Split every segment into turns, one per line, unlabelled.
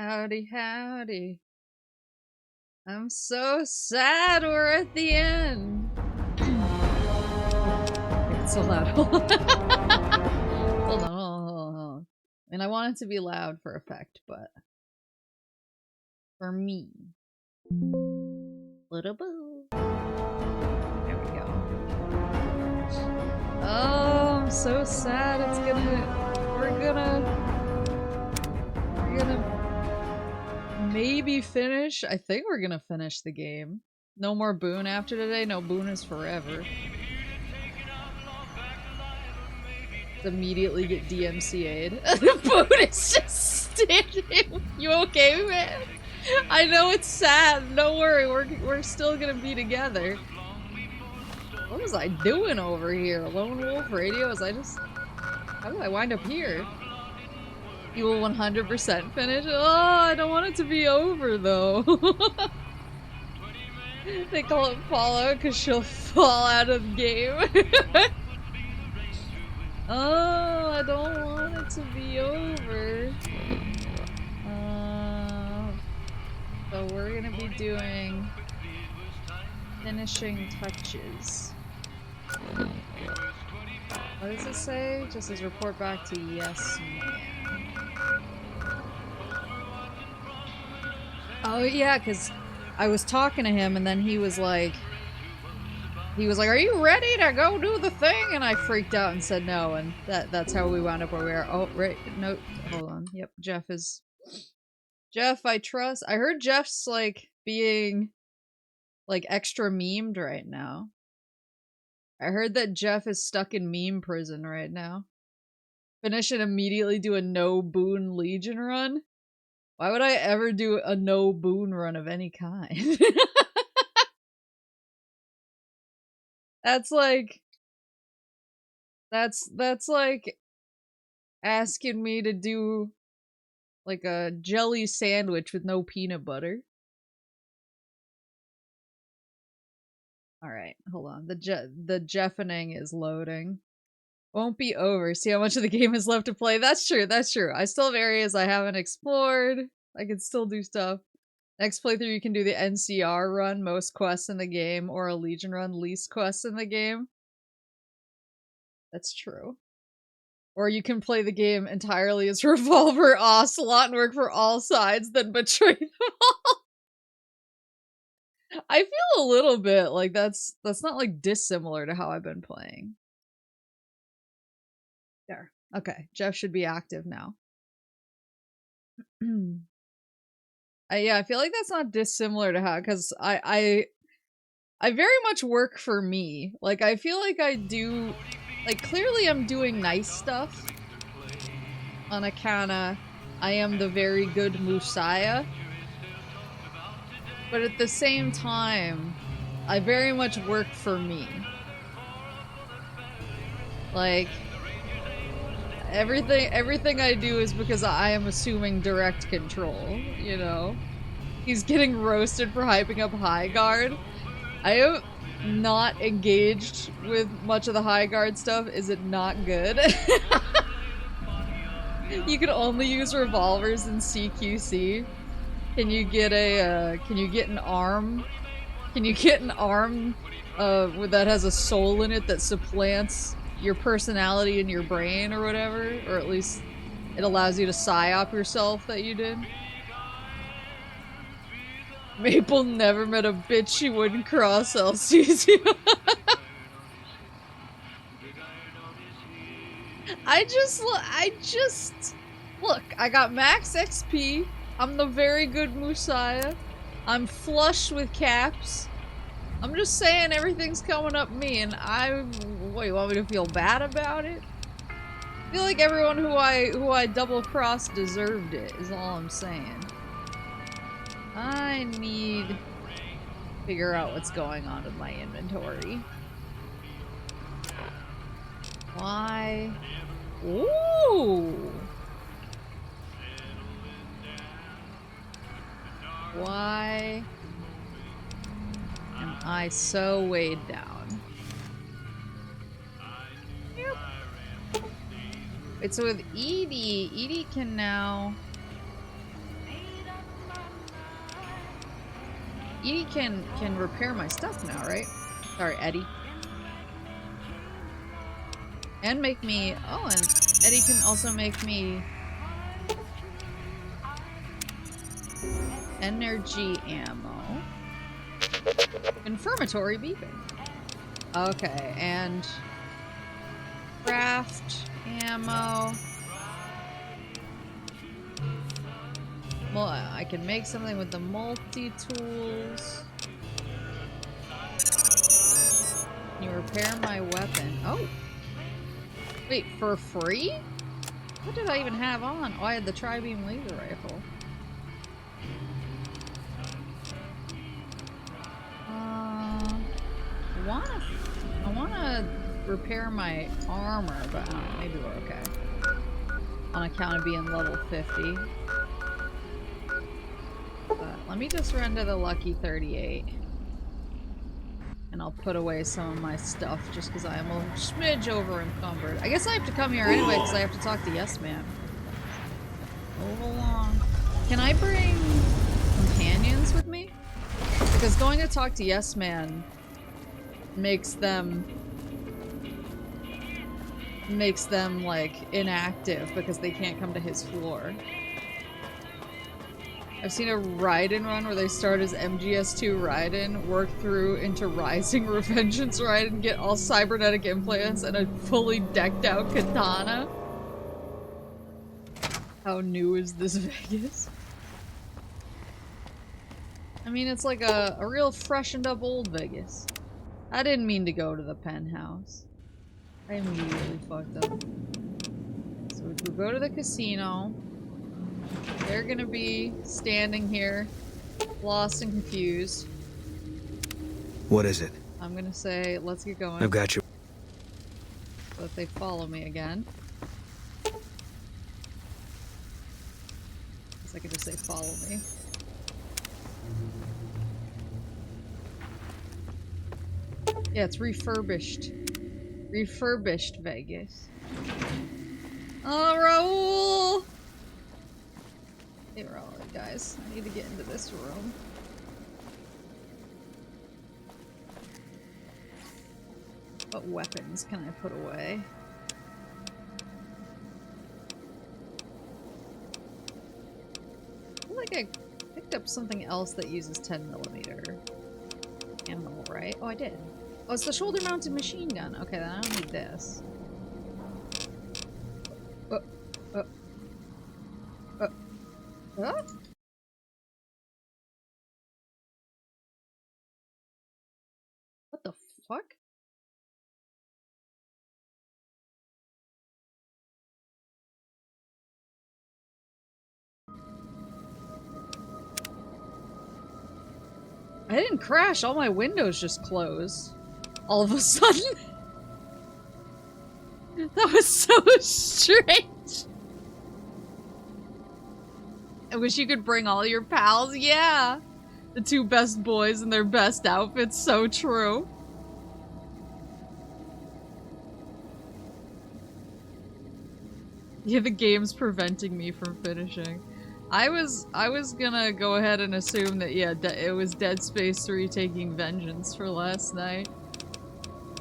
Howdy, howdy. I'm so sad we're at the end. It's so loud. Hold on, hold on. And I want it to be loud for effect, but for me. Little boo. There we go. Oh, I'm so sad. We're gonna maybe finish. I think we're gonna finish the game. No more Boone after today. No, Boone is forever. Immediately get DMCA'd. Boone is just standing. You okay, man? I know it's sad. Don't worry. We're still gonna be together. What was I doing over here? Lone Wolf Radio? How did I wind up here? You will 100% finish? Oh, I don't want it to be over, though. They call it Fallout because she'll fall out of the game. Oh, I don't want it to be over. So we're gonna be doing finishing touches. What does it say? Just says report back to yes, man. Oh yeah, because I was talking to him and then he was like, are you ready to go do the thing? And I freaked out and said no, and that's how we wound up where we are. Oh, right, no, hold on. Yep, Jeff, I trust. I heard Jeff's, like, being, like, extra memed right now. I heard that Jeff is stuck in meme prison right now. Finish and immediately do a no Boone Legion run? Why would I ever do a no Boone run of any kind? That's like asking me to do like a jelly sandwich with no peanut butter. Alright, hold on. The Jeffening is loading. Won't be over. See how much of the game is left to play? That's true, that's true. I still have areas I haven't explored. I can still do stuff. Next playthrough you can do the NCR run, most quests in the game, or a Legion run, least quests in the game. That's true. Or you can play the game entirely as Revolver Ocelot and work for all sides, then betray them all. I feel a little bit like that's not like dissimilar to how I've been playing. There. Okay, Jeff should be active now. Yeah, I feel like that's not dissimilar to how, because I very much work for me. Like, I feel like I do, like, clearly I'm doing nice stuff on account of I am the very good Musaya. But at the same time, I very much work for me. Like, everything I do is because I am assuming direct control, you know? He's getting roasted for hyping up High Guard. I am not engaged with much of the High Guard stuff. Is it not good? You can only use revolvers in CQC. Can you get an arm? Can you get an arm that has a soul in it that supplants your personality in your brain or whatever? Or at least it allows you to psyop yourself that you did? Maple never met a bitch she wouldn't cross Alcesia. Look, I got max XP. I'm the very good Musaya. I'm flush with caps. I'm just saying everything's coming up me, and what, you want me to feel bad about it? I feel like everyone who I double-crossed deserved it, is all I'm saying. I need to figure out what's going on with my inventory. Why? Ooh! Why am I so weighed down? Yep. Wait, so with Edie can now... Edie can repair my stuff now, right? Sorry, Eddie. And make me... Oh, and Eddie can also make me... energy ammo. Confirmatory beeping. Okay, and... craft ammo. Well, I can make something with the multi-tools. Can you repair my weapon? Oh! Wait, for free? What did I even have on? Oh, I had the tri-beam laser rifle. I wanna repair my armor, but I don't know, maybe we're okay. On account of being level 50. But let me just run to the lucky 38. And I'll put away some of my stuff just because I am a smidge over encumbered. I guess I have to come here anyway because I have to talk to Yes Man. Move along. Can I bring companions with me? Because going to talk to Yes Man makes them like inactive because they can't come to his floor. I've seen a Raiden run where they start as MGS2 Raiden, work through into Rising Revengeance Raiden, get all cybernetic implants and a fully decked out katana. How new is this Vegas? I mean, it's like a real freshened up old Vegas. I didn't mean to go to the penthouse. I immediately fucked up. So we could go to the casino. They're gonna be standing here, lost and confused.
What is it?
I'm gonna say, let's get going.
I've got you.
So if they follow me again. I guess I could just say follow me. Yeah, it's refurbished. Refurbished Vegas. Oh, Raul! Hey, Raul, guys. I need to get into this room. What weapons can I put away? I feel like I picked up something else that uses 10mm ammo, right? Oh, I did. Oh, it's the shoulder-mounted machine gun. Okay, then I don't need this. Huh? What the fuck? I didn't crash, all my windows just closed. All of a sudden. That was so strange. I wish you could bring all your pals. Yeah. The two best boys in their best outfits. So true. Yeah, the game's preventing me from finishing. I was gonna go ahead and assume that, yeah, it was Dead Space 3 taking vengeance for last night.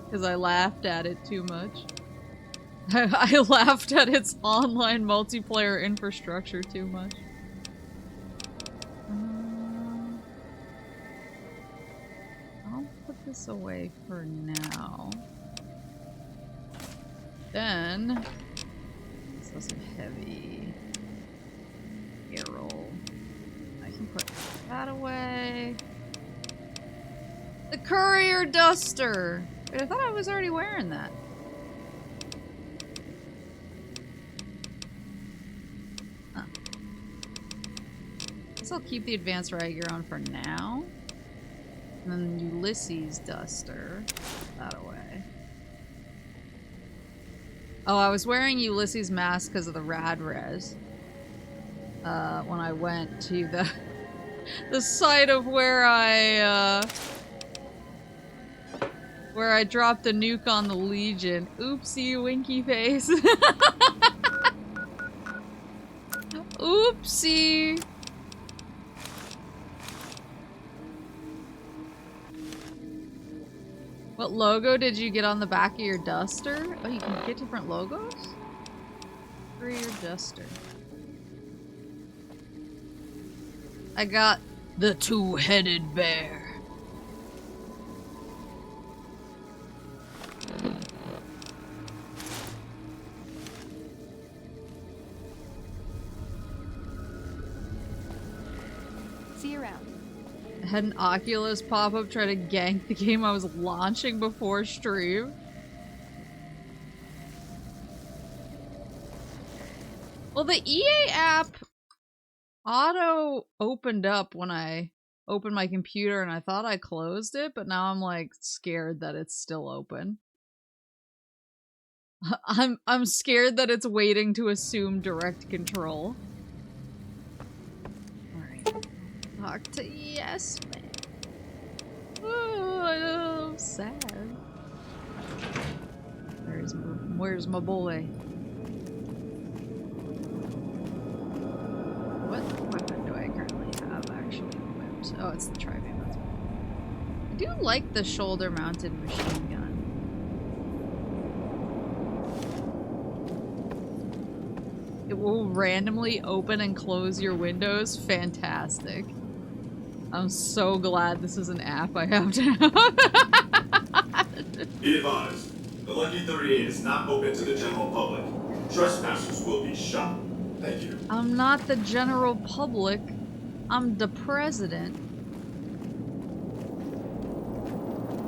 Because I laughed at it too much. I laughed at its online multiplayer infrastructure too much. I'll put this away for now. Then... this is some heavy... arrow. I can put that away. The courier duster! Wait, I thought I was already wearing that. Huh. Guess I'll keep the advanced riot gear on for now. And then Ulysses duster. That away. Oh, I was wearing Ulysses mask because of the rad res. When I went to the site of where I dropped a nuke on the Legion. Oopsie, winky face. Oopsie. What logo did you get on the back of your duster? Oh, you can get different logos? For your duster. I got the two-headed bear.
See you around.
I had an Oculus pop-up try to gank the game I was launching before stream. Well, the EA app auto opened up when I opened my computer and I thought I closed it, but now I'm like scared that it's still open. I'm scared that it's waiting to assume direct control. Alright. Talk to yes man. Oh, I'm sad. Where's my boy? What weapon do I currently have actually equipped? Oh, it's the tri-beam. I do like the shoulder-mounted machine gun. It will randomly open and close your windows. Fantastic. I'm so glad this is an app I have to have.
Be advised, the Lucky 38 is not open to the general public. Trespassers will be shot. Thank you.
I'm not the general public. I'm the president.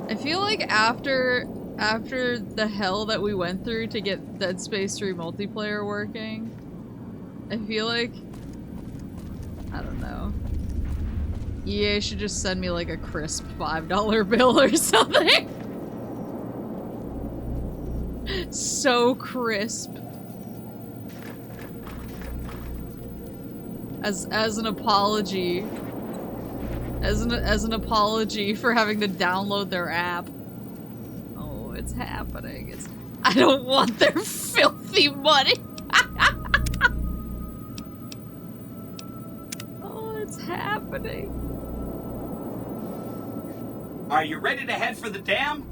I feel like after the hell that we went through to get Dead Space 3 multiplayer working, I feel like, I don't know. EA should just send me like a crisp $5 bill or something. So crisp. As an apology. As an apology for having to download their app. Oh, it's happening. I don't want their filthy money. Oh, it's happening.
Are you ready to head for the dam?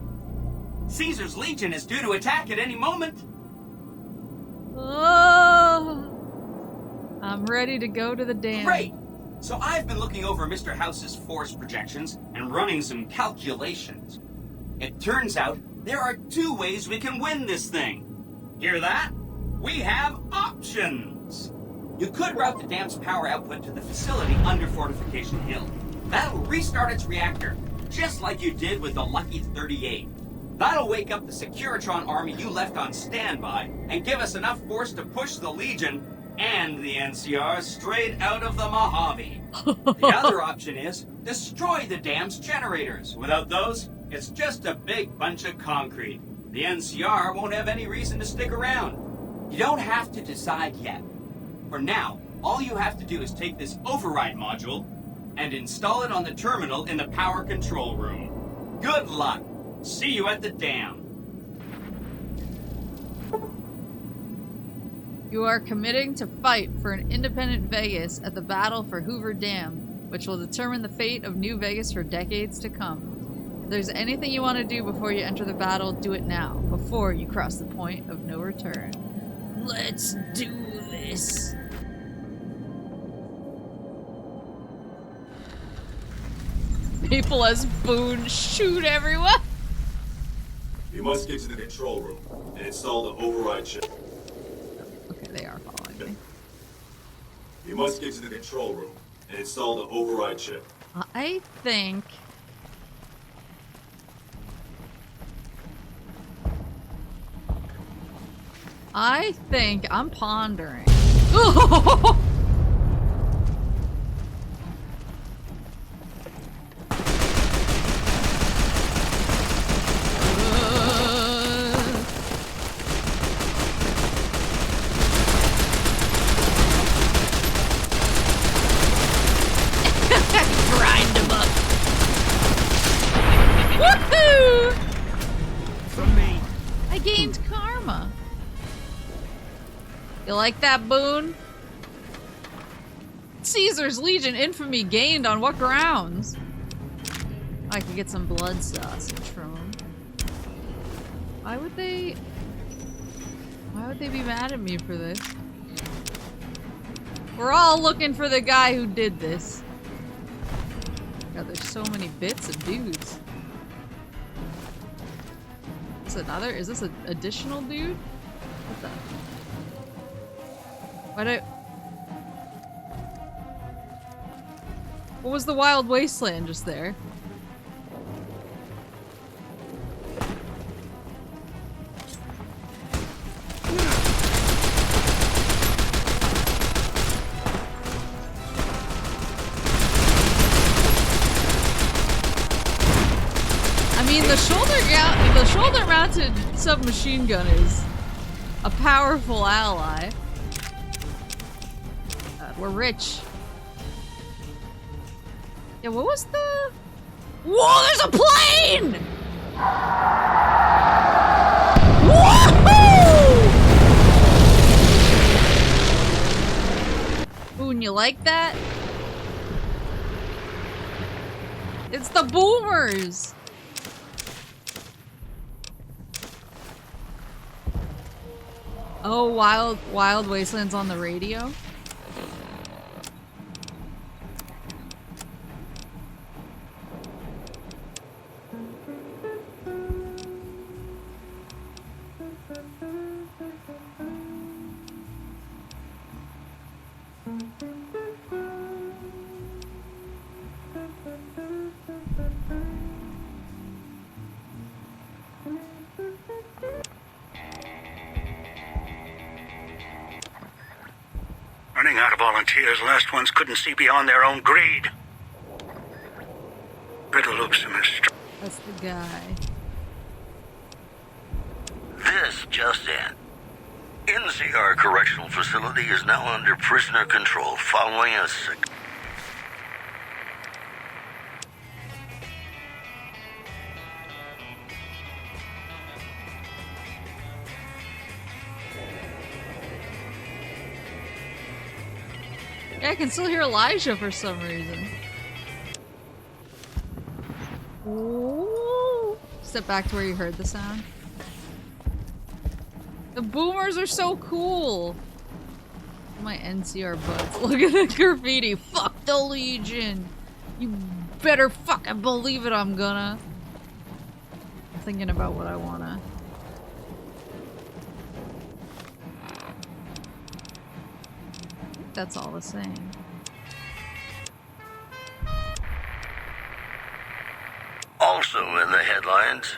Caesar's Legion is due to attack at any moment.
Oh, I'm ready to go to the dam.
Great! So I've been looking over Mr. House's force projections and running some calculations. It turns out there are 2 ways we can win this thing. Hear that? We have options. You could route the dam's power output to the facility under Fortification Hill. That'll restart its reactor, just like you did with the Lucky 38. That'll wake up the Securitron army you left on standby and give us enough force to push the Legion and the NCR straight out of the Mojave. The other option is destroy the dam's generators. Without those, it's just a big bunch of concrete. The NCR won't have any reason to stick around. You don't have to decide yet. For now, all you have to do is take this override module and install it on the terminal in the power control room. Good luck. See you at the dam.
You are committing to fight for an independent Vegas at the battle for Hoover Dam, which will determine the fate of New Vegas for decades to come. If there's anything you want to do before you enter the battle, do it now, before you cross the point of no return. Let's do this. People as Boone shoot everyone.
You must get to the control room and install the override chip.
Okay, they are following me.
You must get to the control room and install the override chip.
I think... I'm pondering. Grind him up. Woohoo!
From me.
I gained karma. You like that, Boone? Caesar's Legion infamy gained on what grounds? I could get some blood sausage from him. Why would they be mad at me for this? We're all looking for the guy who did this. God, there's so many bits of dudes. Is this an additional dude? What the? What was the wild wasteland just there? I mean, the shoulder-mounted submachine gun is a powerful ally. We're rich. Yeah, what was the... Whoa, there's a plane! Woohoo! Ooh, and you like that? It's the boomers! Oh, Wild Wasteland's on the radio?
Running out of volunteers, last ones couldn't see beyond their own greed. Better look some instru-
That's the guy.
This just in. NCR Correctional Facility is now under prisoner control following a sick...
Yeah, I can still hear Elijah for some reason. Ooh. Step back to where you heard the sound. The boomers are so cool. My NCR buds. Look at the graffiti. Fuck the Legion. You better fucking believe it, I'm gonna. I'm thinking about what I wanna. That's all the same.
Also in the headlines,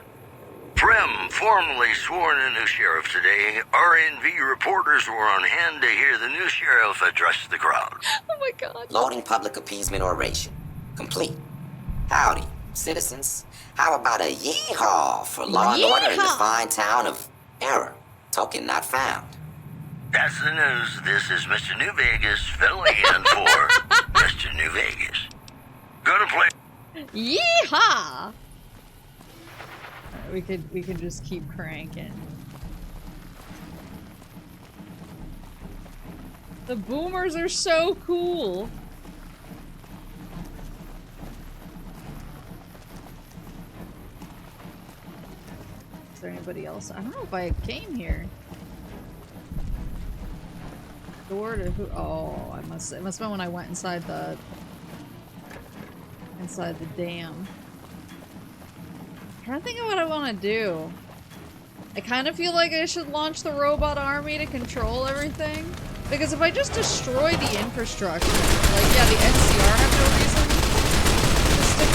Prim formally sworn a new sheriff today. RNV reporters were on hand to hear the new sheriff address the crowd.
Oh my god.
Loading public appeasement oration. Complete. Howdy, citizens. How about a yeehaw for law and order in the fine town of Error? Token not found.
That's the news. This is Mr. New Vegas filling in for Mr. New Vegas. Gonna play.
Yeehaw! We could just keep cranking. The boomers are so cool. Is there anybody else? I don't know if I came here. Door to who? Oh, it must have been when I went inside the dam. I'm trying to think of what I want to do. I kind of feel like I should launch the robot army to control everything. Because if I just destroy the infrastructure, like, yeah, the NCR have no reason to stick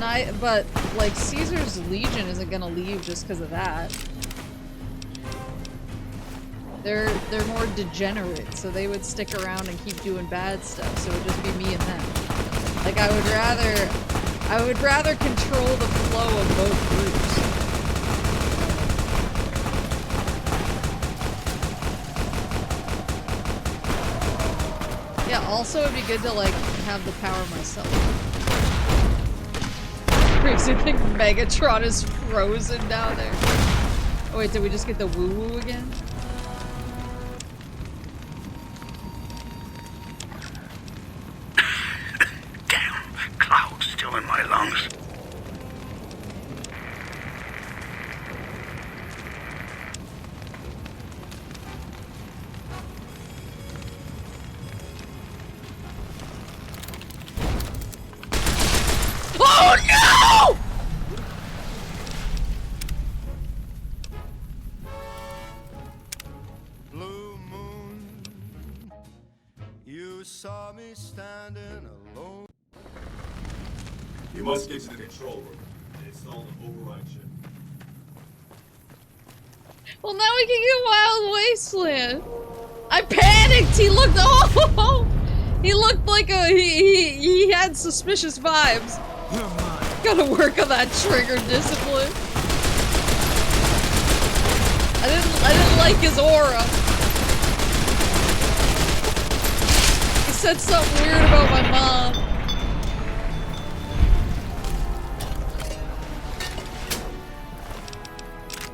around. But like, Caesar's Legion isn't gonna leave just because of that. They're more degenerate, so they would stick around and keep doing bad stuff, so it would just be me and them. Like, I would rather control the flow of both groups. Yeah, also it'd be good to, like, have the power myself. Crazy think Megatron is frozen down there. Oh wait, did we just get the woo-woo again?
Damn, clouds still in my lungs.
saw me standing alone.
You must get to the control room and install the override chip.
Well, now we can get Wild Wasteland. I panicked. He looked. Oh, he looked like he had suspicious vibes. Gotta work on that trigger discipline. I didn't like his aura. He said something weird about my mom.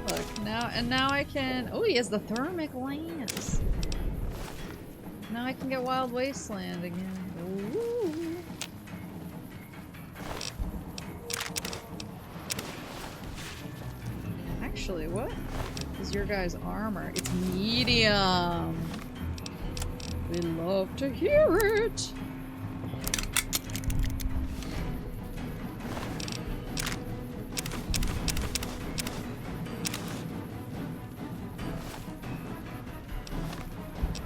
Look, now I can. Oh, he has the thermic lance. Now I can get Wild Wasteland again. Ooh. Actually, what is your guy's armor? It's medium. We love to hear it.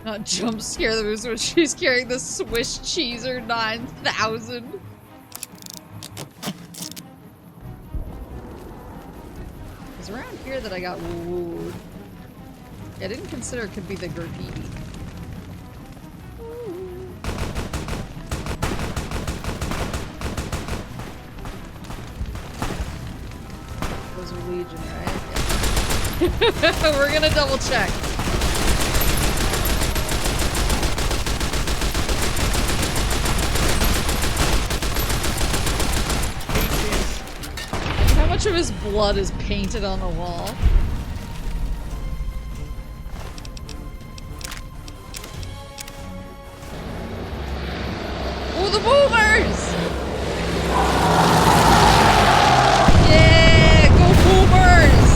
Not jump scare the moves when she's carrying the Swiss Cheeser 9000. It's around here that I got wooed. I didn't consider it could be the graffiti. Those are Legion, right? Yeah. We're gonna double check. How much of his blood is painted on the wall? Oh, the boomers! Yeah, go boomers!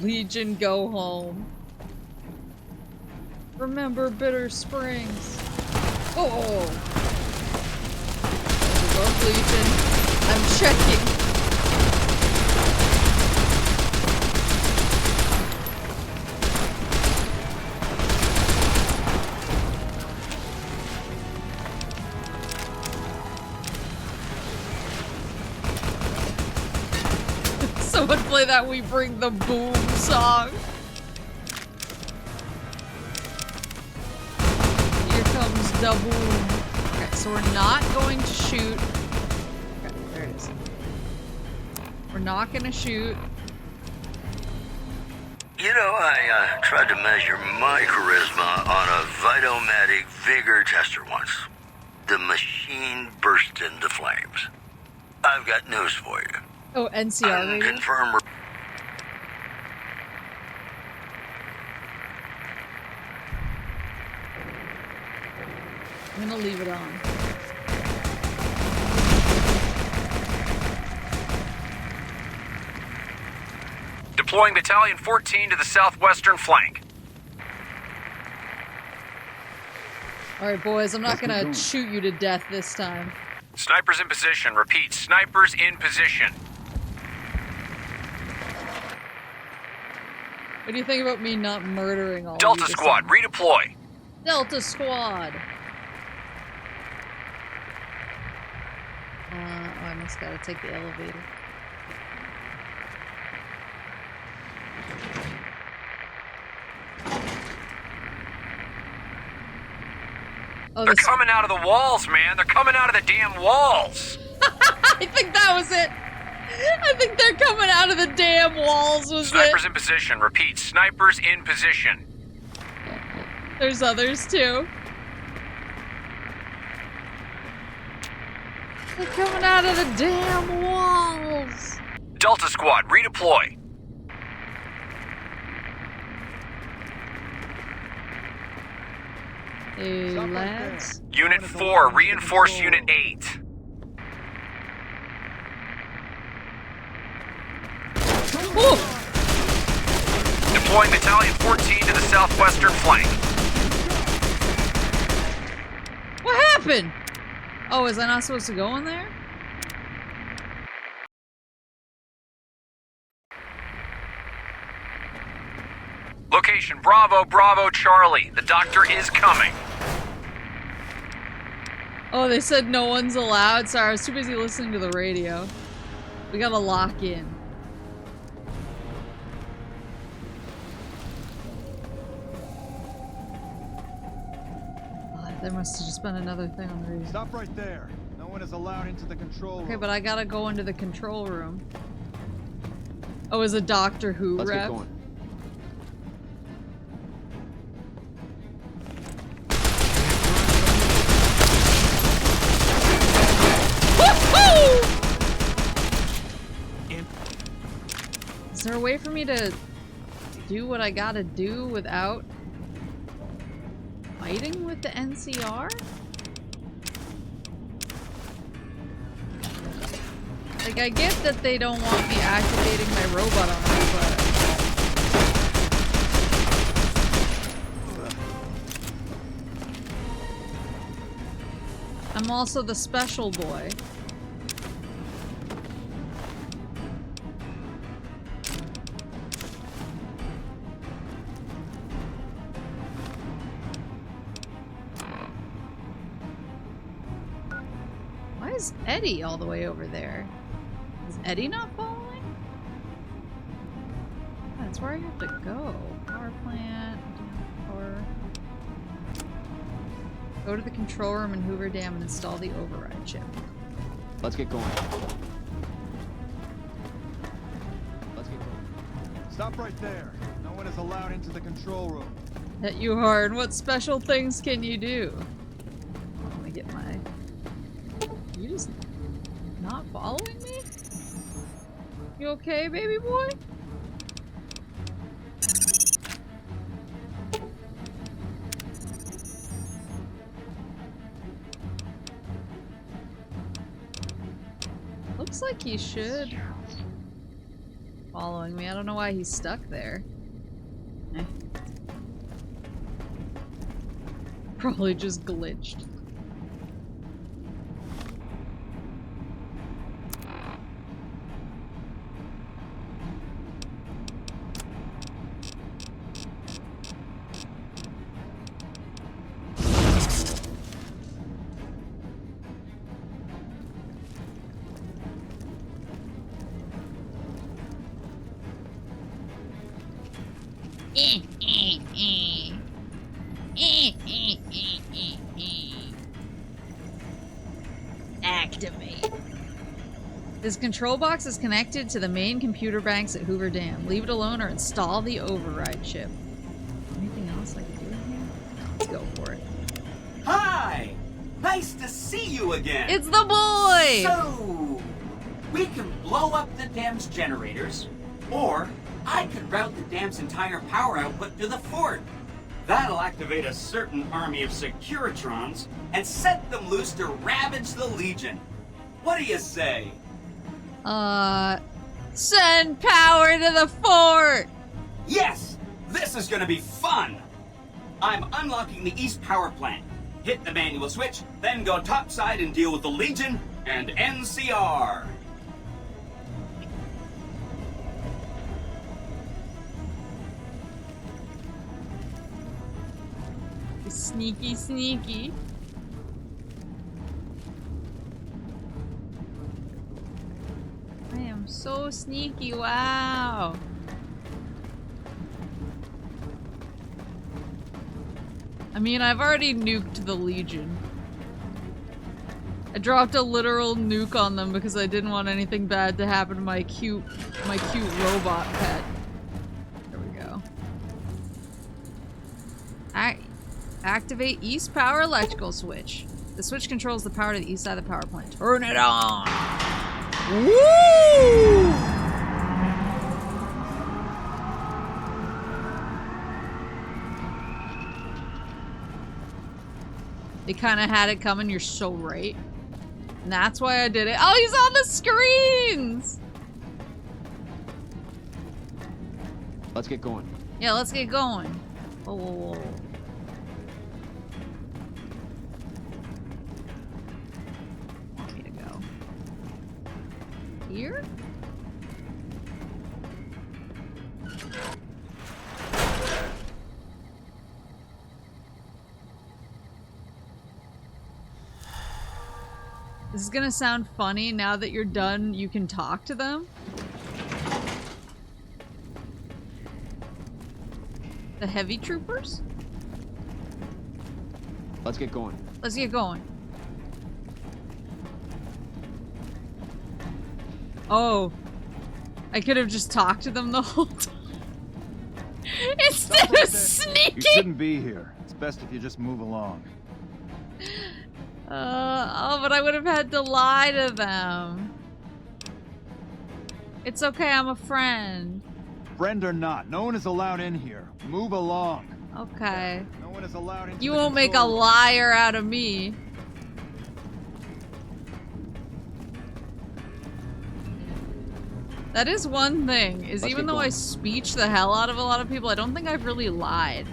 Legion, go home. Remember Bitter Springs. Oh! Both Legion. I'm checking. Someone play that We Bring the Boom song. Here comes the boom. Okay, so we're not going to shoot. Okay, there it is. We're not gonna shoot.
You know, I tried to measure my charisma on a Vitomatic vigor tester once. The machine burst into flames. I've got news for you.
Oh, NCR radio?
Unconfirmed.
I'm gonna leave it on.
Deploying Battalion 14 to the southwestern flank.
Alright, boys, I'm not gonna shoot you to death this time.
Snipers in position. Repeat, snipers in position.
What do you think about me not murdering all
Delta
of you?
Squad, redeploy.
Delta Squad! Oh, I must gotta take the elevator. Oh,
They're coming out of the walls, man. They're coming out of the damn walls.
I think that was it. I think they're coming out of the damn walls, was
Snipers
it?
in position. Repeat, snipers in position.
There's others, too. They're coming out of the damn walls.
Delta Squad, redeploy.
Hey, lads.
Unit 4, reinforce Unit 8.
Ooh.
Deploying Battalion 14 to the southwestern flank.
What happened? Oh, is I not supposed to go in there?
Location, Bravo, Bravo, Charlie. The doctor is coming.
Oh, they said no one's allowed. Sorry, I was too busy listening to the radio. We gotta lock in. Oh, there must have just been another thing on the radio.
Stop right there. No one is allowed into the control room.
Okay, but I gotta go into the control room. Oh, is a Doctor Who
Let's
rep?
get going.
Is there a way for me to do what I gotta do without fighting with the NCR? Like, I get that they don't want me activating my robot on it, but... I'm also the special boy. Why is Eddie all the way over there? Is Eddie not following? That's where I have to go. Power plant, power. Go to the control room in Hoover Dam and install the override chip.
Let's get going. Let's get going. Stop right there. No one is allowed into the control room.
Hit you hard. What special things can you do? Let me get my... You just not following me? You okay, baby boy? Looks like he should. Following me. I don't know why he's stuck there. Eh. Probably just glitched. Activate. This control box is connected to the main computer banks at Hoover Dam. Leave it alone or install the override chip. Anything else I can do in here? Let's go for it.
Hi! Nice to see you again!
It's the boy!
So, we can blow up the dam's generators, or I could route the dam's entire power output to the fort. That'll activate a certain army of Securitrons and set them loose to ravage the Legion. What do you say?
Send power to the fort!
Yes! This is gonna be fun! I'm unlocking the East Power Plant. Hit the manual switch, then go topside and deal with the Legion and NCR.
Sneaky, sneaky. I am so sneaky, wow. I mean, I've already nuked the Legion. I dropped a literal nuke on them because I didn't want anything bad to happen to my cute robot pet. There we go. Activate East Power electrical switch. The switch controls the power to the east side of the power plant. Turn it on! Woo! They kind of had it coming, you're so right. And that's why I did it. Oh, he's on the screens!
Let's get going.
Yeah, let's get going. Whoa, whoa, whoa. Want me to go here? This is gonna sound funny. Now that you're done, you can talk to them. The heavy troopers?
Let's get going.
Let's get going. Oh. I could have just talked to them the whole time. Instead of sneaking!
You shouldn't be here. It's best if you just move along.
Oh, but I would have had to lie to them. It's okay, I'm a friend.
Friend or not, no one is allowed in here. Move along.
Okay.
No one is allowed into
You
the
won't make a
control room.
liar out of me. That is one thing, is
Let's
even
get
though I
going.
speech the hell out of a lot of people, I don't think I've really lied.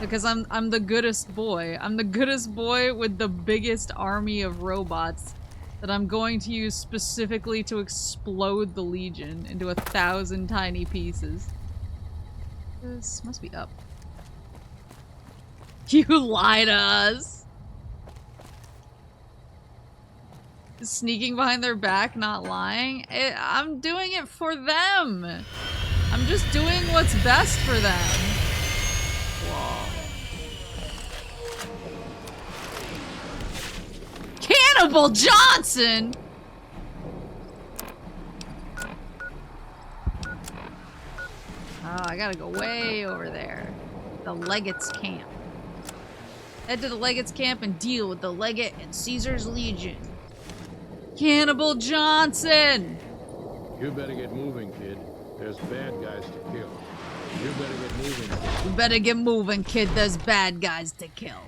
Because I'm the goodest boy. I'm the goodest boy with the biggest army of robots that I'm going to use specifically to explode the Legion into 1,000 tiny pieces. This must be up. You lied to us! Sneaking behind their back, not lying? I'm doing it for them! I'm just doing what's best for them. Whoa. Cannibal Johnson! Oh, I gotta go way over there. The Legate's camp. Head to the Legate's camp and deal with the Legate and Caesar's Legion. Cannibal Johnson!
You better get moving, kid. There's bad guys to kill. You better get moving.
You better get moving, kid. There's bad guys to kill.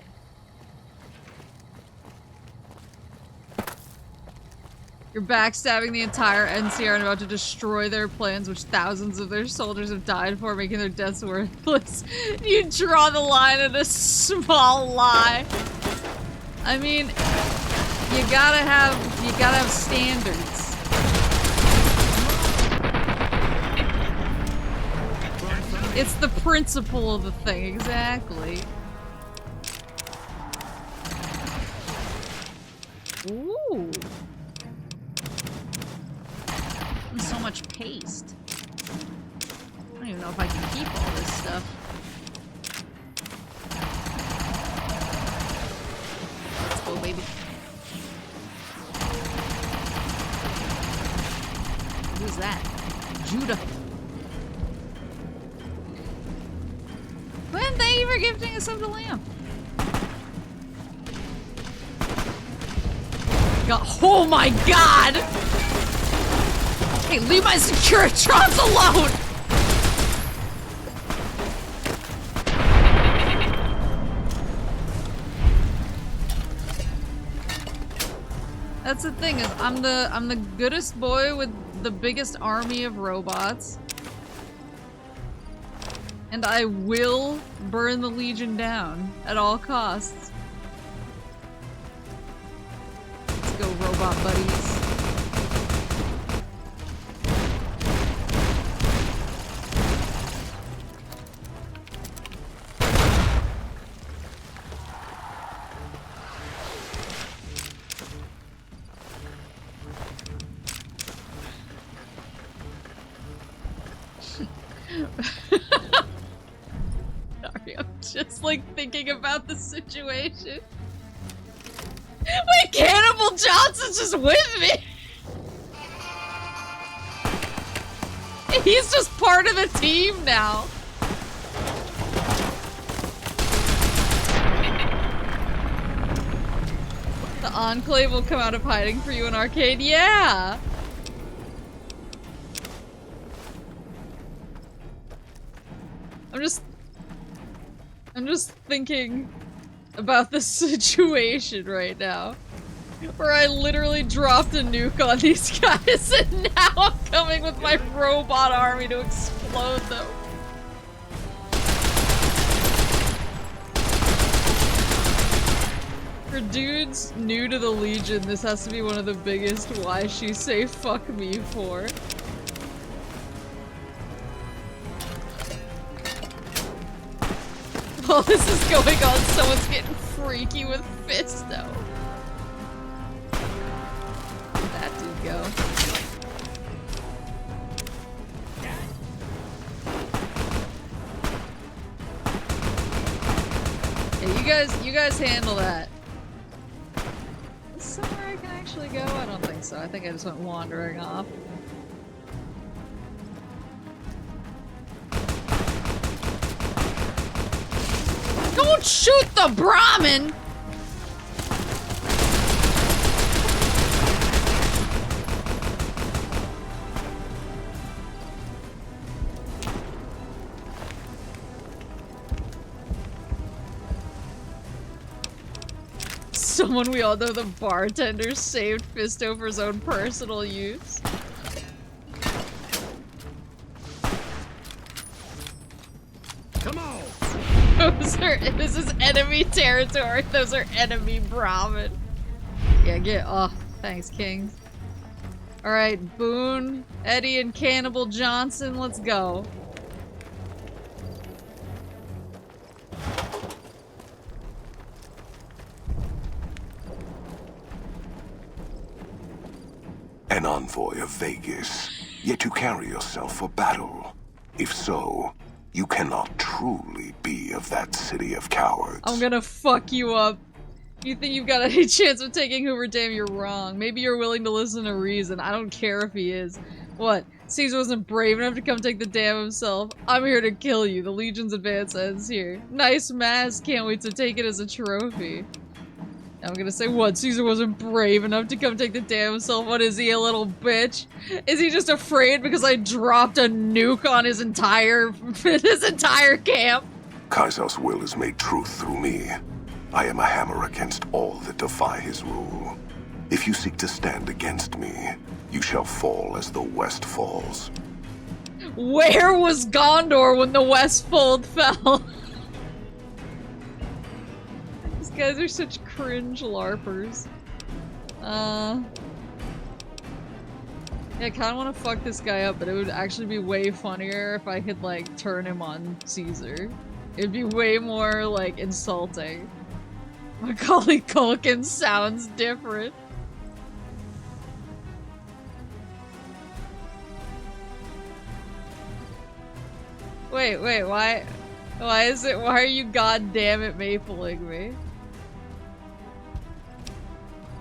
You're backstabbing the entire NCR and about to destroy their plans, which thousands of their soldiers have died for, making their deaths worthless. You draw the line at a small lie. I mean, you gotta have standards. It's the principle of the thing, exactly. Ooh. And so much paste. I don't even know if I can keep all this stuff. Let's go, baby. Who's that? Judah. When thank you for gifting us of the lamp. God, oh my god! Hey, leave my Securitrons alone! That's the thing, is I'm the goodest boy with the biggest army of robots. And I will burn the Legion down at all costs. Let's go, robot buddies. Sorry, I'm just like thinking about the situation. Wait, Cannibal Johnson's just with me! He's just part of the team now. The Enclave will come out of hiding for you in Arcade? Yeah! I'm just thinking about the situation right now. Where I literally dropped a nuke on these guys and now I'm coming with my robot army to explode them. For dudes new to the Legion, this has to be one of the biggest why she say fuck me for. While this is going on, someone's getting freaky with Fisto. go. Yeah, you guys handle that. Is somewhere I can actually go? I don't think so. I think I just went wandering off. Don't shoot the Brahmin! Someone we all know, the bartender, saved Fisto for his own personal use.
Come on!
This is enemy territory. Those are enemy Brahmin. Yeah, get off. Thanks, King. Alright, Boone, Eddie, and Cannibal Johnson, let's go.
An envoy of Vegas, yet you carry yourself for battle. If so, you cannot truly be of that city of cowards.
I'm gonna fuck you up. You think you've got any chance of taking Hoover Dam? You're wrong. Maybe you're willing to listen to reason. I don't care if he is. What? Caesar wasn't brave enough to come take the dam himself. I'm here to kill you. The Legion's advance ends here. Nice mask. Can't wait to take it as a trophy. I'm gonna say, what? Caesar wasn't brave enough to come take the dam himself? What is he, a little bitch? Is he just afraid because I dropped a nuke on his entire camp?
Kaiser's will is made truth through me. I am a hammer against all that defy his rule. If you seek to stand against me, you shall fall as the West falls.
Where was Gondor when the Westfold fell? These guys are such cringe LARPers. Yeah, I kinda wanna fuck this guy up, but it would actually be way funnier if I could, like, turn him on Caesar. It'd be way more, like, insulting. Macaulay Culkin sounds different. Wait, why are you goddammit mapling me?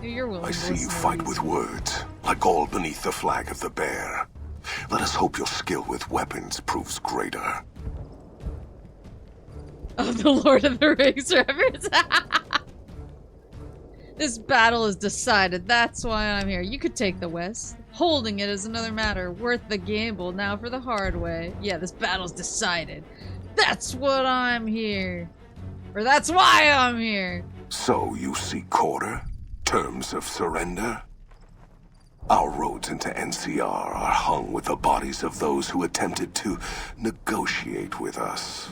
You're willing
I
to
see you
listen to
fight
these.
with words, like all beneath the flag of the bear. Let us hope your skill with weapons proves greater.
Oh, the Lord of the Rings reference. This battle is decided. That's why I'm here. You could take the West. Holding it is another matter. Worth the gamble. Now for the hard way. Yeah, this battle's decided. That's what I'm here. Or that's why I'm here.
So you seek quarter? Terms of surrender? Our roads into NCR are hung with the bodies of those who attempted to negotiate with us.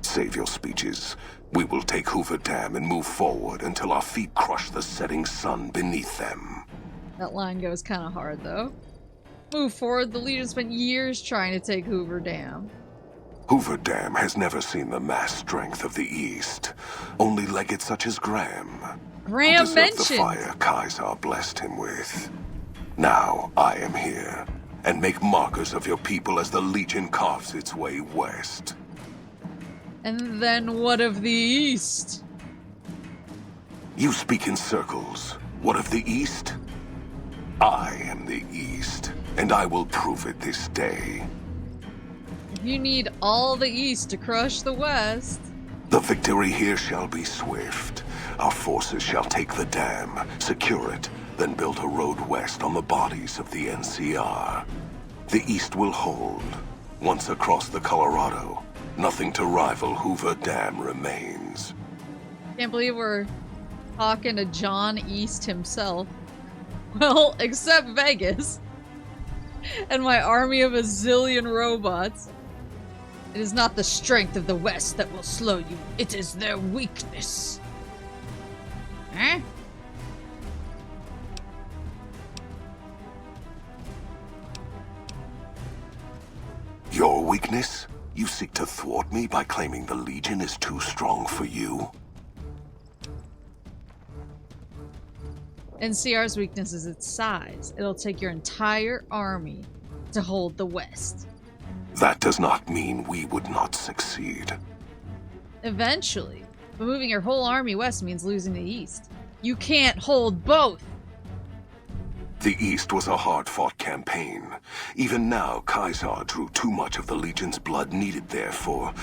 Save your speeches. We will take Hoover Dam and move forward until our feet crush the setting sun beneath them.
That line goes kind of hard, though. Move forward. The Legion spent years trying to take Hoover Dam.
Hoover Dam has never seen the mass strength of the East. Only legates such as Graham.
Graham
who deserved
mentioned.
the fire Kaiser blessed him with. Now I am here, and make markers of your people as the Legion carves its way west.
And then what of the East?
You speak in circles. What of the East? I am the East, and I will prove it this day.
You need all the East to crush the West.
The victory here shall be swift. Our forces shall take the dam, secure it, then build a road west on the bodies of the NCR. The East will hold. Once across the Colorado, nothing to rival Hoover Dam remains.
Can't believe we're talking to John East himself. Well, except Vegas. And my army of a zillion robots. It is not the strength of the West that will slow you. It is their weakness. Huh?
Your weakness? You seek to thwart me by claiming the Legion is too strong for you?
NCR's weakness is its size. It'll take your entire army to hold the West.
That does not mean we would not succeed.
Eventually. But moving your whole army west means losing the East. You can't hold both!
The East was a hard-fought campaign. Even now, Caesar drew too much of the Legion's blood needed there for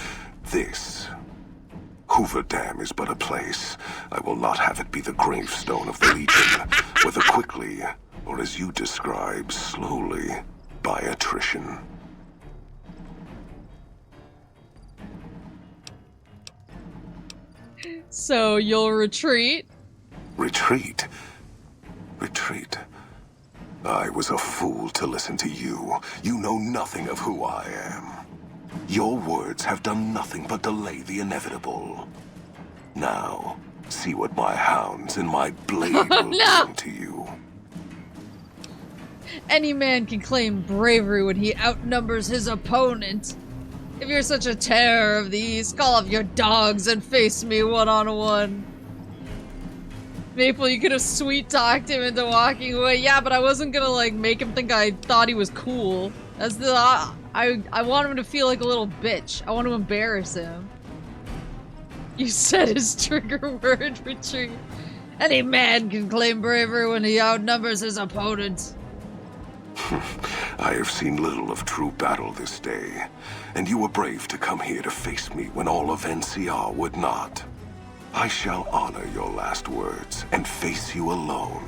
this. Hoover Dam is but a place. I will not have it be the gravestone of the Legion, whether quickly, or as you describe, slowly, by attrition.
So you'll retreat?
Retreat? Retreat? I was a fool to listen to you. You know nothing of who I am. Your words have done nothing but delay the inevitable. Now, see what my hounds and my blade will bring to you.
Any man can claim bravery when he outnumbers his opponent. If you're such a terror of the East, call off your dogs and face me one-on-one. Maple, you could have sweet-talked him into walking away. Yeah, but I wasn't gonna, like, make him think I thought he was cool. That's the... I want him to feel like a little bitch. I want to embarrass him. You said his trigger word, retreat. Any man can claim bravery when he outnumbers his opponent.
I have seen little of true battle this day, and you were brave to come here to face me when all of NCR would not. I shall honor your last words and face you alone.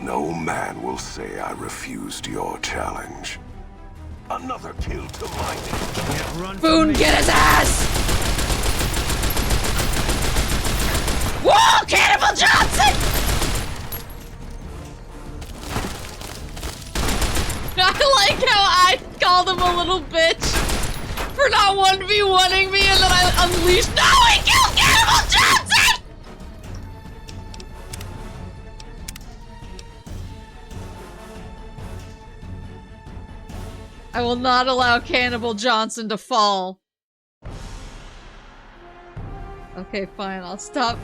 No man will say I refused your challenge. Another kill to my name.
Boone, get his ass! Whoa, Cannibal Johnson! I like how I called him a little bitch for not 1v1ing me and then I unleashed— No, he killed Cannibal Johnson! I will not allow Cannibal Johnson to fall. Okay, fine, I'll stop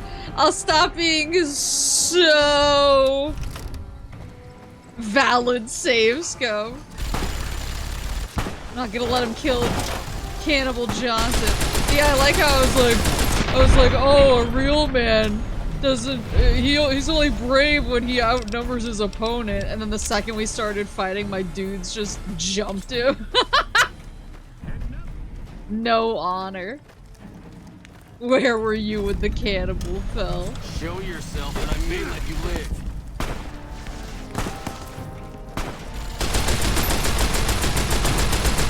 being so valid save scope. I'm not gonna let him kill Cannibal Johnson. Yeah, I like how I was like, oh, a real man doesn't, he's only brave when he outnumbers his opponent, and then the second we started fighting, my dudes just jumped him. No honor. Where were you when the cannibal fell?
Show yourself and I may let you live.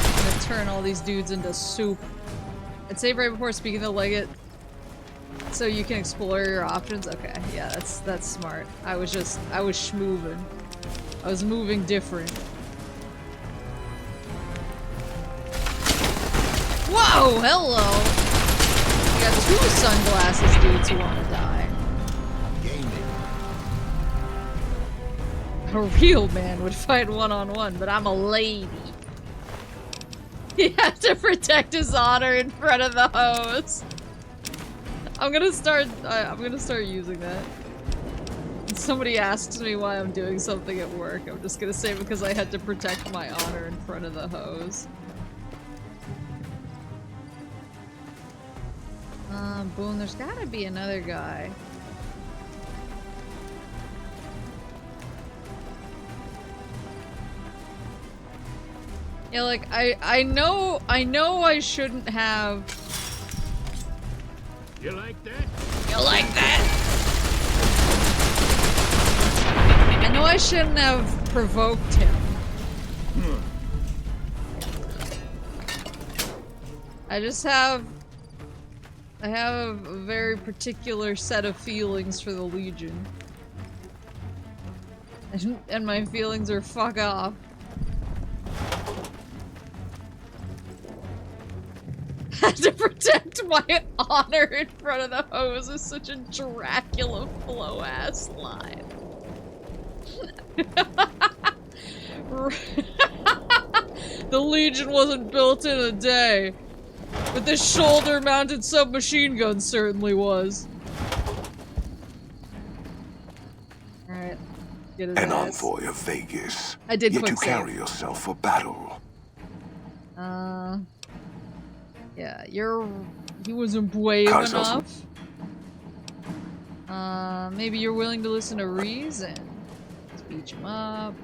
I'm gonna turn all these dudes into soup. I'd save right before speaking to Leggett so you can explore your options. Okay, yeah, that's smart. I was schmoovin'. I was moving different. Whoa, hello! We got two sunglasses dudes who wanna die. A real man would fight one-on-one, but I'm a lady. He had to protect his honor in front of the hose. I'm gonna start using that. When somebody asks me why I'm doing something at work, I'm just gonna say because I had to protect my honor in front of the hose. Boom, there's gotta be another guy. Yeah, like, I know I shouldn't have...
You like that?
You like that? I know I shouldn't have provoked him. I have a very particular set of feelings for the Legion. And my feelings are fuck off. Had to protect my honor in front of the hose is such a Dracula flow ass line. The Legion wasn't built in a day, but this shoulder-mounted submachine gun certainly was. Alright, Get his
An
ass.
envoy of Vegas.
I did
Yet
quick
you
save.
carry yourself for battle.
Yeah, he wasn't brave
Kaiser's-
enough. Maybe you're willing to listen to reason. Let's beach him up.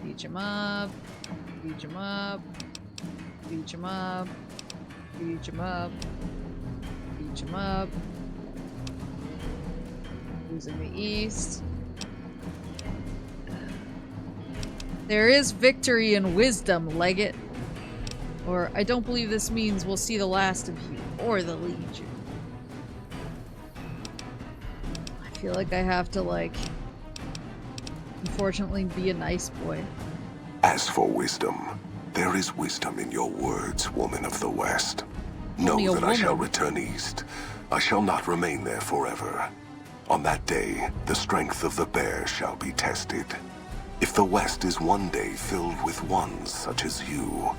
Beach him up. Beach him up. Beach him up. Beach him up. Beach him up. Who's in the east? There is victory in wisdom, Leggett. Or, I don't believe this means we'll see the last of you, or the Legion. I feel like I have to, like, unfortunately be a nice boy.
As for wisdom, there is wisdom in your words, woman of the West.
Only a
Know that I shall
woman.
return east. I shall not remain there forever. On that day, the strength of the bear shall be tested. If the West is one day filled with ones such as you,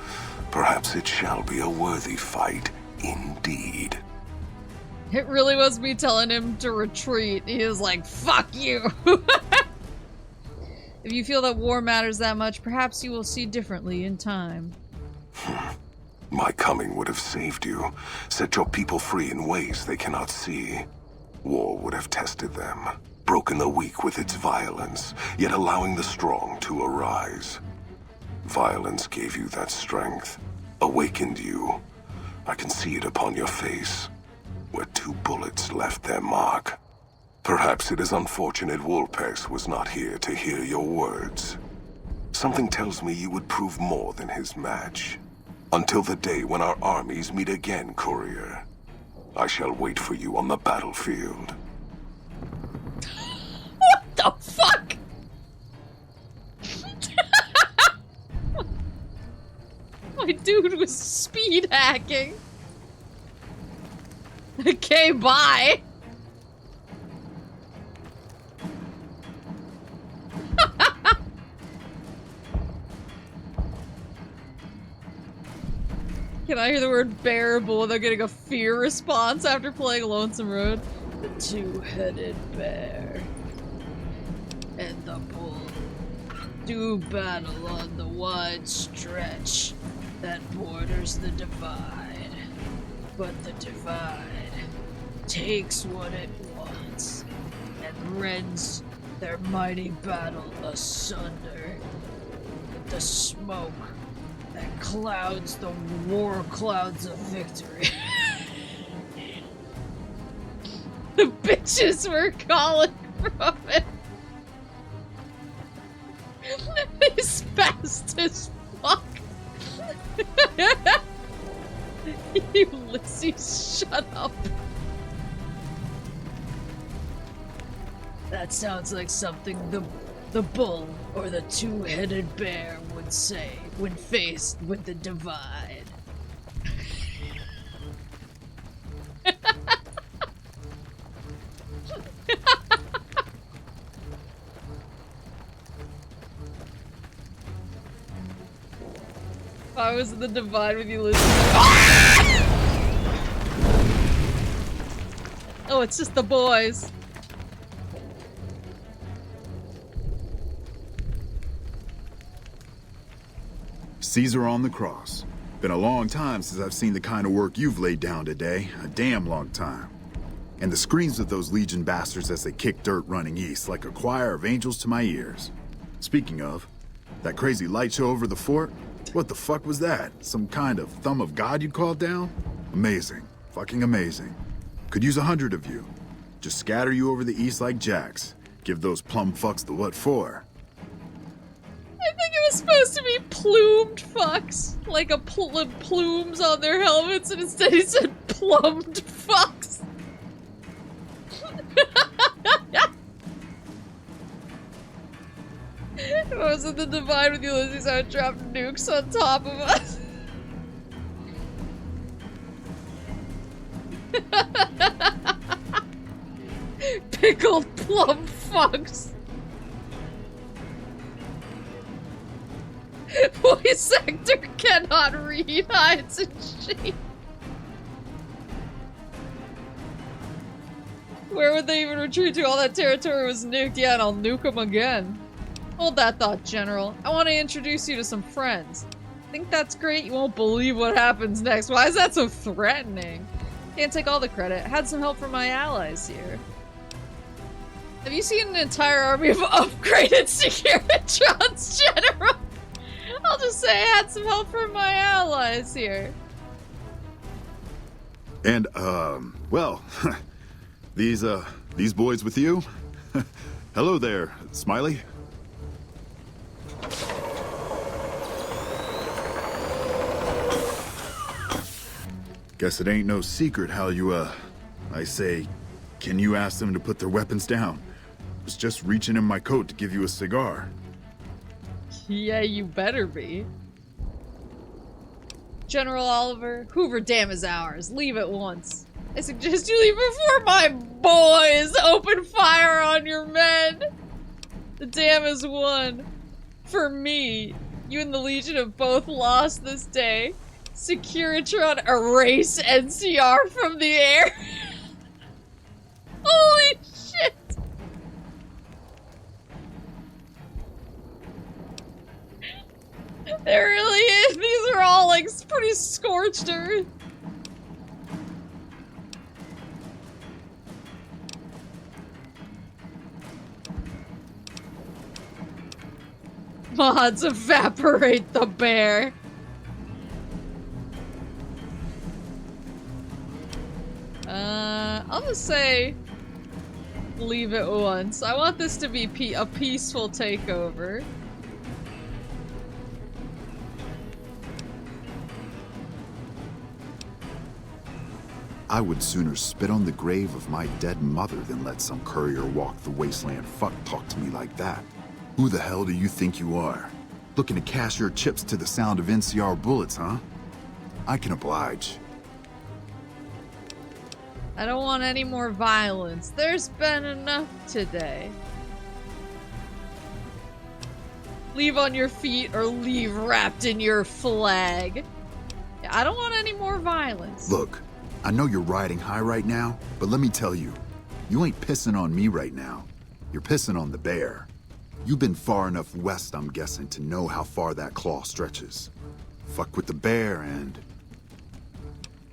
perhaps it shall be a worthy fight indeed.
It really was me telling him to retreat. He was like, fuck you! If you feel that war matters that much, perhaps you will see differently in time.
My coming would have saved you, set your people free in ways they cannot see. War would have tested them, broken the weak with its violence, yet allowing the strong to arise. Violence gave you that strength, awakened you. I can see it upon your face, where 2 bullets left their mark. Perhaps it is unfortunate Wolpex was not here to hear your words. Something tells me you would prove more than his match. Until the day when our armies meet again, courier. I shall wait for you on the battlefield.
What the fuck? My dude was speed hacking. Okay, bye. Can I hear the word bearable without getting a fear response after playing Lonesome Road? The 2-headed bear and the bull do battle on the wide stretch that borders the divide. But the divide takes what it wants and rends their mighty battle asunder with the smoke that clouds the war clouds of victory. The bitches were calling from it. He's fast as fuck. Ulysses, shut up. That sounds like something the bull or the 2-headed bear would say when faced with the divide. If I was in the divide with Ulysses. Oh, it's just the boys.
Caesar on the cross. Been a long time since I've seen the kind of work you've laid down today. A damn long time. And the screams of those Legion bastards as they kick dirt running east like a choir of angels to my ears. Speaking of, that crazy light show over the fort? What the fuck was that? Some kind of thumb of God you called down? Amazing. Fucking amazing. Could use 100 of you. Just scatter you over the east like jacks. Give those plum fucks the what for.
I think it was supposed to be plumed fucks. Like a plumes on their helmets, and instead he said plumbed fucks. If I was in the divide with Ulysses, I would drop nukes on top of us. Pickled plum fucks. Voice sector cannot read hides and sheep. Where would they even retreat to? All that territory was nuked. Yeah, and I'll nuke them again. Hold that thought, General. I want to introduce you to some friends. Think that's great? You won't believe what happens next. Why is that so threatening? Can't take all the credit. Had some help from my allies here. Have you seen an entire army of upgraded Securitrons, General? I'll just say I had some help from my allies here.
And, well, these boys with you? Hello there, Smiley. Guess it ain't no secret how you, I say, can you ask them to put their weapons down? Was just reaching in my coat to give you a cigar.
Yeah, you better be. General Oliver, Hoover Dam is ours. Leave at once. I suggest you leave before my boys open fire on your men. The dam is won. For me, you and the Legion have both lost this day. Securitron, erase NCR from the air. Holy shit. There really is. These are all like pretty scorched earth. Mods evaporate the bear. I'll just say leave it once. I want this to be a peaceful takeover.
I would sooner spit on the grave of my dead mother than let some courier walk the wasteland fuck talk to me like that. Who the hell do you think you are? Looking to cash your chips to the sound of NCR bullets, huh? I can oblige.
I don't want any more violence. There's been enough today. Leave on your feet or leave wrapped in your flag. Yeah, I don't want any more violence.
Look, I know you're riding high right now, but let me tell you, you ain't pissing on me right now. You're pissing on the bear. You've been far enough west, I'm guessing, to know how far that claw stretches. Fuck with the bear and...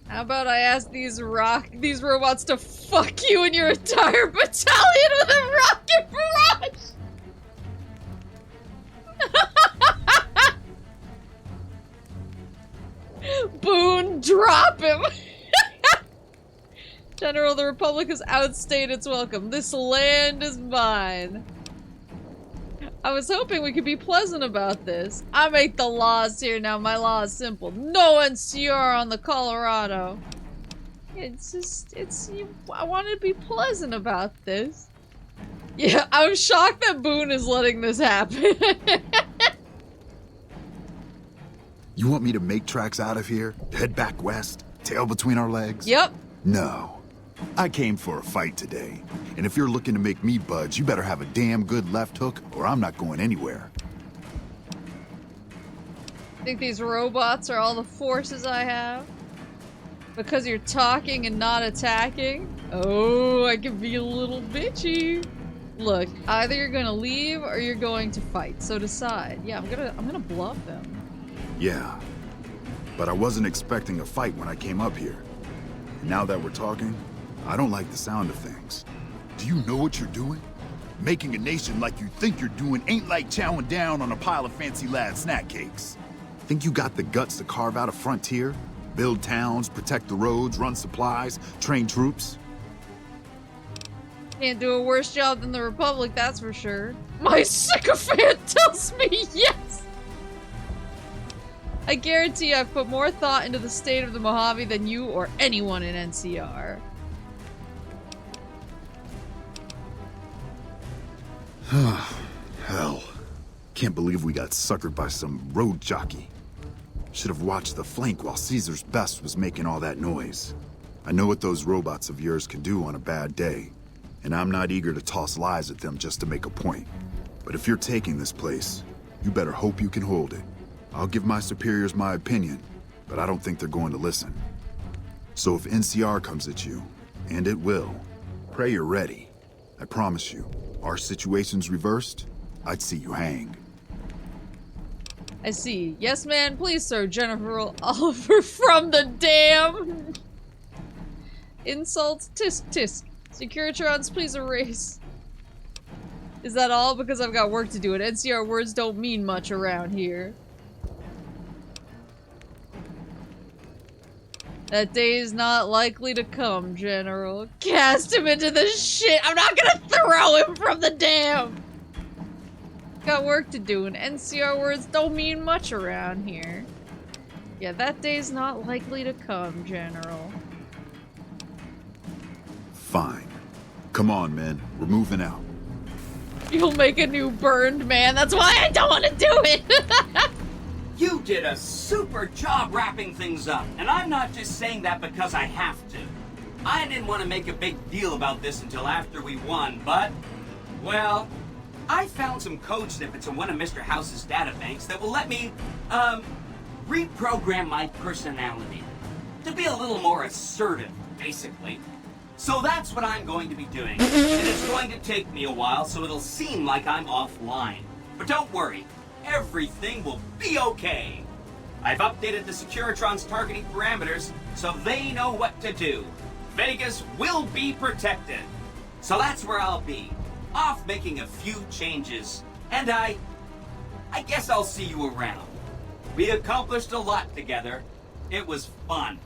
How about I ask these robots to fuck you and your entire battalion with a rocket barrage? Boone, drop him! General, the Republic has outstayed its welcome. This land is mine. I was hoping we could be pleasant about this. I make the laws here now. My law is simple. No NCR on the Colorado. I want to be pleasant about this. Yeah, I'm shocked that Boone is letting this happen.
You want me to make tracks out of here? Head back west? Tail between our legs?
Yep.
No. I came for a fight today. And if you're looking to make me budge, you better have a damn good left hook or I'm not going anywhere.
Think these robots are all the forces I have? Because you're talking and not attacking? Oh, I can be a little bitchy. Look, either you're gonna leave or you're going to fight, so decide. Yeah, I'm gonna bluff them.
Yeah. But I wasn't expecting a fight when I came up here. And now that we're talking, I don't like the sound of things. Do you know what you're doing? Making a nation like you think you're doing ain't like chowing down on a pile of fancy lad snack cakes. Think you got the guts to carve out a frontier? Build towns, protect the roads, run supplies, train troops?
Can't do a worse job than the Republic, that's for sure. My sycophant tells me yes! I guarantee I've put more thought into the state of the Mojave than you or anyone in NCR.
Hell. Can't believe we got suckered by some road jockey. Should have watched the flank while Caesar's best was making all that noise. I know what those robots of yours can do on a bad day, and I'm not eager to toss lies at them just to make a point. But if you're taking this place, you better hope you can hold it. I'll give my superiors my opinion, but I don't think they're going to listen. So if NCR comes at you, and it will, Pray you're ready. I promise you, our situation's reversed, I'd see you hang.
I see. Yes, man, please, sir. General Oliver from the dam. Insults, tisk tisk. Securitrons, please erase. Is that all? Because I've got work to do, and NCR words don't mean much around here. That day is not likely to come, General. Cast him into the shit! I'm not gonna throw him from the dam! Got work to do, and NCR words don't mean much around here. Yeah, that day's not likely to come, General.
Fine. Come on, men. We're moving out.
You'll make a new burned man. That's why I don't want to do it.
You did a super job wrapping things up, and I'm not just saying that because I have to. I didn't want to make a big deal about this until after we won, but, well, I found some code snippets in one of Mr. House's databanks that will let me, reprogram my personality to be a little more assertive, basically. So that's what I'm going to be doing. And it's going to take me a while, so it'll seem like I'm offline. But don't worry, everything will be okay. I've updated the Securitron's targeting parameters, so they know what to do. Vegas will be protected. So that's where I'll be, off making a few changes. And I guess I'll see you around. We accomplished a lot together. It was fun.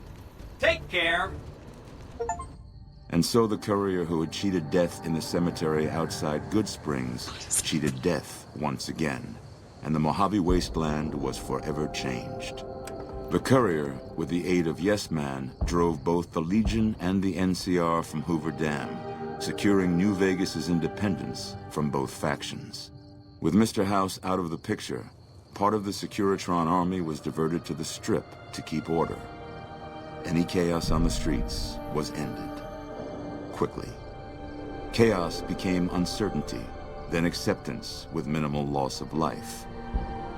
Take care.
And so the courier who had cheated death in the cemetery outside Good Springs cheated death once again, and the Mojave Wasteland was forever changed. The courier, with the aid of Yes Man, drove both the Legion and the NCR from Hoover Dam, securing New Vegas's independence from both factions. With Mr. House out of the picture, part of the Securitron army was diverted to the Strip to keep order. Any chaos on the streets was ended. Quickly. Chaos became uncertainty, then acceptance with minimal loss of life.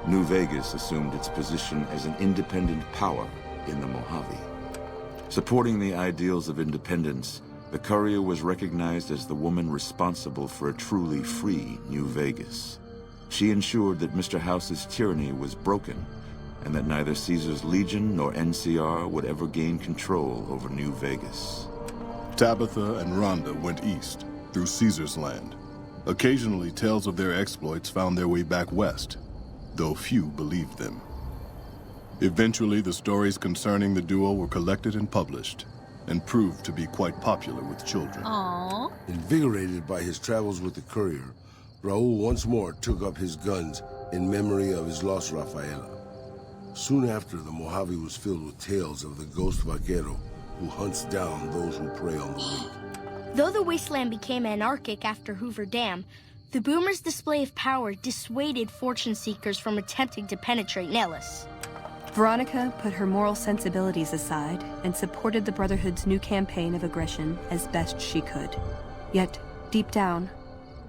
New Vegas assumed its position as an independent power in the Mojave. Supporting the ideals of independence, the courier was recognized as the woman responsible for a truly free New Vegas. She ensured that Mr. House's tyranny was broken, and that neither Caesar's Legion nor NCR would ever gain control over New Vegas.
Tabitha and Rhonda went east, through Caesar's land. Occasionally, tales of their exploits found their way back west, though few believed them. Eventually, the stories concerning the duo were collected and published, and proved to be quite popular with children.
Aww.
Invigorated by his travels with the courier, Raul once more took up his guns in memory of his lost Rafaela. Soon after, the Mojave was filled with tales of the ghost vaquero who hunts down those who prey on the weak.
Though the wasteland became anarchic after Hoover Dam, the Boomers' display of power dissuaded fortune seekers from attempting to penetrate Nellis.
Veronica put her moral sensibilities aside and supported the Brotherhood's new campaign of aggression as best she could. Yet, deep down,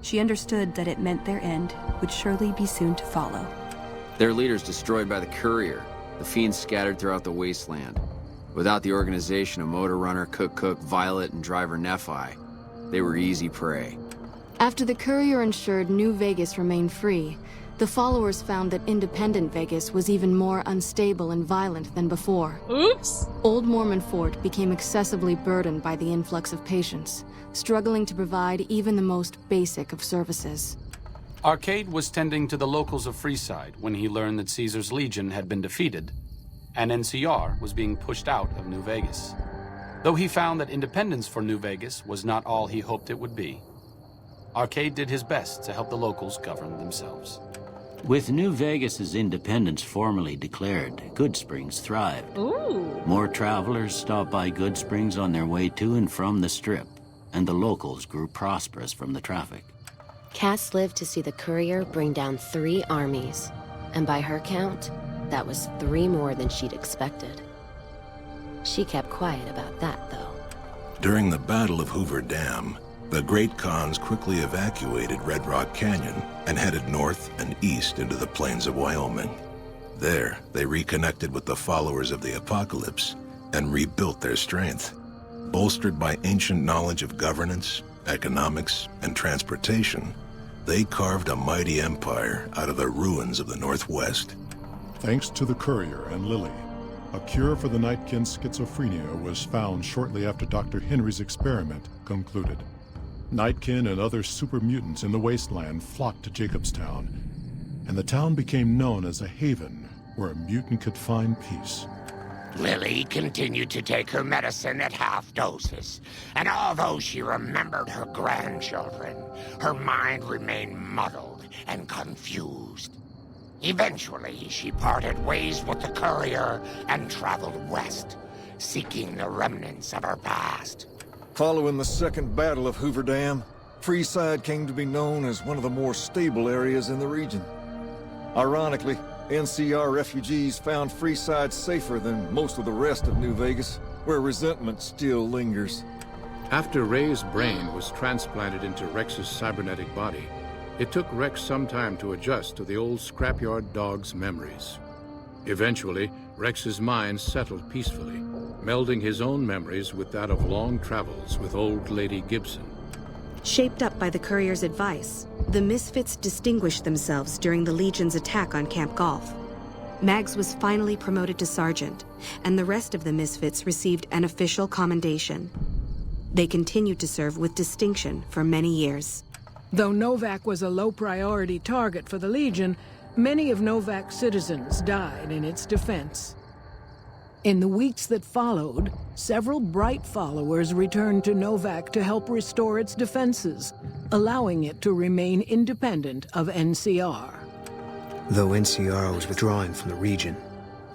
she understood that it meant their end would surely be soon to follow.
Their leaders destroyed by the courier, the fiends scattered throughout the wasteland. Without the organization of Motor Runner, Cook, Violet, and Driver Nephi, they were easy prey.
After the courier ensured New Vegas remained free, the followers found that independent Vegas was even more unstable and violent than before.
Oops!
Old Mormon Fort became excessively burdened by the influx of patients, struggling to provide even the most basic of services.
Arcade was tending to the locals of Freeside when he learned that Caesar's Legion had been defeated, and NCR was being pushed out of New Vegas. Though he found that independence for New Vegas was not all he hoped it would be, Arcade did his best to help the locals govern themselves.
With New Vegas's independence formally declared, Good Springs thrived.
Ooh.
More travelers stopped by Good Springs on their way to and from the Strip, and the locals grew prosperous from the traffic.
Cass lived to see the courier bring down 3 armies, and by her count, that was 3 more than she'd expected. She kept quiet about that, though.
During the Battle of Hoover Dam, the Great Khans quickly evacuated Red Rock Canyon and headed north and east into the plains of Wyoming. There, they reconnected with the followers of the Apocalypse and rebuilt their strength. Bolstered by ancient knowledge of governance economics, and transportation, they carved a mighty empire out of the ruins of the Northwest.
Thanks to the Courier and Lily, a cure for the Nightkin's schizophrenia was found shortly after Dr. Henry's experiment concluded. Nightkin and other super mutants in the wasteland flocked to Jacobstown, and the town became known as a haven where a mutant could find peace.
Lily continued to take her medicine at half doses, and although she remembered her grandchildren, her mind remained muddled and confused. Eventually, she parted ways with the Courier and traveled west, seeking the remnants of her past.
Following the Second Battle of Hoover Dam, Freeside came to be known as one of the more stable areas in the region. Ironically, NCR refugees found Freeside safer than most of the rest of New Vegas, where resentment still lingers.
After Ray's brain was transplanted into Rex's cybernetic body, it took Rex some time to adjust to the old scrapyard dog's memories. Eventually, Rex's mind settled peacefully, melding his own memories with that of long travels with old Lady Gibson.
Shaped up by the Courier's advice, the Misfits distinguished themselves during the Legion's attack on Camp Golf. Mags was finally promoted to sergeant, and the rest of the Misfits received an official commendation. They continued to serve with distinction for many years.
Though Novak was a low-priority target for the Legion, many of Novak's citizens died in its defense. In the weeks that followed, several bright followers returned to Novak to help restore its defenses, allowing it to remain independent of NCR.
Though NCR was withdrawing from the region,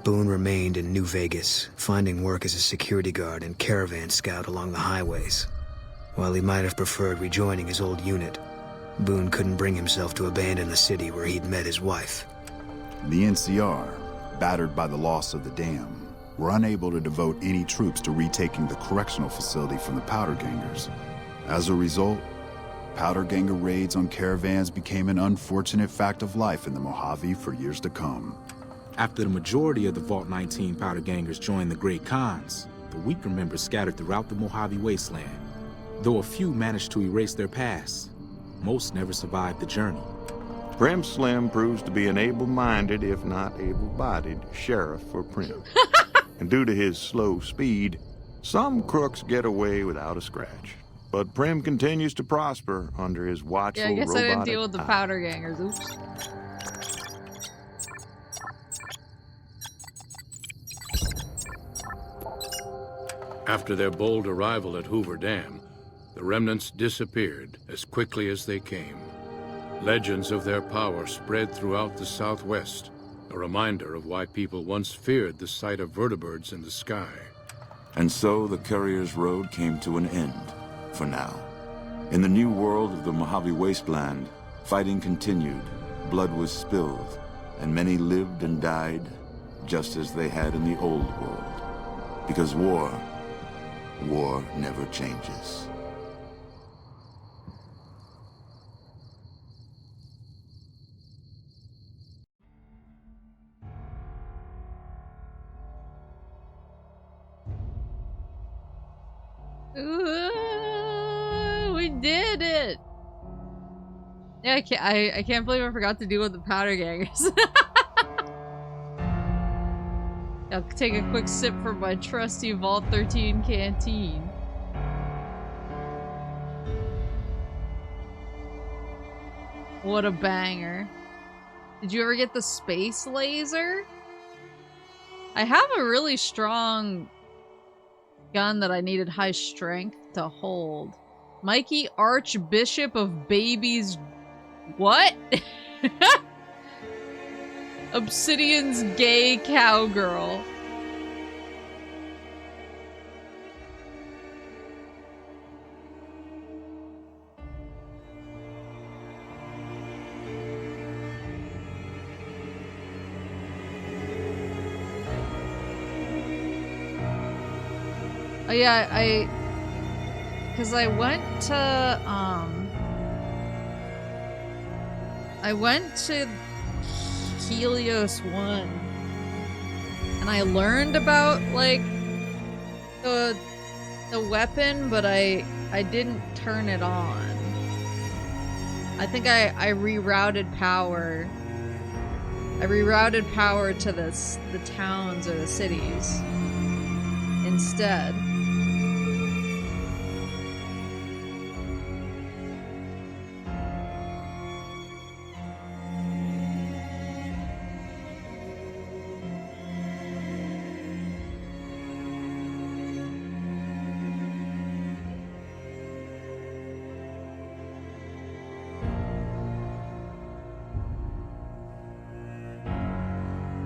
Boone remained in New Vegas, finding work as a security guard and caravan scout along the highways. While he might have preferred rejoining his old unit, Boone couldn't bring himself to abandon the city where he'd met his wife.
The NCR, battered by the loss of the dam, were unable to devote any troops to retaking the correctional facility from the Powder Gangers. As a result, Powder Ganger raids on caravans became an unfortunate fact of life in the Mojave for years to come.
After the majority of the Vault 19 Powder Gangers joined the Great Khans, the weaker members scattered throughout the Mojave wasteland. Though a few managed to erase their past, most never survived the journey.
Prim Slim proves to be an able-minded, if not able-bodied, sheriff for Prim. And due to his slow speed, some crooks get away without a scratch. But Prim continues to prosper under his watchful robotic
Yeah, I guess I didn't deal with the
eye.
Powder Gangers. Oops.
After their bold arrival at Hoover Dam, the remnants disappeared as quickly as they came. Legends of their power spread throughout the Southwest, a reminder of why people once feared the sight of vertibirds in the sky.
And so the Courier's road came to an end, for now. In the new world of the Mojave Wasteland, fighting continued, blood was spilled, and many lived and died just as they had in the old world. Because war never changes.
Ooh, we did it! Yeah, I can't believe I forgot to deal with the Powder Gangers. I'll take a quick sip from my trusty Vault 13 canteen. What a banger. Did you ever get the space laser? I have a really strong gun that I needed high strength to hold. Mikey, Archbishop of Babies... What? Obsidian's gay cowgirl. Oh yeah, because I went to Helios 1 and I learned about like the the weapon, but I didn't turn it on. I think I rerouted power. I rerouted power to the towns or the cities instead.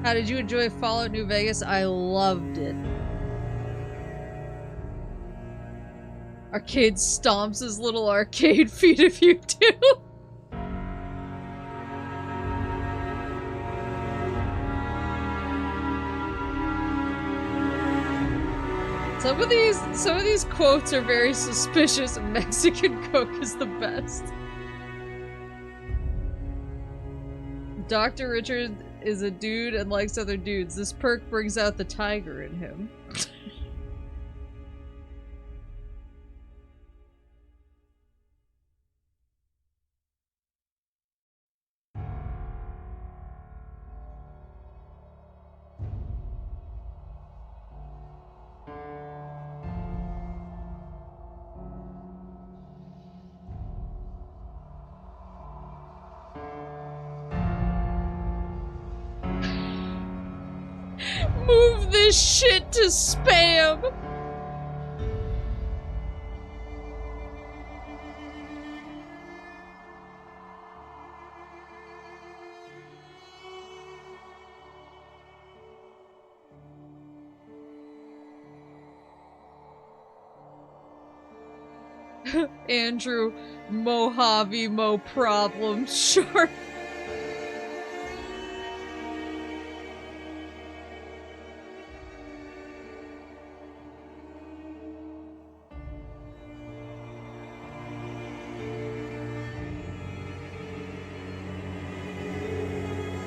How did you enjoy Fallout New Vegas? I loved it. Arcade stomps his little arcade feet if you do. Some of these quotes are very suspicious, and Mexican cook is the best. Dr. Richard is a dude and likes other dudes. This perk brings out the tiger in him. Move this shit to spam! Andrew, Mojave, Mo problem, sure.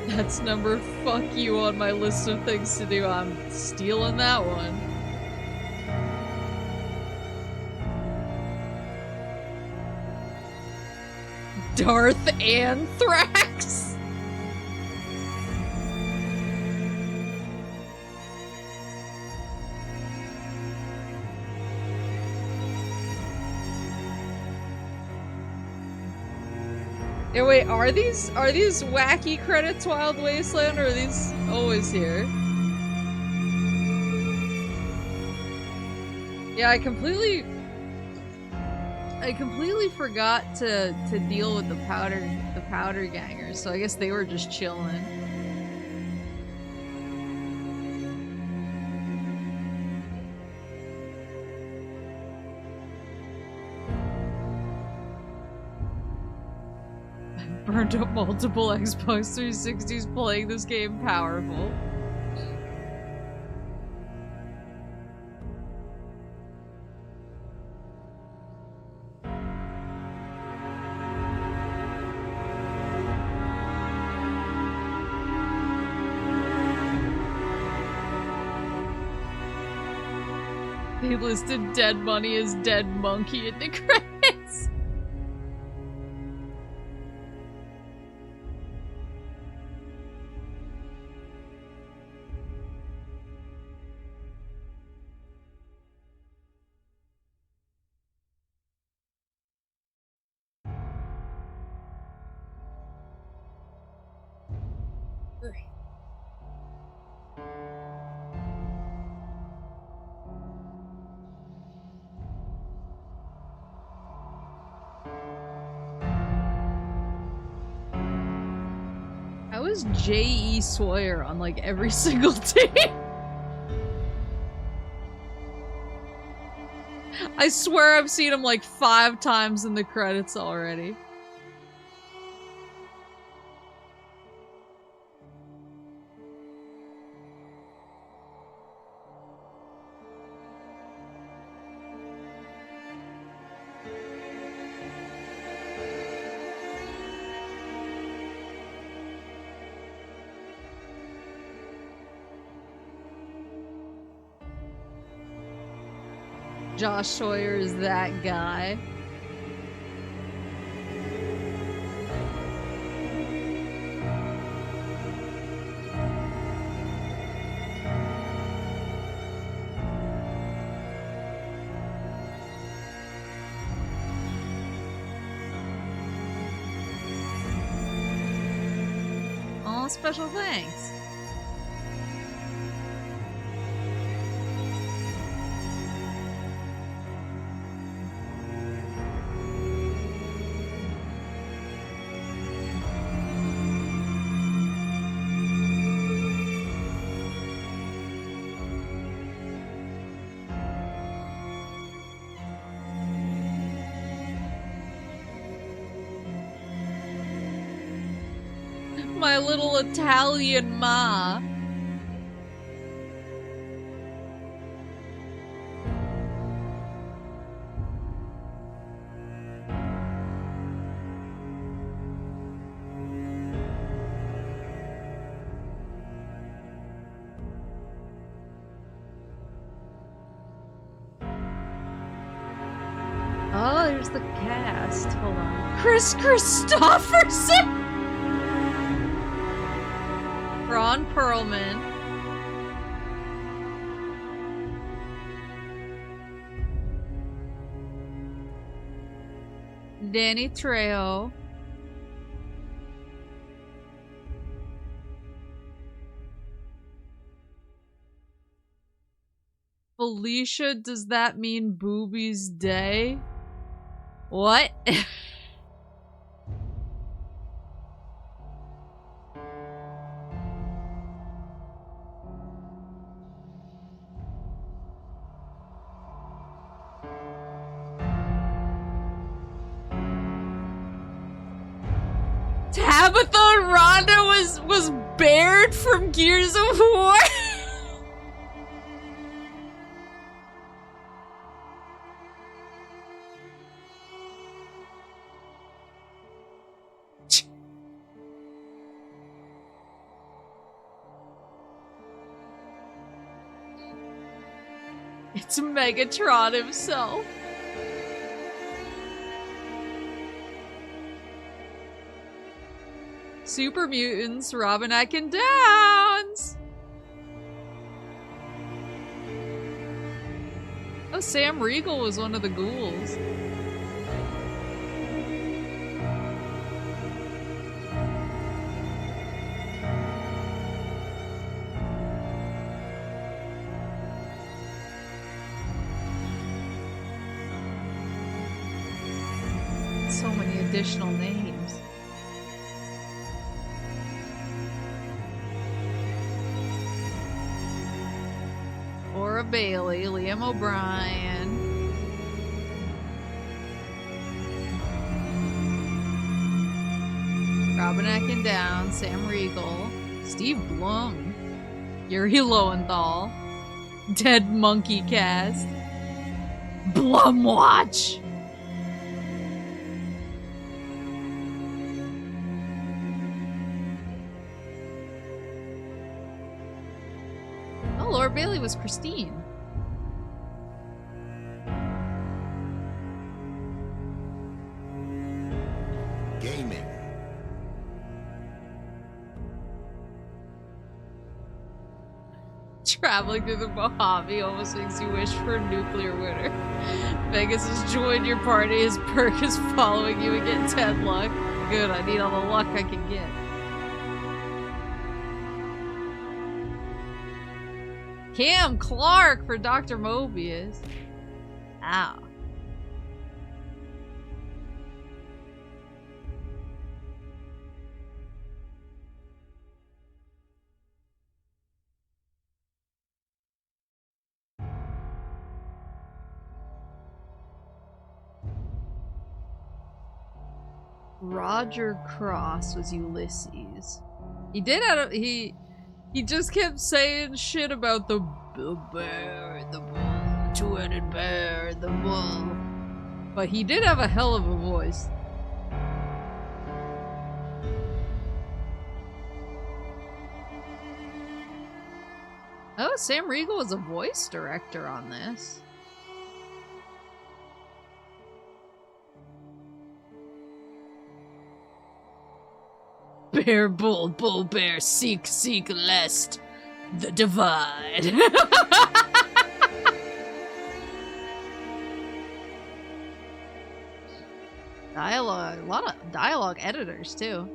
That's number fuck you on my list of things to do. I'm stealing that one. Darth Anthrax? Yeah, wait, are these wacky credits Wild Wasteland, or are these always here? Yeah, I completely forgot to deal with the powder gangers, so I guess they were just chilling. Burned up multiple Xbox 360s playing this game. Powerful. They listed Dead Money as Dead Monkey in the credits. How is J.E. Sawyer on like every single team? I swear I've seen him like 5 times in the credits already. Josh Sawyer is that guy. Oh, special thanks. My little Italian ma. Oh, there's the cast. Hold on. Chris Christopherson! Ron Perlman. Danny Trejo. Felicia, does that mean Boobies Day? What? Tabitha and Rhonda was Baird from Gears of War? It's Megatron himself. Super Mutants, Robin Atkin Downs! Oh, Sam Riegel was one of the ghouls. So many additional names. Laura Bailey, Liam O'Brien. Robin Atkin Down, Sam Riegel, Steve Blum, Yuri Lowenthal, Dead Monkey Cast, Blum Watch. Oh, Laura Bailey was Christine.
Gaming.
Traveling through the Mojave almost makes you wish for a nuclear winter. Vegas has joined your party. His perk is following you and getting 10 luck. Good, I need all the luck I can get. Cam Clark for Dr. Mobius. Ow. Roger Cross was Ulysses. He did have he just kept saying shit about the bear, the bull, two-headed bear, the bull. But he did have a hell of a voice. Oh, Sam Riegel was a voice director on this. bear, bull, bull, bear, seek, seek, lest the divide. Dialogue, a lot of dialogue editors too.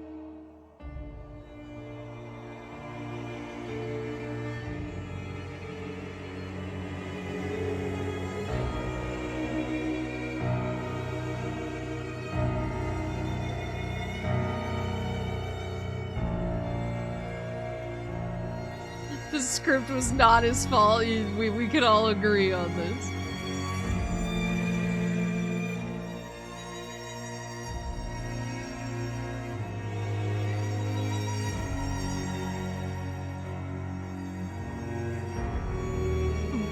The script was not his fault. We could all agree on this.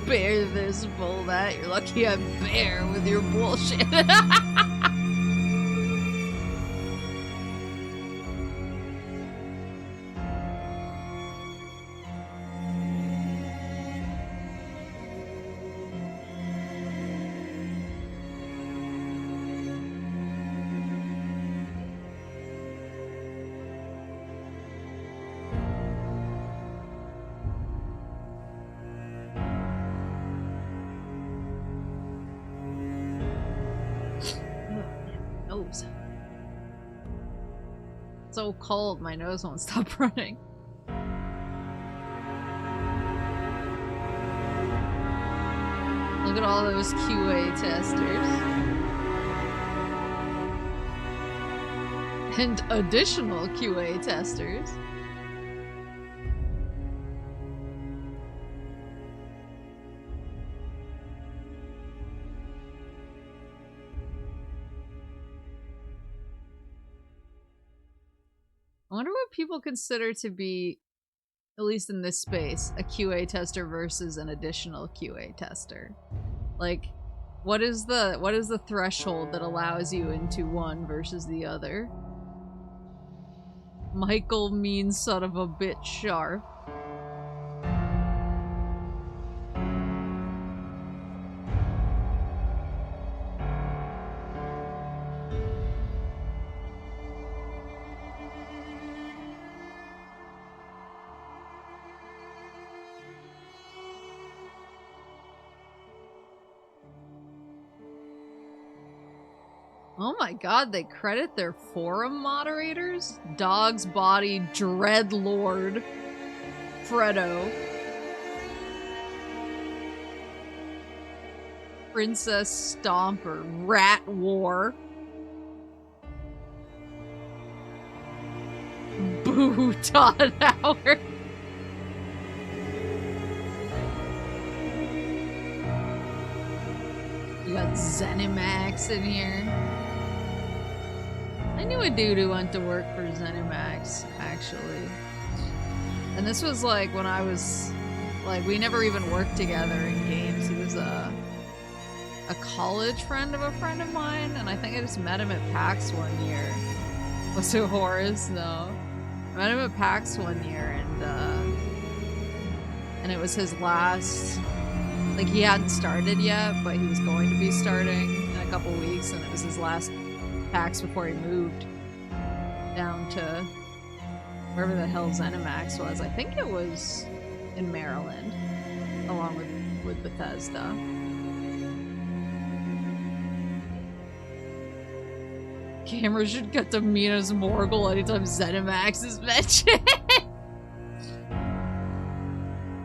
Bear this, bull that. You're lucky I'm bear with your bullshit. Nose. It's so cold, my nose won't stop running. Look at all those QA testers. And additional QA testers. I wonder what people consider to be, at least in this space, a QA tester versus an additional QA tester. Like, what is the threshold that allows you into one versus the other? Michael means son of a bitch sharp. Oh my god, they credit their forum moderators? Dog's Body, Dreadlord, Fredo, Princess Stomper, Rat War, Boo Todd Howard. We got Zenimax in here. I knew a dude who went to work for ZeniMax, actually. And this was like when I was, like, we never even worked together in games. He was a college friend of a friend of mine, and I think I just met him at PAX one year. Was it Horace? No. I met him at PAX one year, and it was his last, like, he hadn't started yet, but he was going to be starting in a couple weeks, and it was his last PAX before he moved down to wherever the hell ZeniMax was. I think it was in Maryland, along with Bethesda. Camera should get to Minas Morgul anytime ZeniMax is mentioned.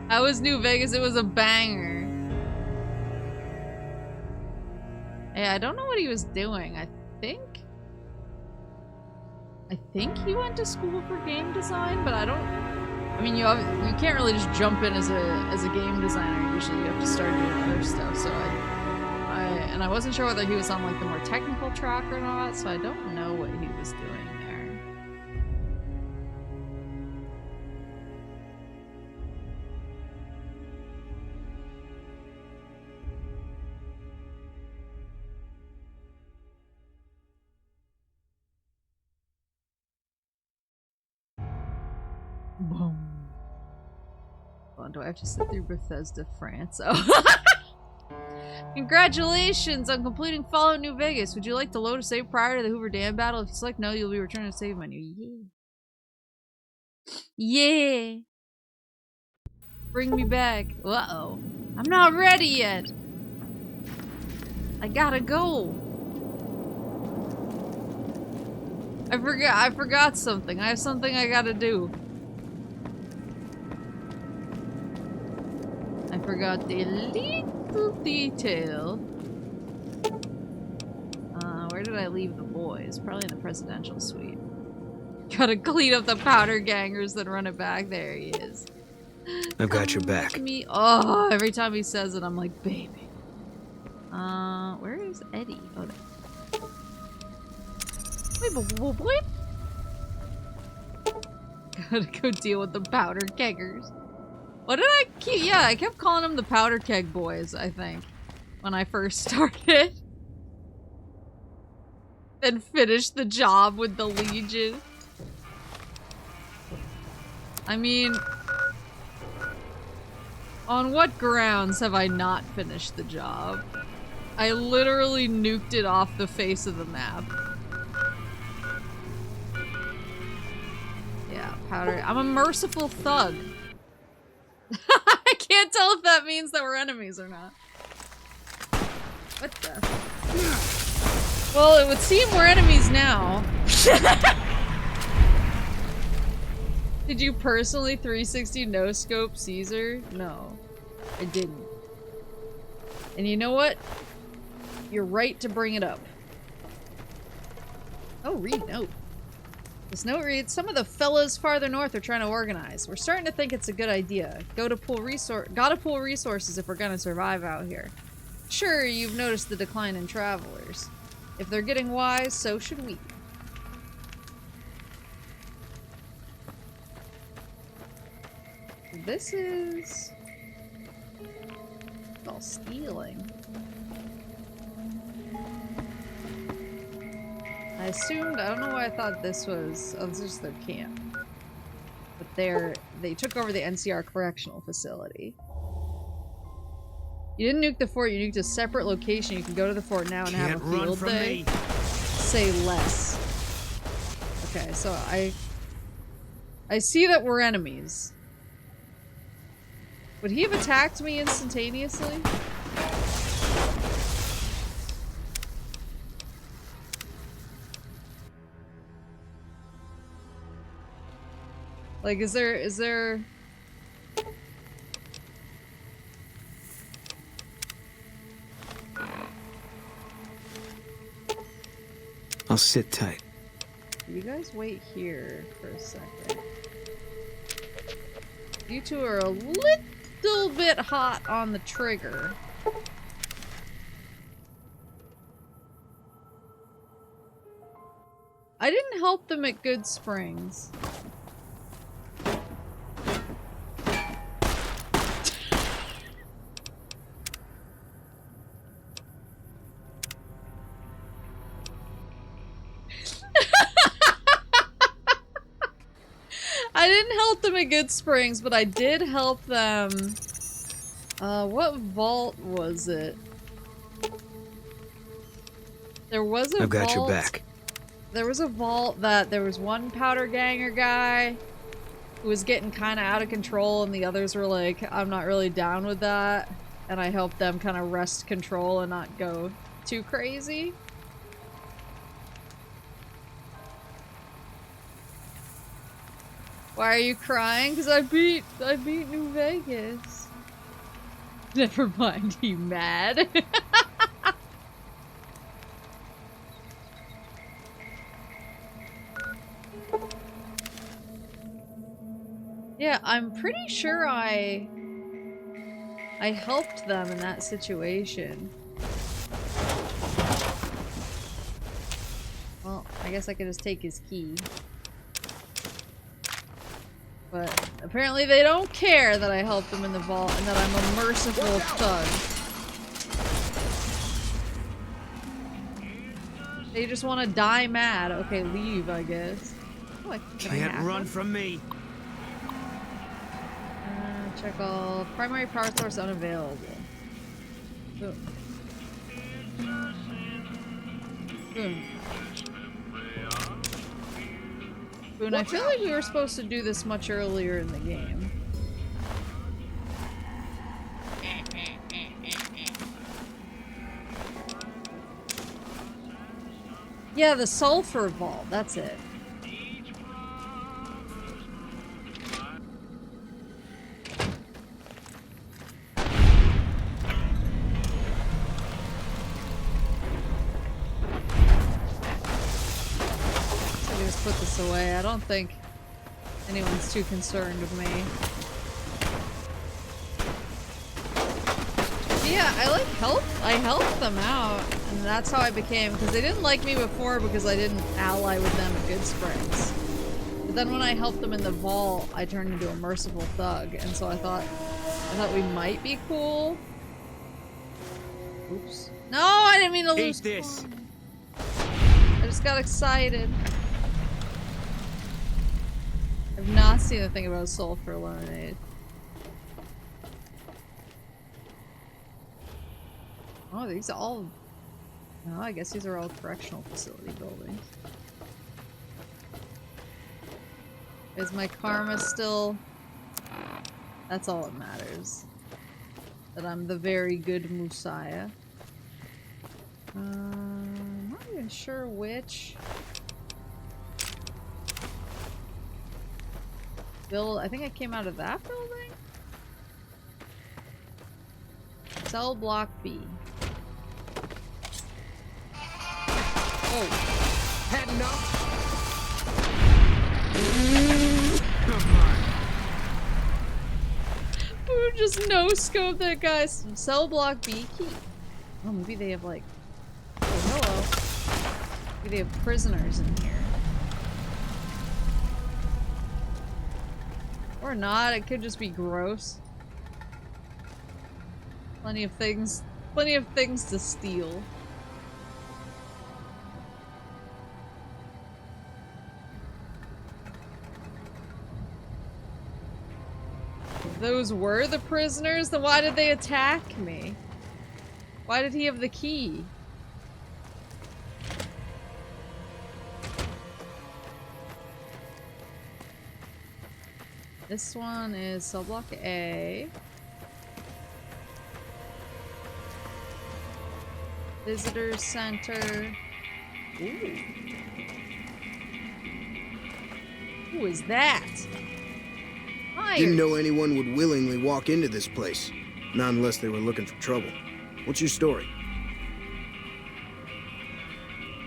How was New Vegas? It was a banger. Hey, I don't know what he was doing. I think he went to school for game design, but I don't. I mean, you can't really just jump in as a game designer. Usually, you have to start doing other stuff. So I wasn't sure whether he was on like the more technical track or not. So I don't know what he was doing there. Boom. Hold on, do I have to sit through Bethesda, France? Oh. Congratulations on completing Fallout New Vegas. Would you like to load a save prior to the Hoover Dam battle? If you select no, you'll be returned to the save menu. Yeah. Yeah. Bring me back. Uh-oh. I'm not ready yet. I gotta go. I forgot something. I have something I gotta do. I forgot the little detail. Where did I leave the boys? Probably in the presidential suite. Gotta clean up the powder gangers, then run it back. There he is.
I've got your back.
Me. Oh, every time he says it, I'm like, baby. Where is Eddie? Oh, there. Wait. Gotta go deal with the powder keggers. What did I keep? Yeah, I kept calling them the powder keg boys, I think, when I first started. Then finished the job with the Legion. I mean, on what grounds have I not finished the job? I literally nuked it off the face of the map. Yeah, powder. I'm a merciful thug. I can't tell if that means that we're enemies or not. What the? Well, it would seem we're enemies now. Did you personally 360 no-scope Caesar? No, I didn't. And you know what? You're right to bring it up. Oh, read note. This note reads, some of the fellas farther north are trying to organize. We're starting to think it's a good idea. Gotta pool resources if we're gonna survive out here. Sure, you've noticed the decline in travelers. If they're getting wise, so should we. This is all stealing. I assumed, I don't know why I thought this was, oh, this is their camp. But they took over the NCR correctional facility. You didn't nuke the fort, you nuked a separate location. You can go to the fort now and have a field day. Say less. Okay, so I see that we're enemies. Would he have attacked me instantaneously? Like, is there...
I'll sit tight.
You guys wait here for a second. You two are a little bit hot on the trigger. I didn't help them at Good Springs. I didn't help them at Good Springs, but I did help them. What vault was it? There was a vault.
I've got your back.
There was a vault that there was one powder ganger guy who was getting kind of out of control, and the others were like, I'm not really down with that. And I helped them kind of wrest control and not go too crazy. Why are you crying? Because I beat New Vegas. Never mind, you mad? Yeah, I'm pretty sure I helped them in that situation. Well, I guess I could just take his key. But apparently they don't care that I helped them in the vault and that I'm a merciful thug. They just want to die mad. Okay, leave, I guess. Oh, I
Can't run from me.
Check all primary power source unavailable. Boom. Boom. Boone, I feel like we were supposed to do this much earlier in the game. Yeah, the sulfur vault, that's it. I just put this away. I don't think anyone's too concerned with me. Yeah, I helped them out, and that's how I became, because they didn't like me before because I didn't ally with them at Good Springs. But then when I helped them in the vault, I turned into a merciful thug, and so I thought we might be cool. Oops. No, I didn't mean to lose this. I just got excited. I've not seen a thing about sulfur lemonade. Oh, these are all... No, I guess these are all correctional facility buildings. Is my karma still... That's all that matters. That I'm the very good Messiah. I'm not even sure which... I think I came out of that building? Cell block B. Oh.
Had enough?
Ooh, just no-scope that guy. Cell block B key. Oh, maybe they have like... Oh, hello. Maybe they have prisoners in here. Or not, it could just be gross. Plenty of things to steal. If those were the prisoners, then why did they attack me? Why did he have the key? This one is cell block A. Visitor center. Ooh. Who is that? Hi.
Didn't know anyone would willingly walk into this place. Not unless they were looking for trouble. What's your story?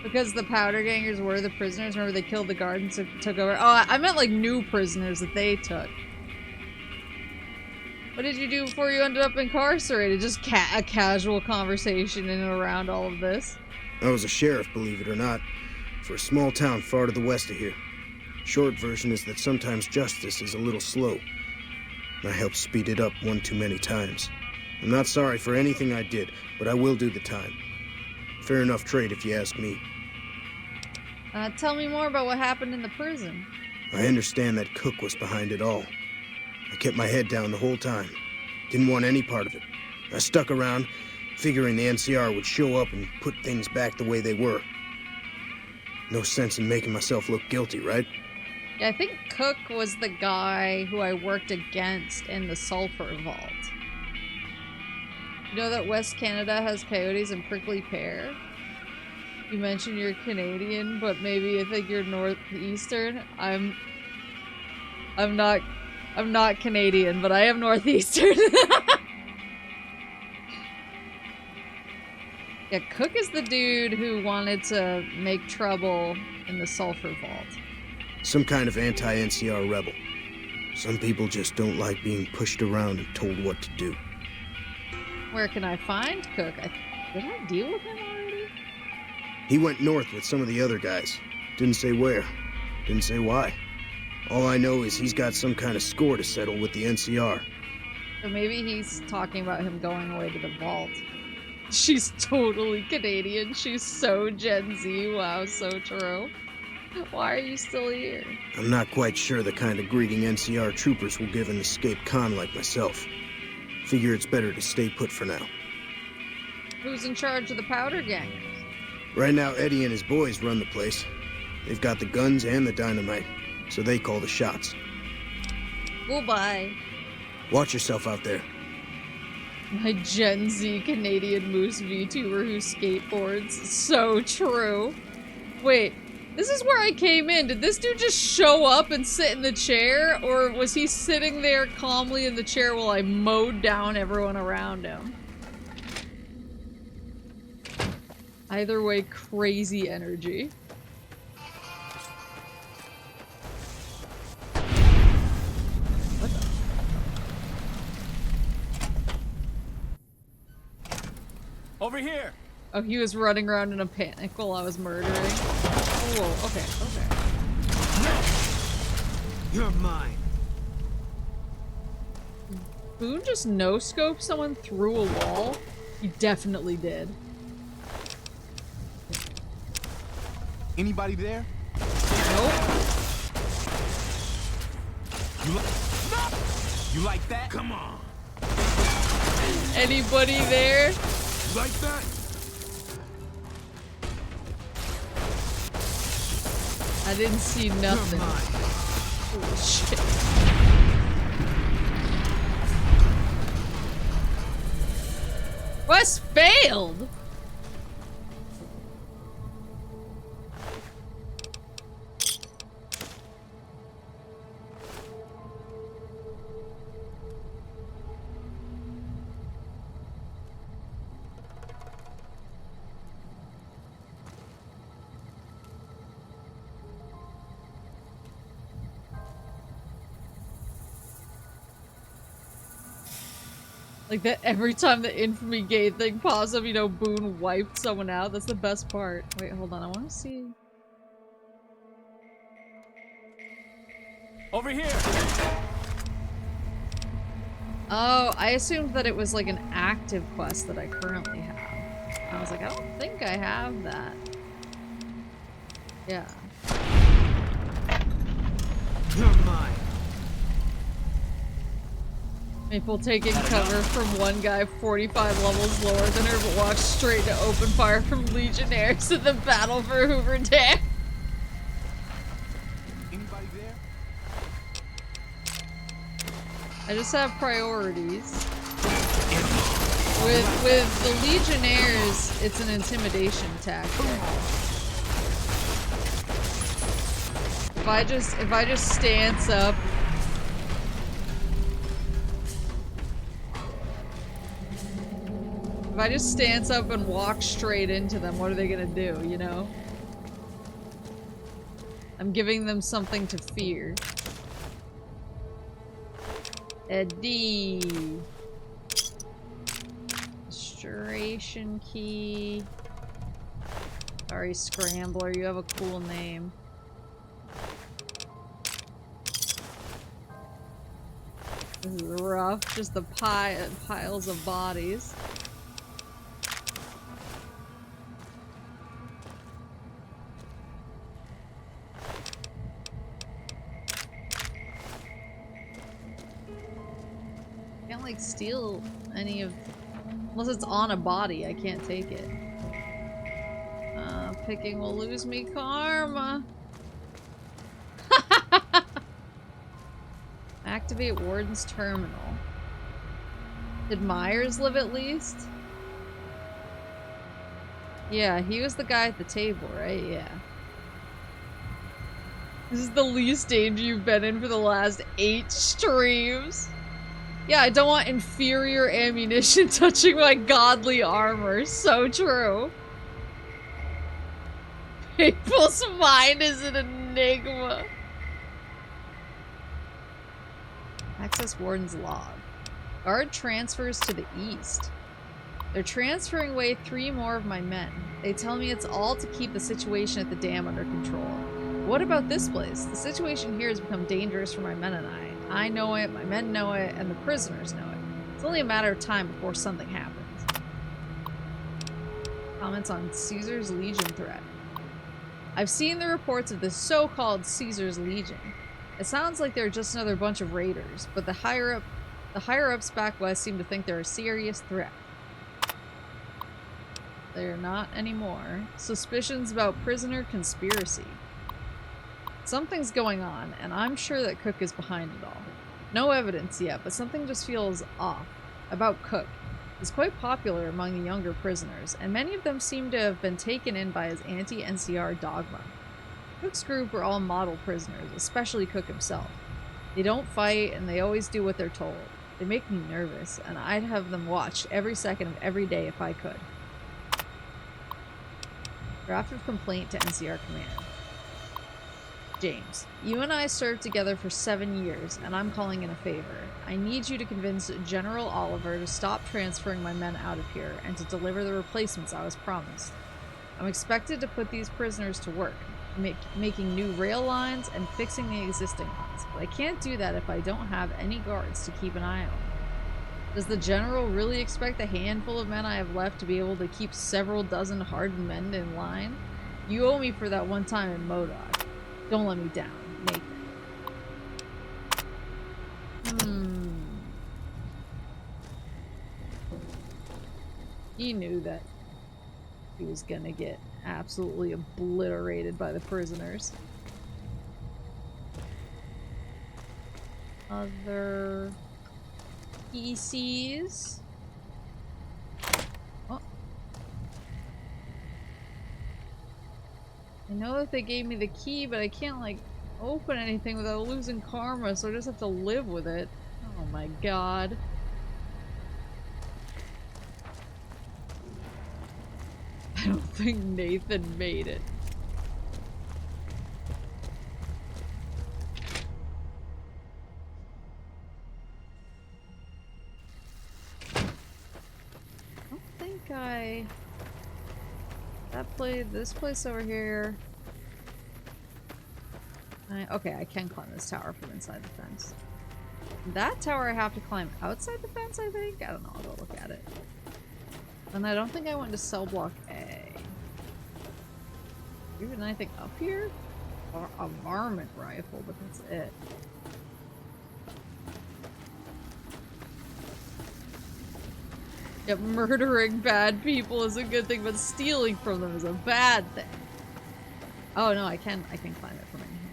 Because the powder gangers were the prisoners. Remember they killed the guards and took over? Oh, I meant like new prisoners that they took. What did you do before you ended up incarcerated? Just a casual conversation in and around all of this.
I was a sheriff, believe it or not, for a small town far to the west of here. Short version is that sometimes justice is a little slow. I helped speed it up one too many times. I'm not sorry for anything I did, but I will do the time. Fair enough trade if you ask me.
Tell me more about what happened in the prison.
I understand that Cook was behind it all. I kept my head down the whole time. Didn't want any part of it. I stuck around, figuring the NCR would show up and put things back the way they were. No sense in making myself look guilty, right?
Yeah, I think Cook was the guy who I worked against in the sulfur vault. You know that West Canada has coyotes and prickly pear? You mentioned you're Canadian, but maybe you think you're Northeastern. I'm not Canadian, but I am Northeastern. Yeah, Cook is the dude who wanted to make trouble in the sulfur vault.
Some kind of anti-NCR rebel. Some people just don't like being pushed around and told what to do.
Where can I find Cook? Did I deal with him already?
He went north with some of the other guys. Didn't say where. Didn't say why. All I know is he's got some kind of score to settle with the NCR.
So maybe he's talking about him going away to the vault. She's totally Canadian. She's so Gen Z. Wow, so true. Why are you still here?
I'm not quite sure the kind of greeting NCR troopers will give an escaped con like myself. Figure it's better to stay put for now.
Who's in charge of the powder gangers?
Right now, Eddie and his boys run the place. They've got the guns and the dynamite. so they call the shots.
Goodbye.
Watch yourself out there.
My Gen Z Canadian Moose VTuber who skateboards. So true. Wait, this is where I came in. Did this dude just show up and sit in the chair? Or was he sitting there calmly in the chair while I mowed down everyone around him? Either way, crazy energy. What the?
Over here!
Oh, he was running around in a panic while I was murdering. Oh, okay, okay.
You're mine.
Boone just no-scoped someone through a wall? He definitely did.
Anybody there?
Nope.
You like that? Come on.
Anybody there?
You like that?
I didn't see nothing. Holy shit. Wes failed! Like that every time the infamy gate thing pops up, you know, Boone wiped someone out. That's the best part. Wait, hold on. I want to see.
Over here.
Oh, I assumed that it was like an active quest that I currently have. I was like, I don't think I have that. Yeah.
You're mine.
Maple taking cover from one guy 45 levels lower than her, but walks straight to open fire from Legionnaires in the battle for Hoover Dam.
Anybody there?
I just have priorities. With the Legionnaires, it's an intimidation tactic. If I just stance up. If I just stance up and walk straight into them, what are they gonna do, you know? I'm giving them something to fear. Eddie. Restoration key. Sorry, Scrambler, you have a cool name. This is rough, just the piles of bodies. Can't like steal any of, unless it's on a body, I can't take it. Picking will lose me karma. Activate Warden's terminal. Did Myers live at least? Yeah, he was the guy at the table, right? Yeah. This is the least danger you've been in for the last 8 streams. Yeah, I don't want inferior ammunition touching my godly armor. So true. People's mind is an enigma. Access Warden's log. Guard transfers to the east. They're transferring away 3 more of my men. They tell me it's all to keep the situation at the dam under control. What about this place? The situation here has become dangerous for my men and I. I know it, my men know it, and the prisoners know it. It's only a matter of time before something happens. Comments on Caesar's Legion threat. I've seen the reports of this so-called Caesar's Legion. It sounds like they're just another bunch of raiders, but the higher-ups back west seem to think they're a serious threat. They're not anymore. Suspicions about prisoner conspiracy. Something's going on, and I'm sure that Cook is behind it all. No evidence yet, but something just feels off about Cook. He's quite popular among the younger prisoners, and many of them seem to have been taken in by his anti-NCR dogma. Cook's group are all model prisoners, especially Cook himself. They don't fight, and they always do what they're told. They make me nervous, and I'd have them watched every second of every day if I could. Draft of complaint to NCR Command. James, you and I served together for 7 years, and I'm calling in a favor. I need you to convince General Oliver to stop transferring my men out of here and to deliver the replacements I was promised. I'm expected to put these prisoners to work, making new rail lines and fixing the existing ones, but I can't do that if I don't have any guards to keep an eye on. Does the General really expect the handful of men I have left to be able to keep several dozen hardened men in line? You owe me for that one time in MODOK. Don't let me down, Nathan. He knew that he was gonna get absolutely obliterated by the prisoners. Other PCs. Oh. I know that they gave me the key, but I can't, like, open anything without losing karma, so I just have to live with it. Oh my god. I don't think Nathan made it. I don't think this place over here. Okay, I can climb this tower from inside the fence. That tower I have to climb outside the fence, I think? I don't know, I'll go look at it. And I don't think I went to cell block A. Even anything up here? Or a varmint rifle, but that's it. Yep, murdering bad people is a good thing, but stealing from them is a bad thing. Oh no, I can climb it from in here.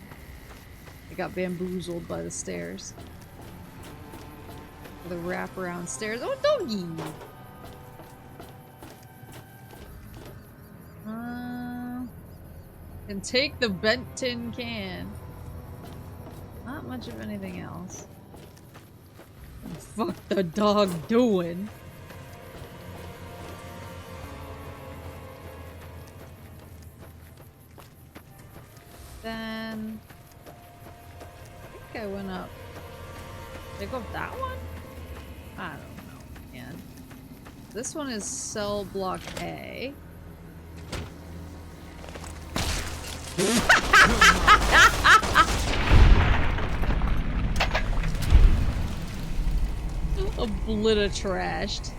I got bamboozled by the stairs. The wraparound stairs. Oh, doggy! And take the bent tin can. Not much of anything else. What the fuck the dog doing? Then I think I went up. Did I go up that one? I don't know, man. This one is cell block A. Obliterashed.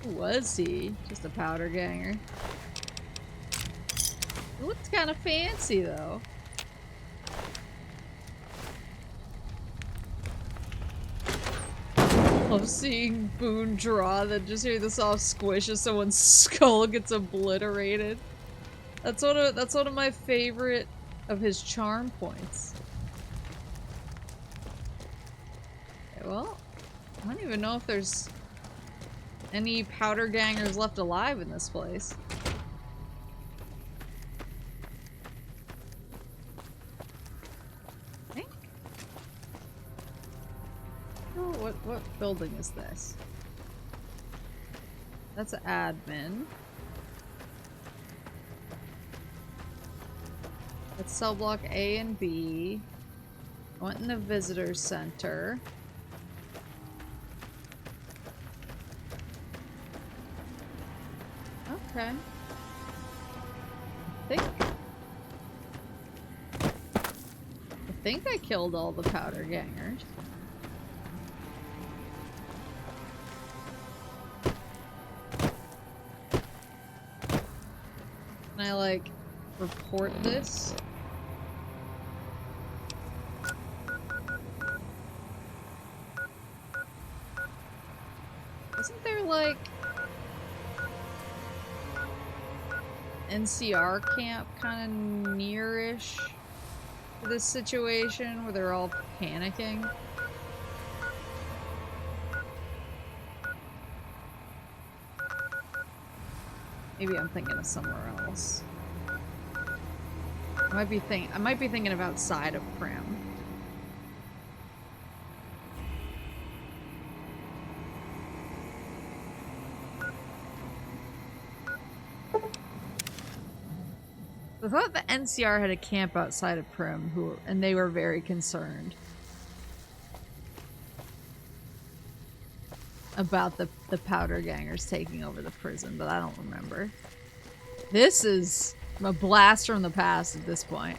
Who was he? Just a powder ganger. He looked kind of fancy though. Love seeing Boone draw, then just hear the soft squish as someone's skull gets obliterated. That's one of my favorite of his charm points. Okay, well, I don't even know if there's any powder gangers left alive in this place. I think. Oh, what building is this? That's an admin. That's cell block A and B. I went in the visitor center. Okay. I think I killed all the powder gangers. Can I, like, report this? Isn't there, like, NCR camp kind of near-ish to this situation where they're all panicking? Maybe I'm thinking of somewhere else. I might be thinking of outside of Prim. I thought the NCR had a camp outside of Prim, and they were very concerned about the powder gangers taking over the prison, but I don't remember. This is a blast from the past at this point.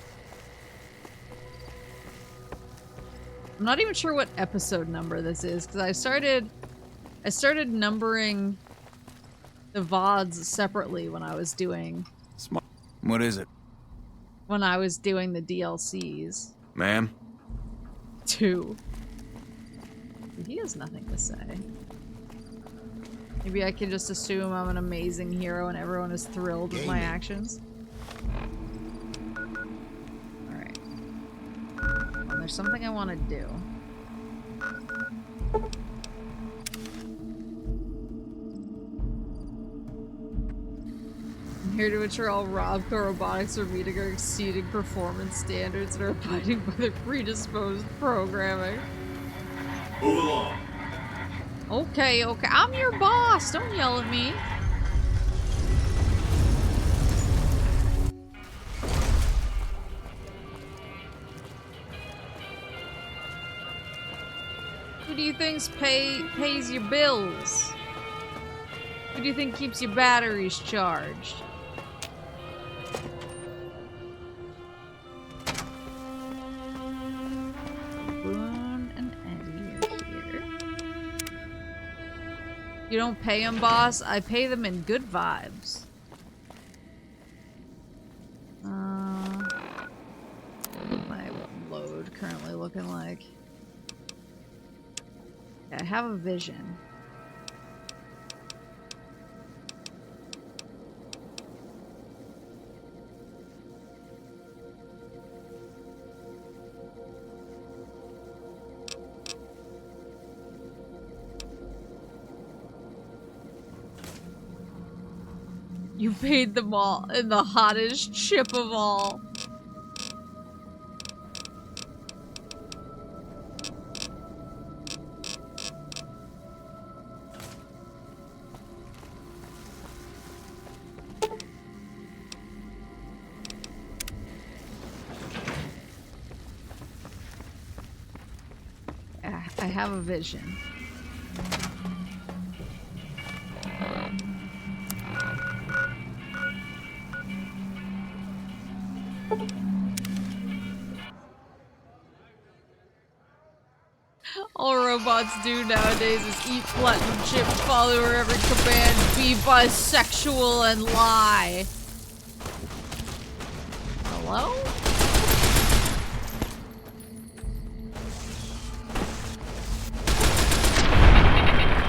I'm not even sure what episode number this is, because I started numbering the VODs separately when I was doing...
What is it?
When I was doing the DLCs.
Ma'am?
2. He has nothing to say. Maybe I can just assume I'm an amazing hero and everyone is thrilled with my actions. Alright. Well, there's something I want to do. I'm here to ensure all Robco robotics are meeting or exceeding performance standards and are abiding by their predisposed programming.
Move along.
Okay, okay. I'm your boss. Don't yell at me. Who do you think pays your bills? Who do you think keeps your batteries charged? You don't pay them, boss? I pay them in good vibes. What's my load currently looking like? Yeah, I have a vision. You paid them all in the hottest chip of all. I have a vision. All robots do nowadays is eat platinum chip, follow her every command, be bisexual, and lie. Hello?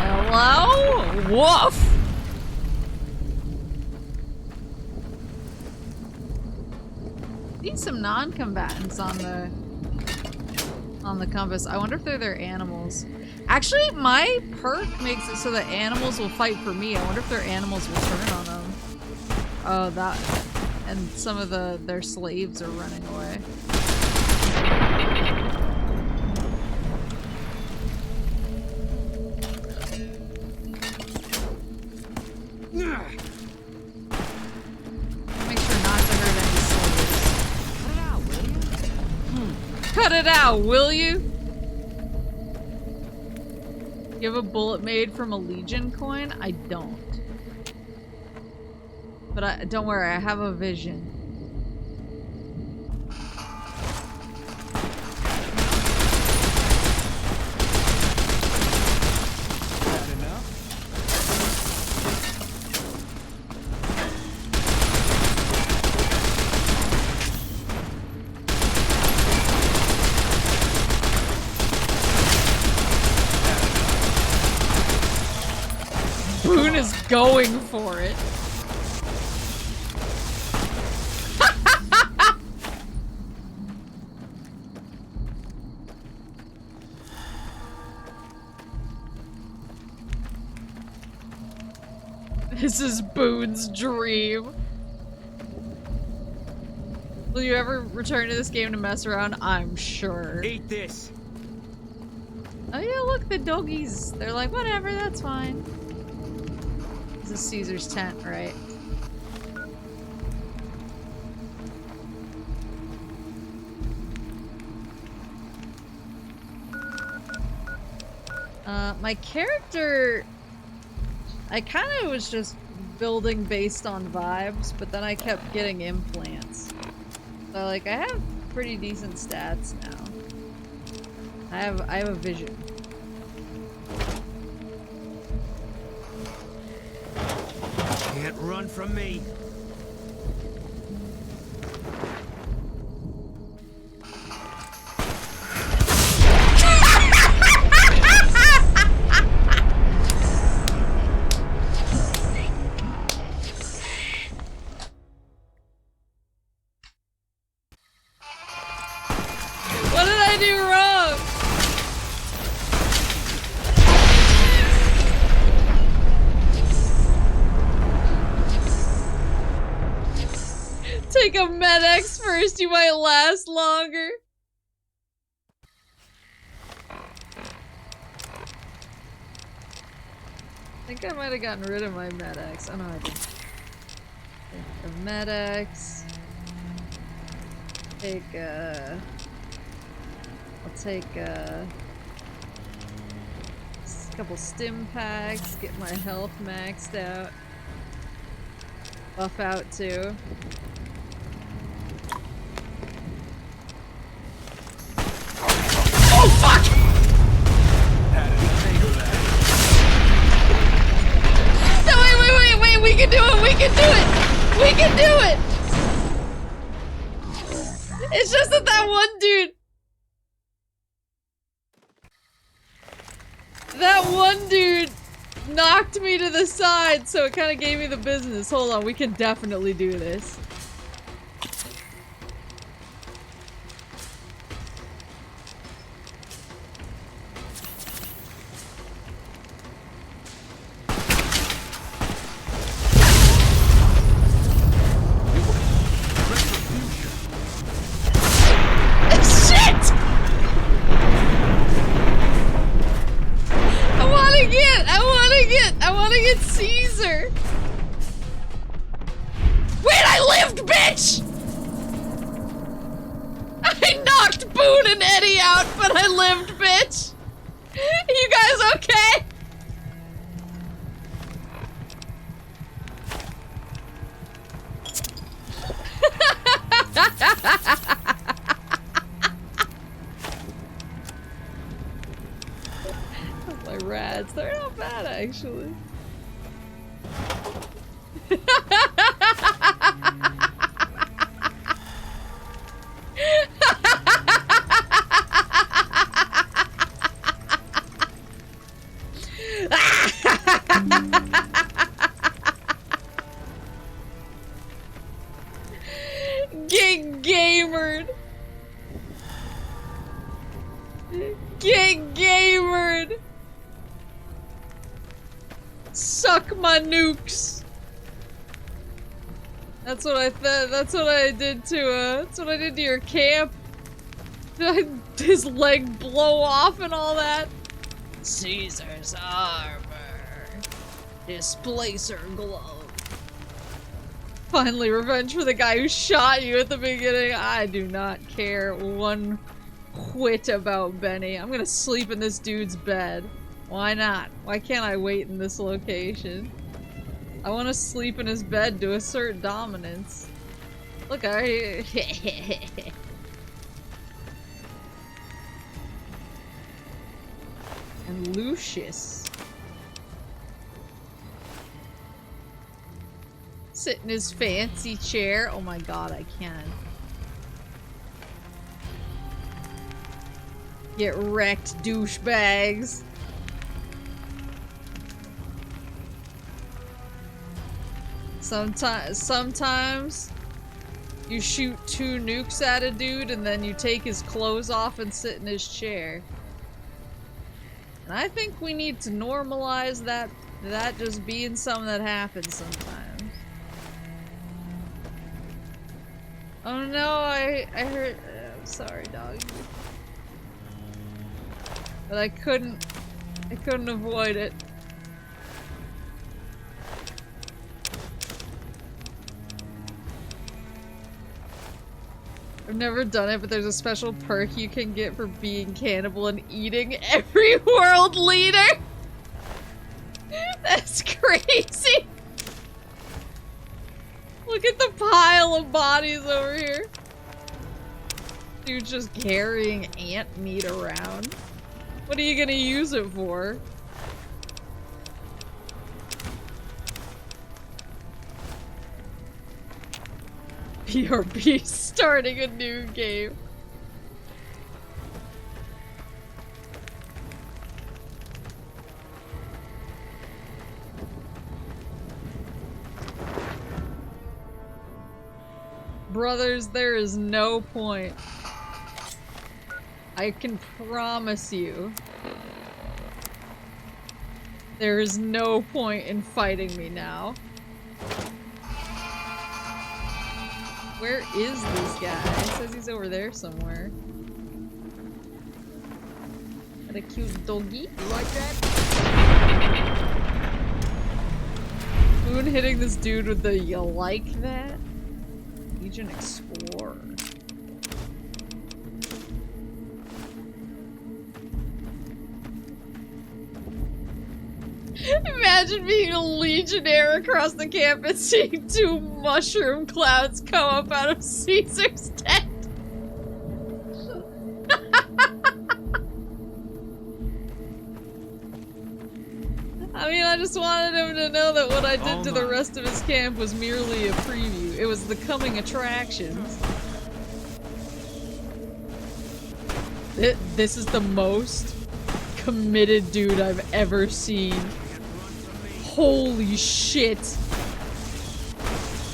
Hello? Woof! Need some non-combatants on the compass. I wonder if they're their animals. Actually, my perk makes it so that animals will fight for me. I wonder if their animals will turn on them. Oh, that... And some of their slaves are running away. Make sure not to hurt any slaves. Cut it out, will you? You have a bullet made from a Legion coin? I don't. But don't worry, I have a vision. Boone is going for it. This is Boone's dream. Will you ever return to this game to mess around? I'm sure.
Eat this.
Oh yeah, look, the doggies. They're like, whatever, that's fine. This is Caesar's tent, right? My character, I kind of was just building based on vibes, but then I kept getting implants. So like, I have pretty decent stats now. I have a vision.
Can't run from me.
What did I do wrong? Take a Med-X first, you might last longer. I think I might have gotten rid of my Med-X. Oh no, I didn't. Take the Med-X. I'll take a couple stim packs, get my health maxed out. Buff out too.
Oh fuck!
No, wait, we can do it, we can do it! We can do it! It's just that one dude. That one dude knocked me to the side, so it kind of gave me the business. Hold on, we can definitely do this. I wanna get Caesar! Wait, I lived, bitch! I knocked Boone and Eddie out, but I lived, bitch! You guys okay? My rads, they're not bad actually. Get gamered. Get gamered. Suck my nukes. That's what I thought. That's what I did to that's what I did to your camp. Did his leg blow off and all that? Caesar's armor. Displacer glove. Finally, revenge for the guy who shot you at the beginning. I do not care one whit about Benny. I'm gonna sleep in this dude's bed. Why not? Why can't I wait in this location? I want to sleep in his bed to assert dominance. Look, I... And Lucius. Sit in his fancy chair. Oh my god, I can. Get wrecked, douchebags. Sometimes you shoot 2 nukes at a dude and then you take his clothes off and sit in his chair. And I think we need to normalize That just being something that happens sometimes. Oh no, I hurt. I'm sorry, dog. But I couldn't avoid it. I've never done it, but there's a special perk you can get for being cannibal and eating every world leader. That's crazy. Look at the pile of bodies over here. Dude's just carrying ant meat around. What are you gonna use it for? PRP starting a new game. Brothers, there is no point. I can promise you. There is no point in fighting me now. Where is this guy? It says he's over there somewhere. Got a cute doggy. You like that? Moon hitting this dude with the "you like that"? Legion Explorer. Imagine being a legionnaire across the campus, seeing two mushroom clouds come up out of Caesar's tent. I mean, I just wanted him to know that what I did to the rest of his camp was merely a preview. It was the coming attractions. This is the most committed dude I've ever seen. Holy shit.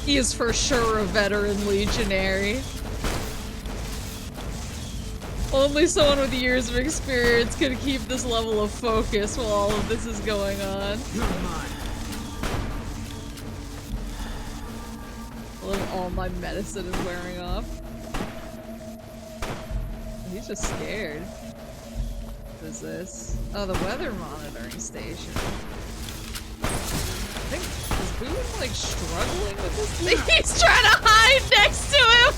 He is for sure a veteran legionary. Only someone with years of experience could keep this level of focus while all of this is going on. All my medicine is wearing off. He's just scared. What is this? Oh, the weather monitoring station. I think, is Boone like struggling with this thing? He's trying to hide next to him!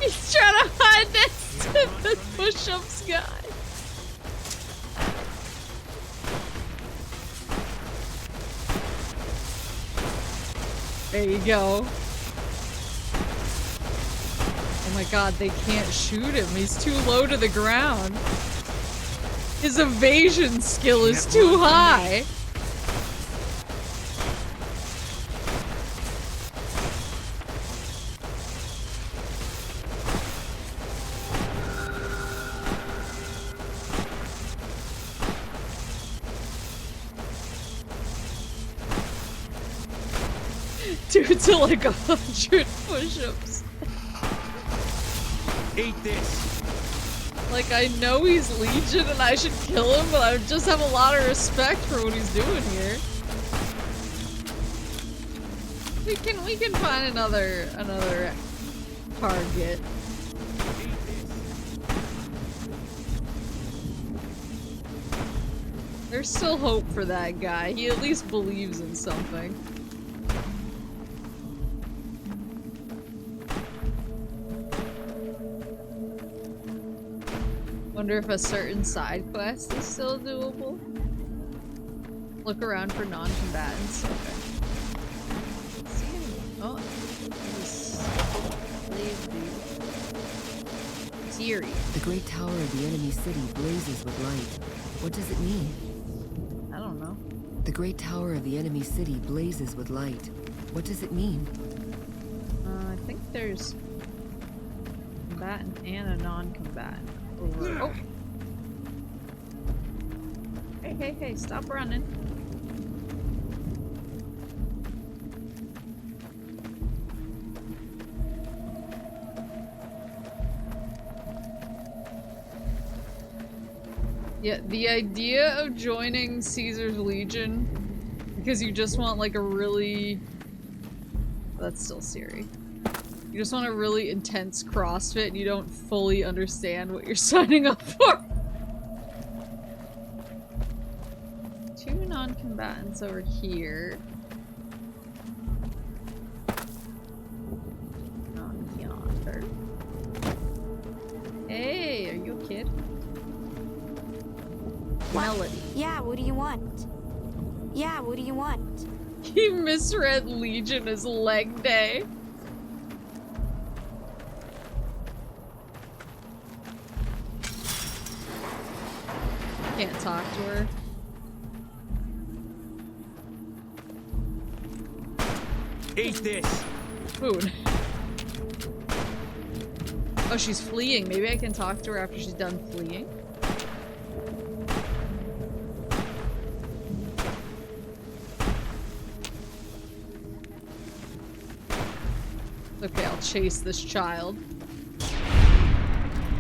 He's trying to hide next to the push-ups guy. There you go. Oh my god, they can't shoot him. He's too low to the ground. His evasion skill is too high. Dude, to like 100 push-ups.
Eat this.
Like, I know he's Legion and I should kill him, but I just have a lot of respect for what he's doing here. We can find another target. There's still hope for that guy. He at least believes in something. Wonder if a certain side quest is still doable. Look around for non-combatants. Okay. See anyone? Oh, Siri.
The great tower of the enemy city blazes with light. What does it mean?
I don't know.
The great tower of the enemy city blazes with light. What does it mean?
I think there's a combatant and a non-combatant. Oh. Hey, stop running. Yeah, the idea of joining Caesar's Legion because you just want like a really... That's still Siri. You just want a really intense CrossFit and you don't fully understand what you're signing up for. 2 non-combatants over here. On yonder. Hey, are you a kid?
What?
Melody.
Yeah, what do you want? Yeah, what do you want?
He misread Legion as leg day. Can't talk to her.
Eat this.
Food. Oh, she's fleeing. Maybe I can talk to her after she's done fleeing. Okay, I'll chase this child.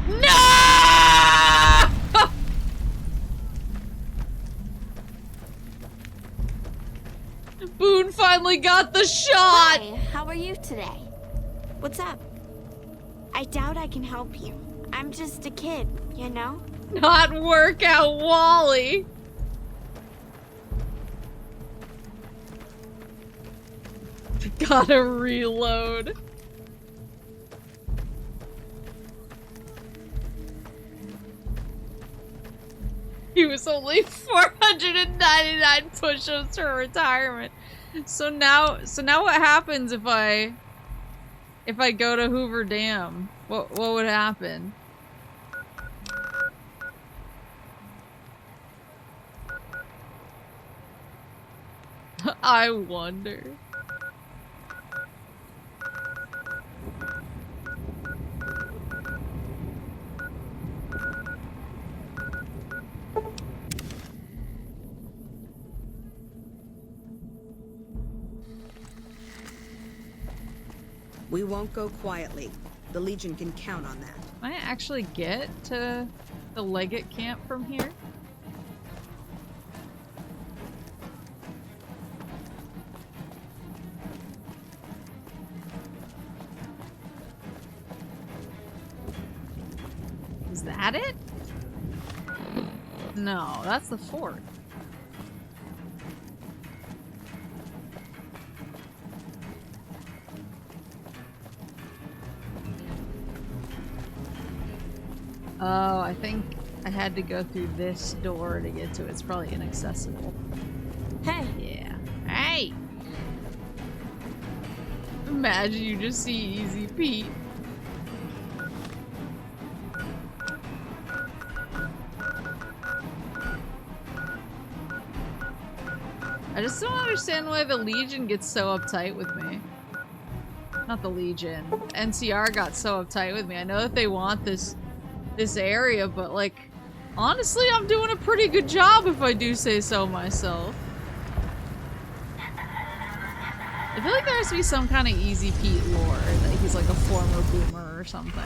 No! Boone finally got the shot!
Hi, how are you today? What's up? I doubt I can help you. I'm just a kid, you know?
Not workout Wally! Gotta reload. He was only 499 push-ups for retirement. So now what happens if I go to Hoover Dam? What would happen? I wonder.
We won't go quietly. The Legion can count on that.
Can I actually get to the Leggett camp from here? Is that it? No, that's the fort. Oh, I think I had to go through this door to get to it. It's probably inaccessible.
Hey.
Yeah. Hey! Imagine you just see Easy Pete. I just don't understand why the Legion gets so uptight with me. Not the Legion. NCR got so uptight with me. I know that they want this area, but like, honestly, I'm doing a pretty good job if I do say so myself. I feel like there has to be some kind of Easy Pete lore, that he's like a former boomer or something.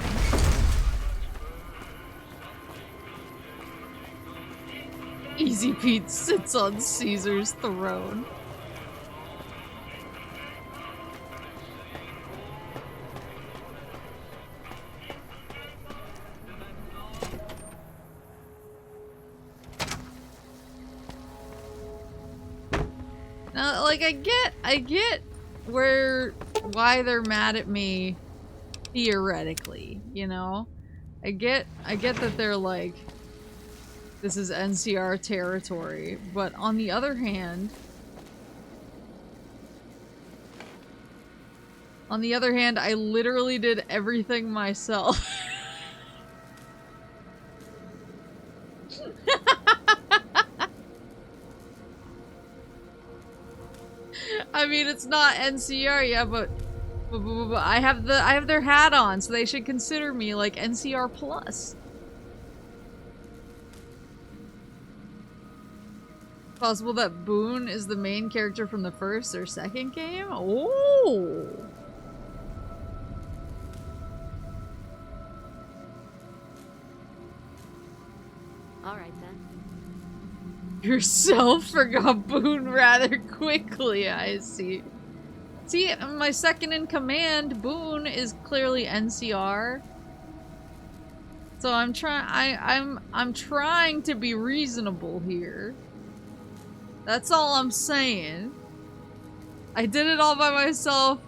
Easy Pete sits on Caesar's throne. Now, like, I get why they're mad at me theoretically, you know? I get that they're like, this is NCR territory, but on the other hand, I literally did everything myself. I mean, it's not NCR, yeah, but I have their hat on, so they should consider me like NCR plus. Possible that Boone is the main character from the first or second game? Oh!
Alright then.
Yourself forgot Boone rather quickly, I see. See, my second in command, Boone, is clearly NCR. So I'm trying to be reasonable here. That's all I'm saying. I did it all by myself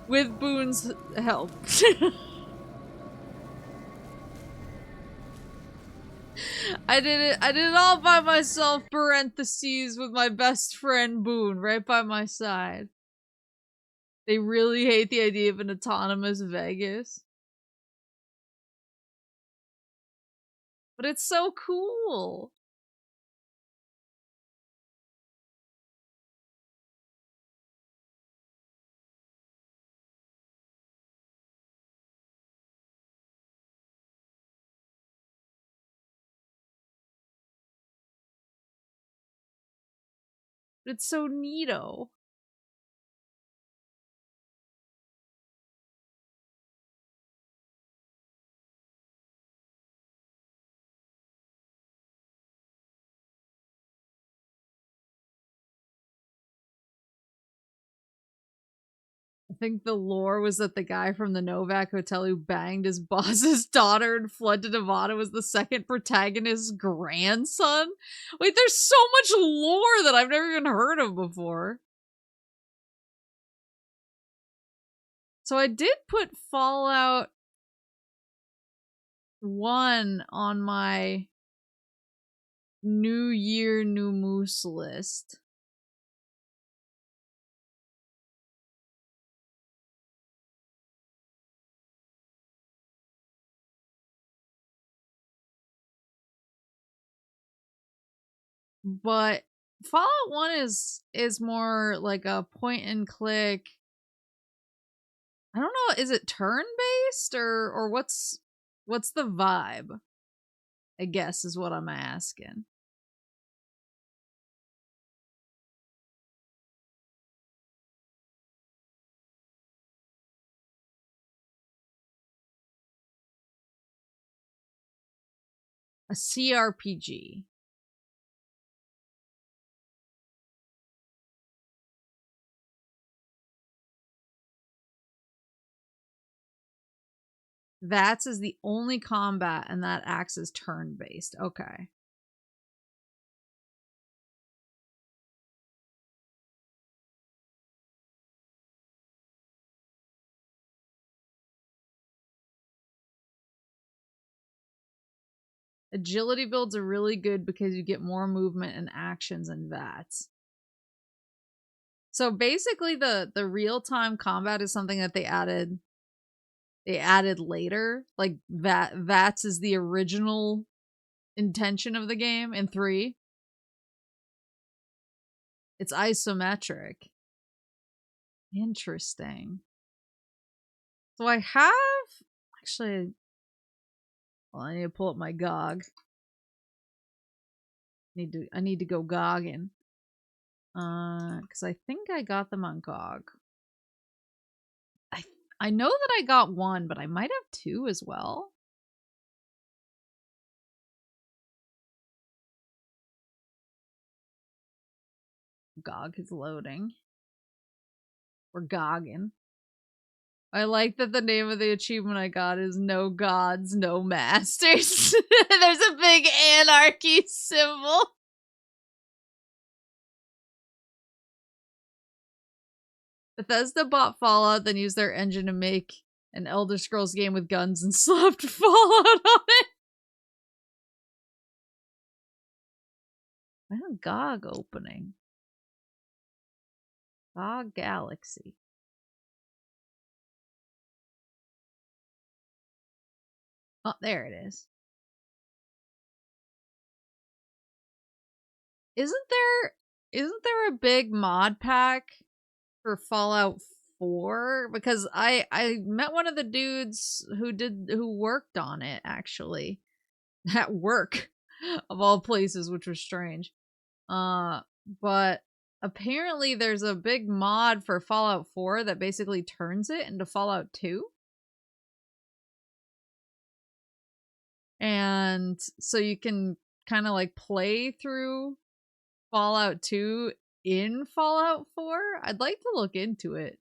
with Boone's help. I did it all by myself, parentheses, with my best friend Boone right by my side. They really hate the idea of an autonomous Vegas. But it's so cool. It's so neato. I think the lore was that the guy from the Novak Hotel who banged his boss's daughter and fled to Nevada was the second protagonist's grandson. Wait, there's so much lore that I've never even heard of before. So I did put Fallout 1 on my New Year, New Moose list. But Fallout 1 is more like a point and click. I don't know, is it turn-based or what's the vibe? I guess is what I'm asking. A CRPG. VATS is the only combat, and that acts as turn-based. Okay. Agility builds are really good because you get more movement and actions in VATS. So basically the real-time combat is something that they added later. Like VATS is the original intention of the game in 3. It's isometric. Interesting. So I have actually, well, I need to pull up my GOG. I need to go gogging. Because I think I got them on GOG. I know that I got 1, but I might have 2 as well. GOG is loading. We're gogging. I like that the name of the achievement I got is No Gods, No Masters. There's a big anarchy symbol. Bethesda bought Fallout, then used their engine to make an Elder Scrolls game with guns and slapped Fallout on it. Why not GOG opening? GOG Galaxy. Oh, there it is. Isn't there a big mod pack for Fallout 4? Because I met one of the dudes who worked on it actually at work of all places, which was strange. But apparently there's a big mod for Fallout 4 that basically turns it into Fallout 2. And so you can kind of like play through Fallout 2 in Fallout 4. I'd like to look into it.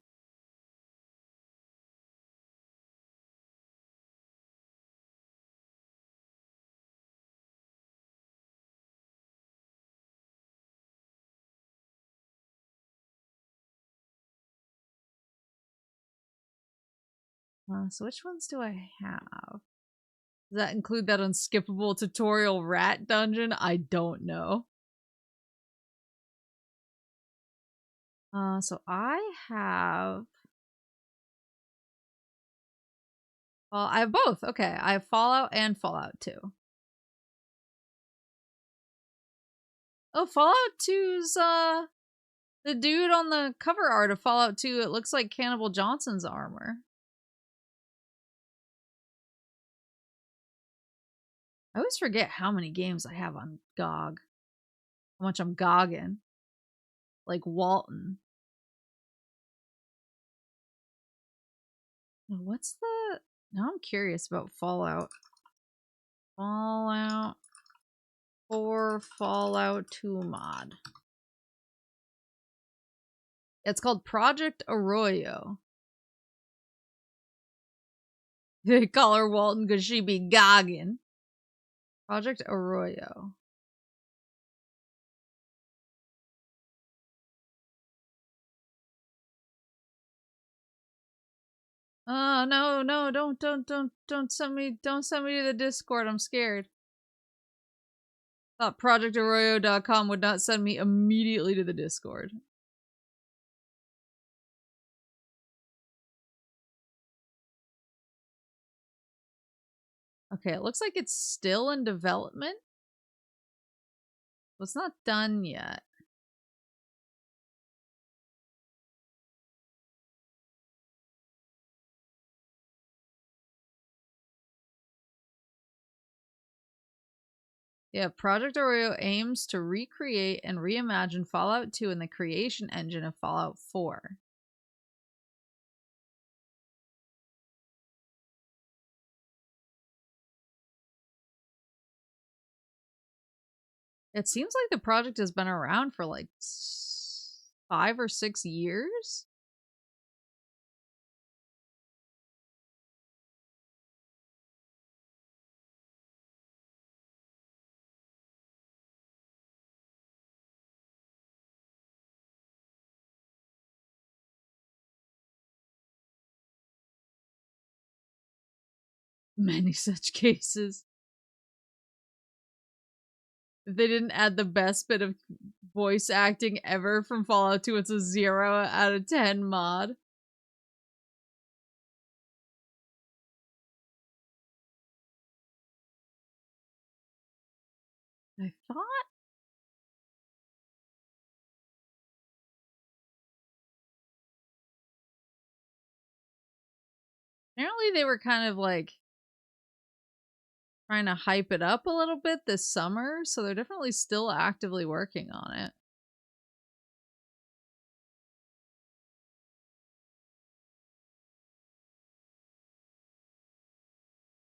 So which ones do I have? Does that include that unskippable tutorial rat dungeon? I don't know. So I have... Well, I have both. Okay, I have Fallout and Fallout 2. Oh, Fallout 2's, the dude on the cover art of Fallout 2, it looks like Cannibal Johnson's armor. I always forget how many games I have on GOG. How much I'm gogging. Like Walton. What's the... Now I'm curious about Fallout. Fallout 4 Fallout 2 mod. It's called Project Arroyo. They call her Walton because she be gogging. Project Arroyo. Oh no, don't send me to the Discord. I'm scared. Thought projectarroyo.com would not send me immediately to the Discord. Okay, it looks like it's still in development. Well, it's not done yet. Yeah, Project Arroyo aims to recreate and reimagine Fallout 2 in the creation engine of Fallout 4. It seems like the project has been around for like 5 or 6 years. Many such cases. If they didn't add the best bit of voice acting ever from Fallout 2, it's a 0 out of 10 mod. I thought... Apparently they were kind of like trying to hype it up a little bit this summer, so they're definitely still actively working on it.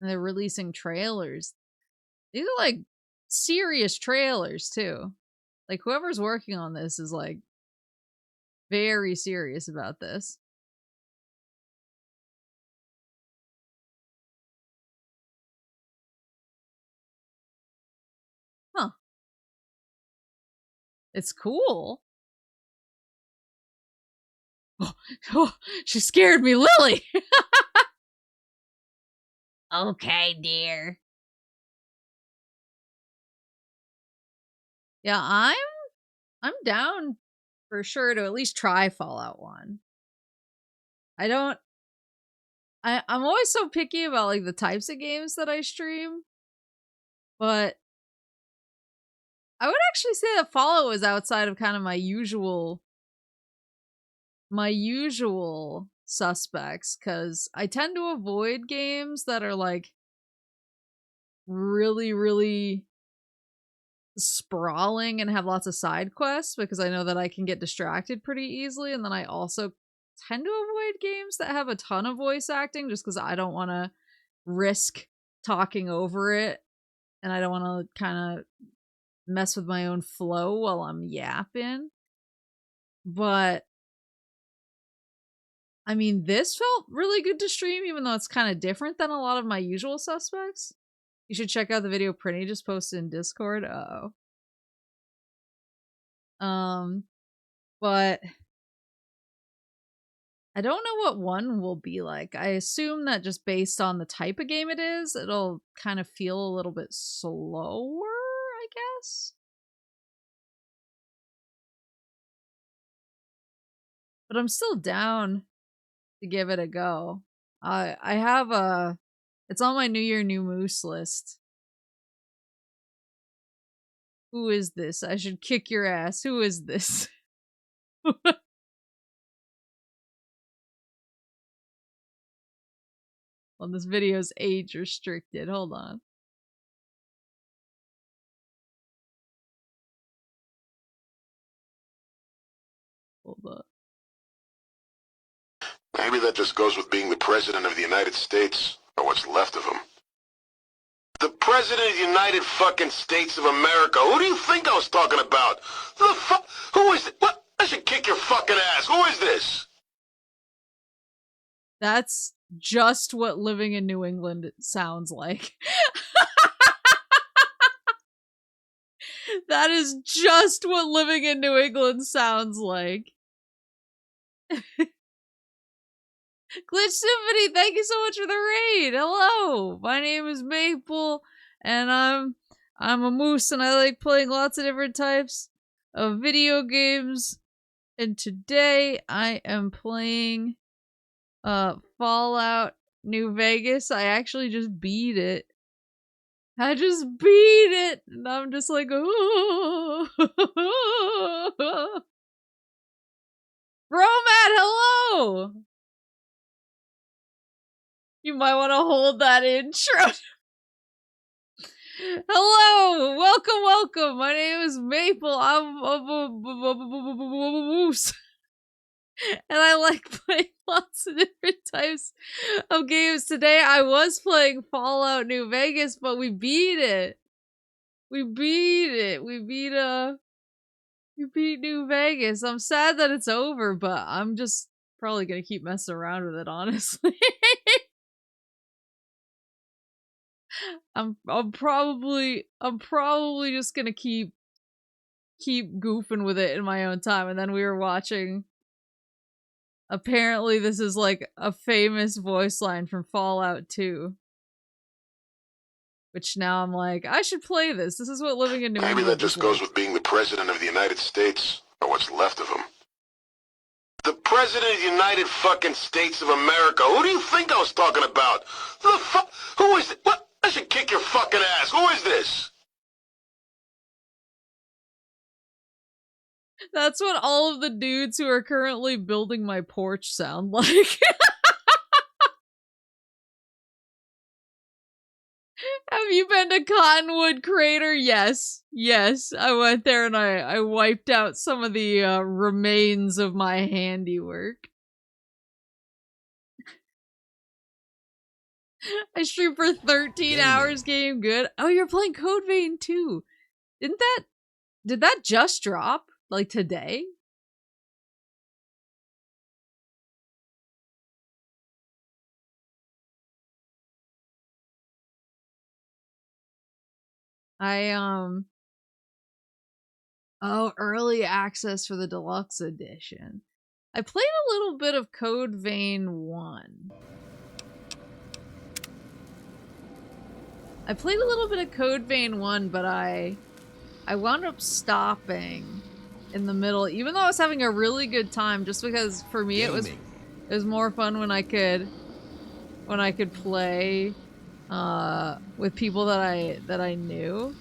And they're releasing trailers. These are like serious trailers too. Like whoever's working on this is like very serious about this. Huh. It's cool. Oh, she scared me, Lily. Okay, dear. Yeah, I'm down for sure to at least try Fallout 1. I'm always so picky about like the types of games that I stream, but I would actually say that Fallout is outside of kind of my usual suspects, because I tend to avoid games that are like really sprawling and have lots of side quests, because I know that I can get distracted pretty easily, and then I also tend to avoid games that have a ton of voice acting just because I don't want to risk talking over it and I don't want to kind of mess with my own flow while I'm yapping. But I mean, this felt really good to stream, even though it's kind of different than a lot of my usual suspects. You should check out the video Prinny just posted in Discord. Uh-oh. But I don't know what one will be like. I assume that just based on the type of game it is, it'll kind of feel a little bit slower, I guess. But I'm still down to give it a go. I have a... It's on my New Year, New Moose list. Who is this? I should kick your ass. Who is this? Well, this video's age restricted. Hold on. Hold up.
Maybe that just goes with being the President of the United States, or what's left of him. The President of the United fucking States of America. Who do you think I was talking about? Who the fuck? Who is it? What? I should kick your fucking ass. Who is this?
That's just what living in New England sounds like. That is just what living in New England sounds like. Glitch Symphony, thank you so much for the raid. Hello, my name is Maple, and I'm a moose, and I like playing lots of different types of video games. And today I am playing Fallout New Vegas. I actually just beat it. I just beat it, and I'm just like, oh. Romat, hello. You might want to hold that intro. Hello, welcome. My name is Maple. I'm a moose. And I like playing lots of different types of games. Today I was playing Fallout New Vegas, but we beat it. We beat New Vegas. I'm sad that it's over, but I'm just probably gonna keep messing around with it, honestly. I'm probably just gonna keep goofing with it in my own time. And then we were watching, apparently this is like a famous voice line from Fallout 2. Which now I'm like, I should play this. This is what living in New England
Maybe that just goes
like.
with being the President of the United States, or what's left of him. The President of the United fucking States of America. Who do you think I was talking about? Who the fuck? Who is it? What? I should kick your fucking ass. Who is this?
That's what all of the dudes who are currently building my porch sound like. Have you been to Cottonwood Crater? Yes. Yes, I went there and I wiped out some of the remains of my handiwork. I streamed for 13 hours, game good. Oh, you're playing Code Vein too. Did that just drop? Like today? Oh, early access for the deluxe edition. I played a little bit of Code Vein 1. I played a little bit of Code Vein 1, but I wound up stopping in the middle, even though I was having a really good time, just because for me it was more fun when I could play with people that I knew,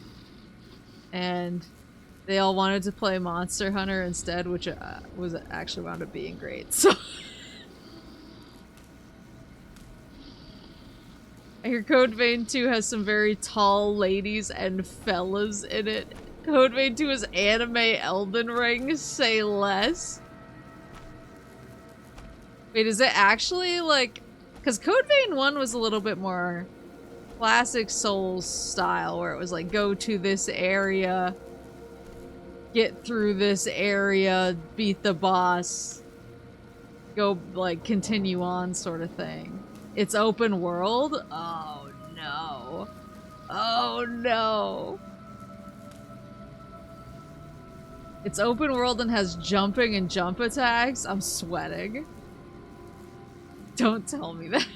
and they all wanted to play Monster Hunter instead, which was actually wound up being great. So I hear Code Vein 2 has some very tall ladies and fellas in it. Code Vein 2 is anime Elden Ring, say less. Wait, is it actually like... Because Code Vein 1 was a little bit more classic Souls style where it was like, go to this area, get through this area, beat the boss, go, like, continue on sort of thing. It's open world? Oh, no. Oh, no. It's open world and has jumping and jump attacks? I'm sweating. Don't tell me that.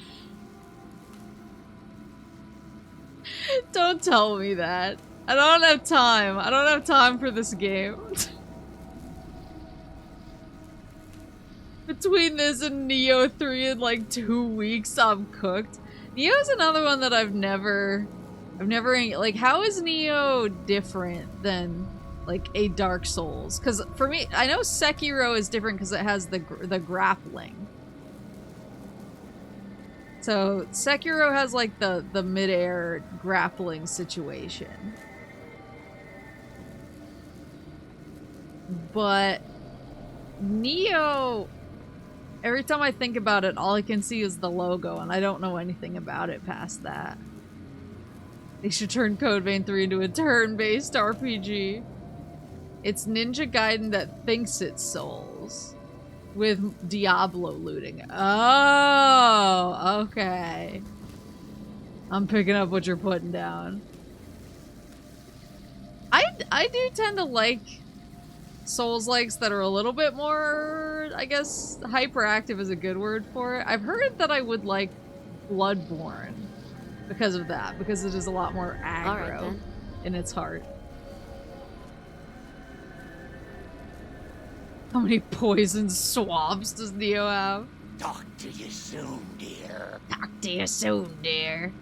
Don't tell me that. I don't have time. I don't have time for this game. Between this and Neo 3 in like 2 weeks, I'm cooked. Neo's another one that I've never, like, how is Neo different than, like, a Dark Souls? Because for me, I know Sekiro is different because it has the grappling. So Sekiro has, like, the mid-air grappling situation. But Neo, every time I think about it, all I can see is the logo, and I don't know anything about it past that. They should turn Code Vein 3 into a turn-based RPG. It's Ninja Gaiden that thinks it's Souls. With Diablo looting. Oh, okay. I'm picking up what you're putting down. I do tend to like Souls-likes that are a little bit more, I guess, hyperactive is a good word for it. I've heard that I would like Bloodborne because of that, because it is a lot more aggro in its heart. How many poison swabs does Neo have?
Talk to you soon, dear.
Talk to you soon, dear.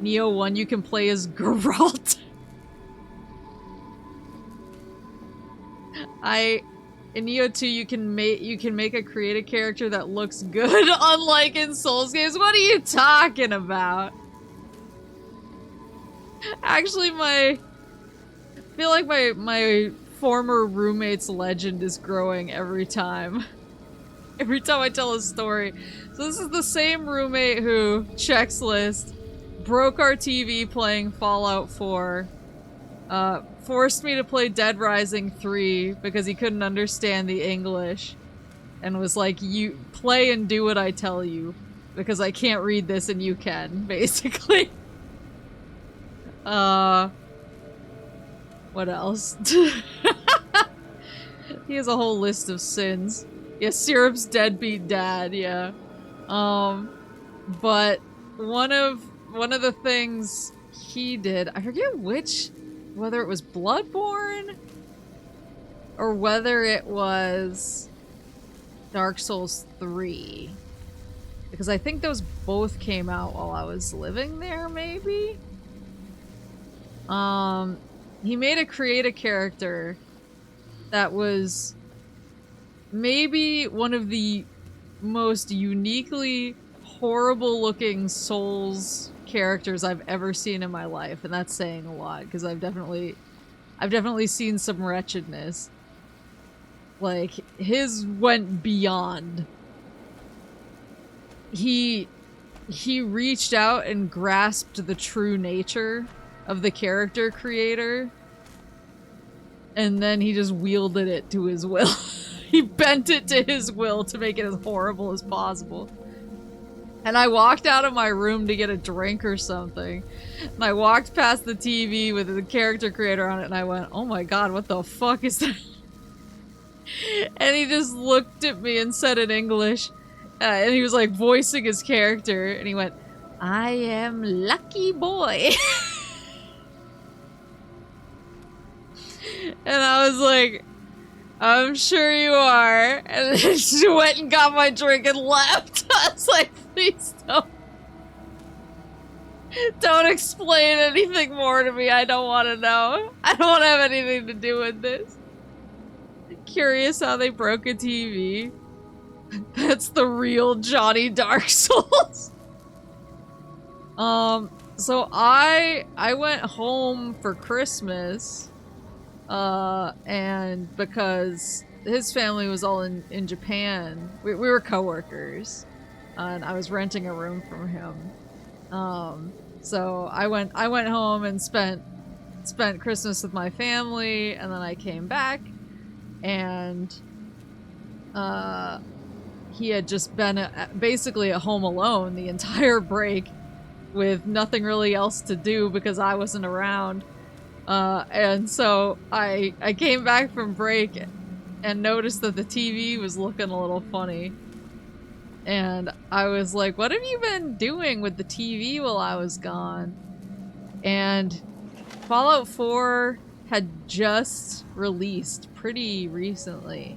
Neo 1, you can play as Geralt. In Neo 2, you can make a creative character that looks good, unlike in Souls games. What are you talking about? Actually, I feel like my former roommate's legend is growing every time. Every time I tell a story. So this is the same roommate who, checks list, broke our TV playing Fallout 4, forced me to play Dead Rising 3 because he couldn't understand the English, and was like, you play and do what I tell you, because I can't read this and you can, basically. What else? He has a whole list of sins. Yeah, Syrup's deadbeat dad, yeah. But one of the things he did, I forget whether it was Bloodborne or whether it was Dark Souls 3. Because I think those both came out while I was living there, maybe? He made a creative character that was maybe one of the most uniquely horrible looking Souls characters I've ever seen in my life, and that's saying a lot because I've definitely seen some wretchedness. Like, his went beyond. He reached out and grasped the true nature of the character creator, and then he just wielded it to his will. He bent it to his will to make it as horrible as possible. And I walked out of my room to get a drink or something, and I walked past the TV with the character creator on it, and I went, oh my god, what the fuck is that? And he just looked at me and said in English, and he was like voicing his character, and he went, I am lucky boy. And I was like, I'm sure you are. And then she went and got my drink and left. I was like, please don't explain anything more to me. I don't want to know. I don't want to have anything to do with this. Curious how they broke a TV. That's the real Johnny Dark Souls. So I went home for Christmas. And because his family was all in Japan, we were coworkers. and I was renting a room from him. So I went home and spent Christmas with my family, and then I came back, and he had just been basically at home alone the entire break with nothing really else to do because I wasn't around. And so I came back from break and noticed that the TV was looking a little funny. And I was like, what have you been doing with the TV while I was gone? And Fallout 4 had just released pretty recently.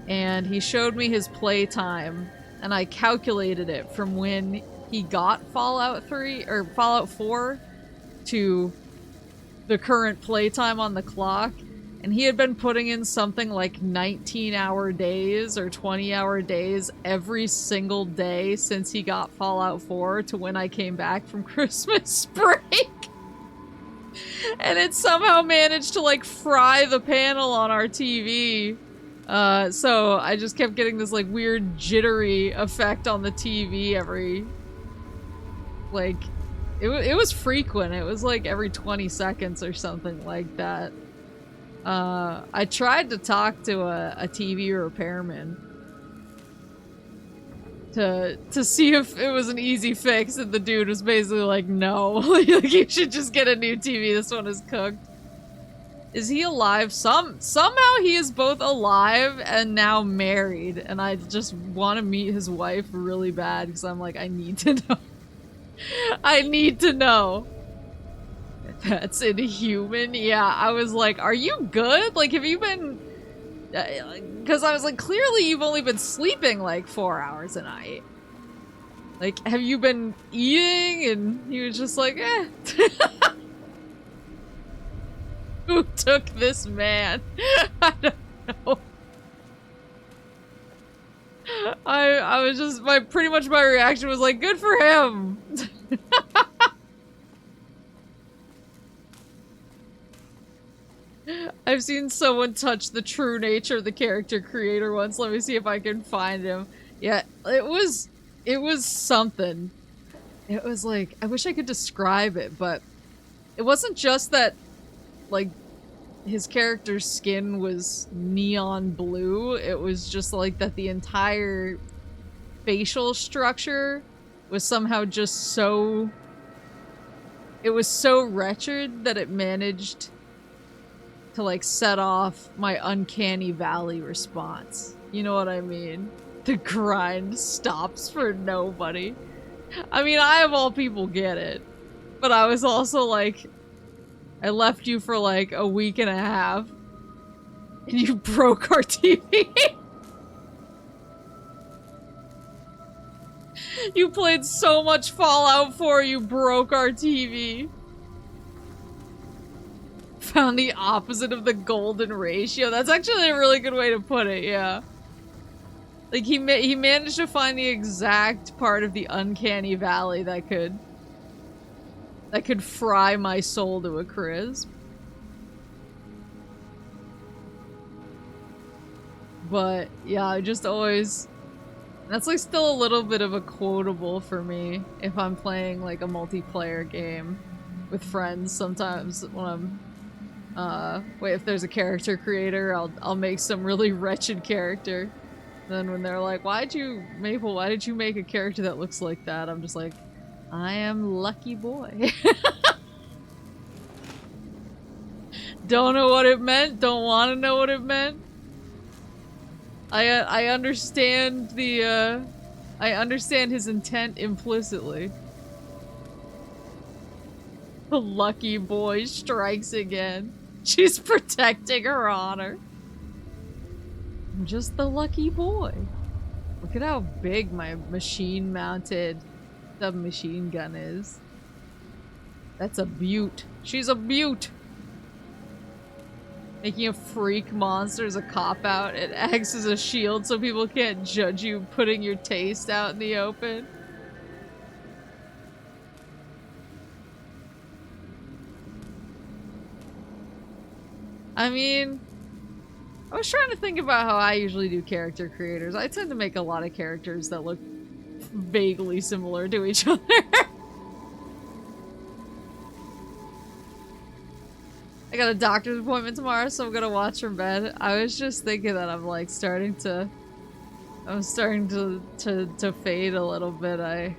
And he showed me his playtime, and I calculated it from when he got Fallout 3 or Fallout 4 to the current playtime on the clock, and he had been putting in something like 19-hour days or 20-hour days every single day since he got Fallout 4 to when I came back from Christmas break. And it somehow managed to like fry the panel on our TV. So I just kept getting this like weird jittery effect on the TV every, like, it was frequent. It was like every 20 seconds or something like that. I tried to talk to a TV repairman to see if it was an easy fix, and the dude was basically like, no, like you should just get a new TV. This one is cooked. Is he alive? Somehow he is both alive and now married, and I just want to meet his wife really bad because I'm like, I need to know. I need to know. That's inhuman. Yeah, I was like, are you good? Like, have you been... Because I was like, clearly you've only been sleeping like 4 hours a night. Like, have you been eating? And he was just like, eh. Who took this man? I don't know. I was just, pretty much my reaction was like, good for him. I've seen someone touch the true nature of the character creator once. Let me see if I can find him. Yeah, it was something. It was like, I wish I could describe it, but it wasn't just that, like, his character's skin was neon blue. It was just like that the entire facial structure was somehow just so... It was so wretched that it managed to like set off my uncanny valley response. You know what I mean? The grind stops for nobody. I mean, I of all people get it. But I was also like, I left you for like a week and a half. And you broke our TV. You played so much Fallout 4, you broke our TV. Found the opposite of the golden ratio. That's actually a really good way to put it, yeah. Like, he managed to find the exact part of the uncanny valley that could fry my soul to a crisp. But, yeah, I just always... That's, like, still a little bit of a quotable for me if I'm playing, like, a multiplayer game with friends. Sometimes when I'm... if there's a character creator, I'll make some really wretched character. And then when they're like, Maple, why did you make a character that looks like that? I'm just like, I am lucky boy. Don't know what it meant, don't want to know what it meant. I understand the, I understand his intent implicitly. The lucky boy strikes again. She's protecting her honor. I'm just the lucky boy. Look at how big my machine-mounted submachine gun is. That's a beaut. She's a beaut. Making a freak monster is a cop-out. It acts as a shield so people can't judge you putting your taste out in the open. I mean, I was trying to think about how I usually do character creators. I tend to make a lot of characters that look vaguely similar to each other. I got a doctor's appointment tomorrow, so I'm gonna watch from bed. I was just thinking that I'm like starting to fade a little bit. I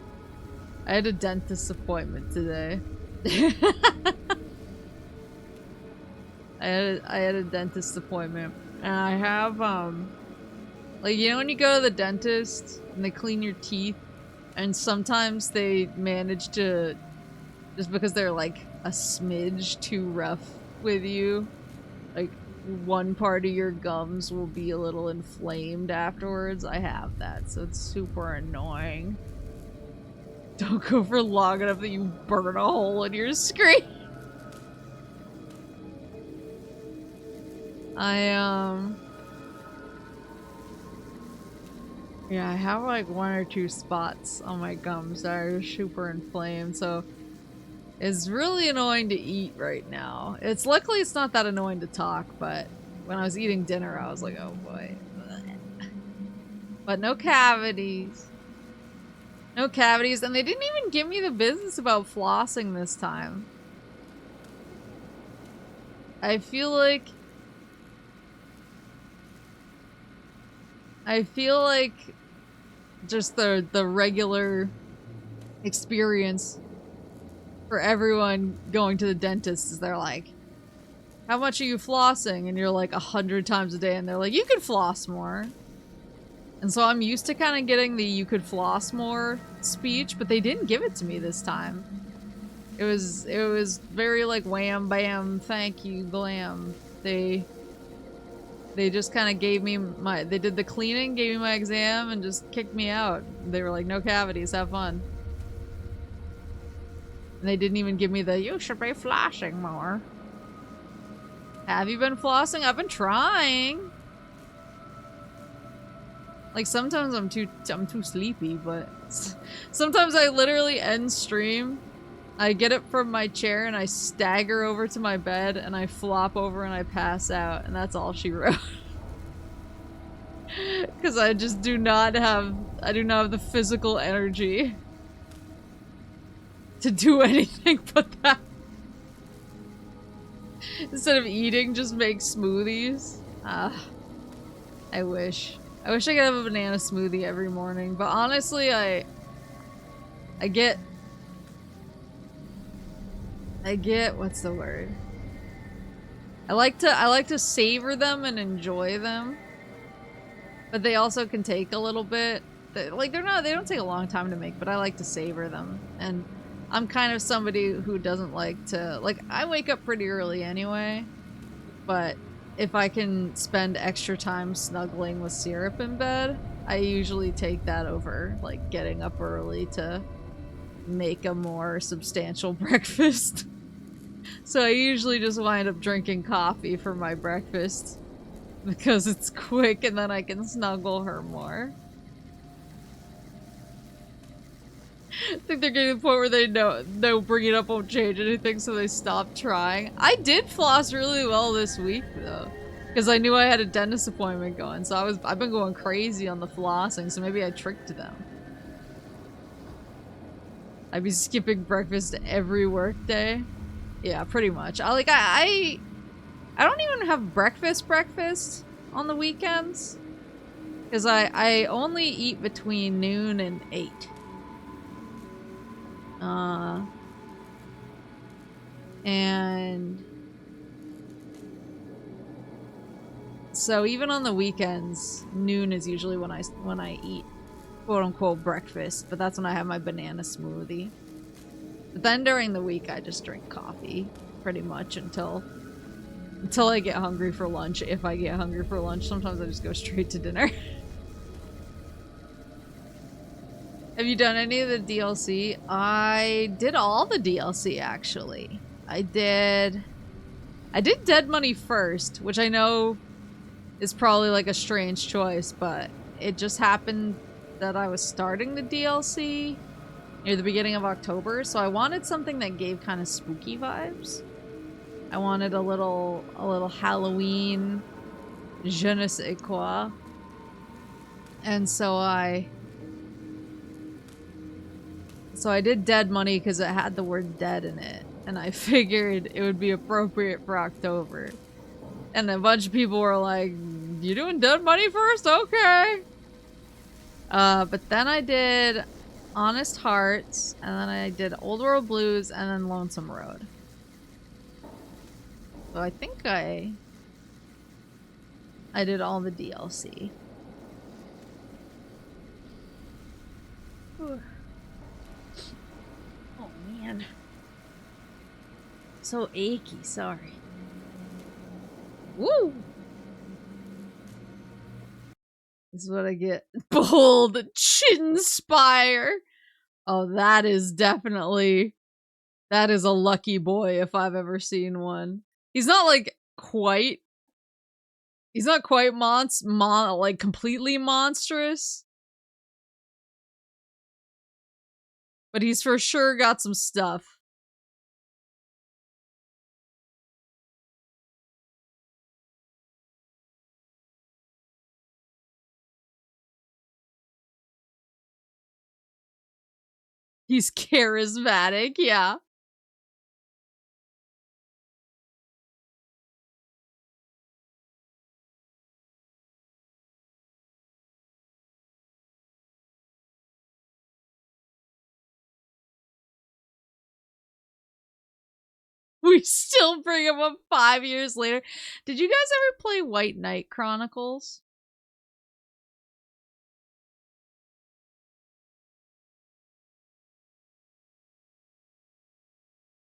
had a dentist appointment today. I had a dentist appointment, and I have like, you know when you go to the dentist and they clean your teeth, and sometimes they manage to, just because they're like a smidge too rough with you, like one part of your gums will be a little inflamed afterwards. I have that, so it's super annoying. Don't go for long enough that you burn a hole in your screen. Yeah, I have like 1 or 2 spots on my gums that are super inflamed, so it's really annoying to eat right now. Luckily it's not that annoying to talk, but when I was eating dinner I was like, oh boy. But no cavities. No cavities, and they didn't even give me the business about flossing this time. I feel like just the regular experience for everyone going to the dentist is they're like, how much are you flossing? And you're like 100 times a day, and they're like, you could floss more. And so I'm used to kind of getting the you could floss more speech, but they didn't give it to me this time. It was very like wham bam, thank you, glam. They just kind of gave me they did the cleaning, gave me my exam, and just kicked me out. They were like, no cavities, have fun. And they didn't even give me the, you should be flossing more. Have you been flossing? I've been trying. Like, sometimes I'm too sleepy, but sometimes I literally end stream. I get up from my chair and I stagger over to my bed and I flop over and I pass out, and that's all she wrote. Because I just do not have the physical energy to do anything but that. Instead of eating, just make smoothies. I wish I could have a banana smoothie every morning, but honestly, I get, what's the word? I like to savor them and enjoy them, but they also can take a little bit. They don't take a long time to make, but I like to savor them. And I'm kind of somebody who doesn't like to, like, I wake up pretty early anyway, but if I can spend extra time snuggling with syrup in bed, I usually take that over, like, getting up early to make a more substantial breakfast. So I usually just wind up drinking coffee for my breakfast because it's quick and then I can snuggle her more. I think they're getting to the point where they know bringing it up won't change anything, so they stop trying. I did floss really well this week though, because I knew I had a dentist appointment going, so I've been going crazy on the flossing, so maybe I tricked them. I'd be skipping breakfast every work day. Yeah, pretty much. I don't even have breakfast on the weekends, because I only eat between noon and 8. And so even on the weekends, noon is usually when I eat quote unquote breakfast, but that's when I have my banana smoothie. But then during the week I just drink coffee pretty much until I get hungry for lunch. If I get hungry for lunch, sometimes I just go straight to dinner. Have you done any of the DLC? I did all the DLC, actually. I did Dead Money first, which I know is probably like a strange choice, but it just happened that I was starting the DLC near the beginning of October, so I wanted something that gave kind of spooky vibes. I wanted a little Halloween je ne sais quoi. And so I So I did Dead Money because it had the word dead in it. And I figured it would be appropriate for October. And a bunch of people were like, you doing Dead Money first? Okay. But then I did Honest Hearts, and then I did Old World Blues, and then Lonesome Road. So I think I did all the DLC. Whew. Oh man. So achy, sorry. Woo! This is what I get. Behold, Chin Spire! Oh, that is definitely... That is a lucky boy if I've ever seen one. He's not like quite... He's not quite like completely monstrous. But he's for sure got some stuff. He's charismatic, yeah. We still bring him up 5 years later. Did you guys ever play White Knight Chronicles?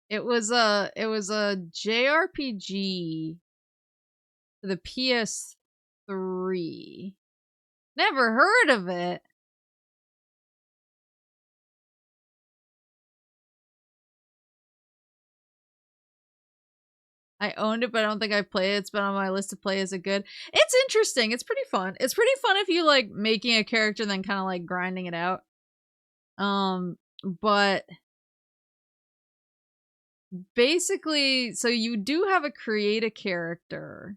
It was a JRPG for the PS3. Never heard of it. I owned it, but I don't think I've played it. It's been on my list to play. Is it good? It's interesting. It's pretty fun. It's pretty fun if you like making a character and then kind of like grinding it out. But basically, so you do have a create a character.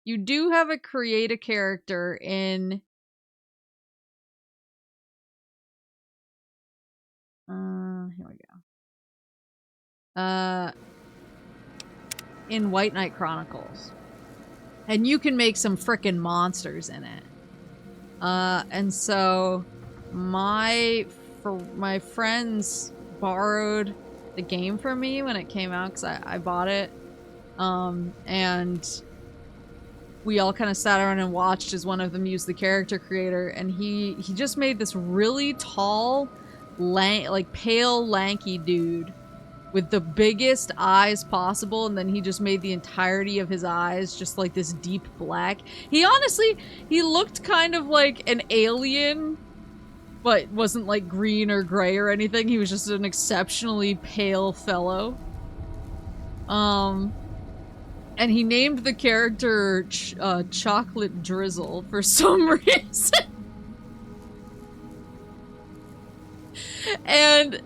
You do have a create a character in here we go. In White Knight Chronicles. And you can make some frickin' monsters in it. And so my friends borrowed the game from me when it came out because I bought it. And we all kind of sat around and watched as one of them used the character creator, and he just made this really tall, like pale, lanky dude with the biggest eyes possible, and then he just made the entirety of his eyes just like this deep black. He looked kind of like an alien, but wasn't like green or gray or anything. He was just an exceptionally pale fellow. And he named the character Chocolate Drizzle for some reason. And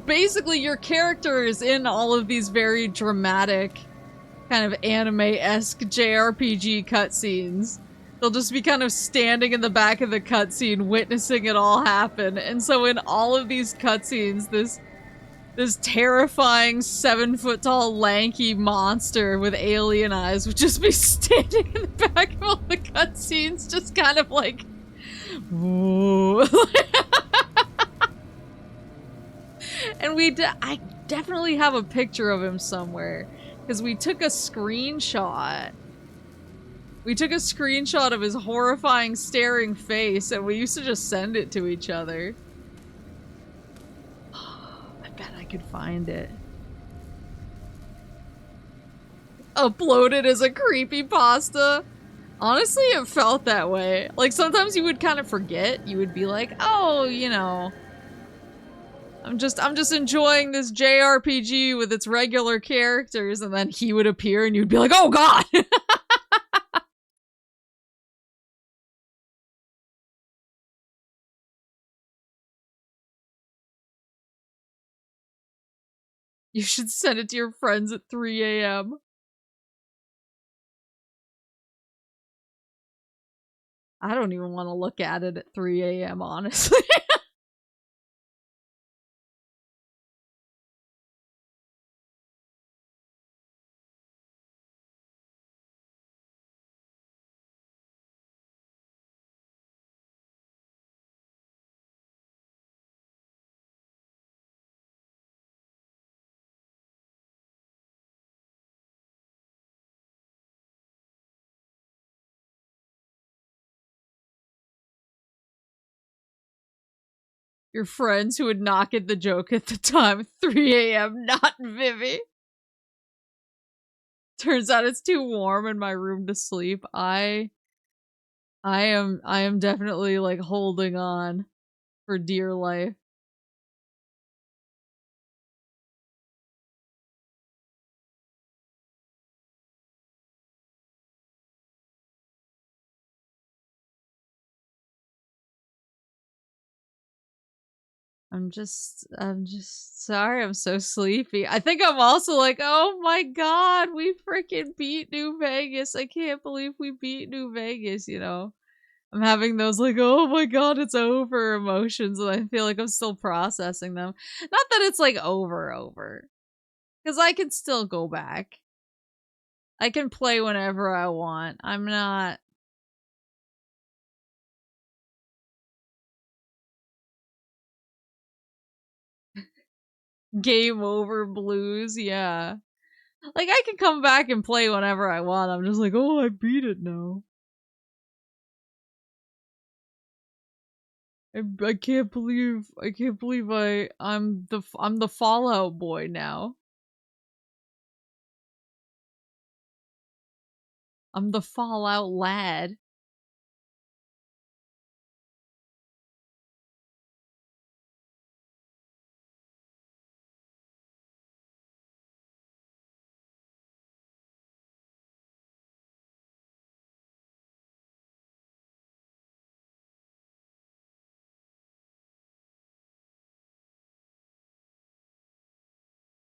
basically your character is in all of these very dramatic, kind of anime-esque JRPG cutscenes. They'll just be kind of standing in the back of the cutscene witnessing it all happen. And so in all of these cutscenes, this terrifying 7-foot-tall lanky monster with alien eyes would just be standing in the back of all the cutscenes, just kind of like, whoa. And I definitely have a picture of him somewhere, because we took a screenshot. We took a screenshot of his horrifying staring face, and we used to just send it to each other. I bet I could find it. Upload it as a creepypasta. Honestly, it felt that way. Like, sometimes you would kind of forget. You would be like, oh, you know, I'm just enjoying this JRPG with its regular characters, and then he would appear and you'd be like, oh god! You should send it to your friends at 3 a.m. I don't even want to look at it at 3 a.m., honestly. Your friends who would knock at the joke at the time, 3 a.m., not Vivi. Turns out it's too warm in my room to sleep. I am definitely like holding on for dear life. I'm just sorry, I'm so sleepy. I think I'm also like, oh my god, we freaking beat New Vegas. I can't believe we beat New Vegas, you know? I'm having those like, oh my god, it's over emotions, and I feel like I'm still processing them. Not that it's like over. Because I can still go back. I can play whenever I want. I'm not... Game over blues, yeah. Like, I can come back and play whenever I want. I'm just like, oh, I beat it now. I can't believe I'm the Fallout boy now. I'm the Fallout lad.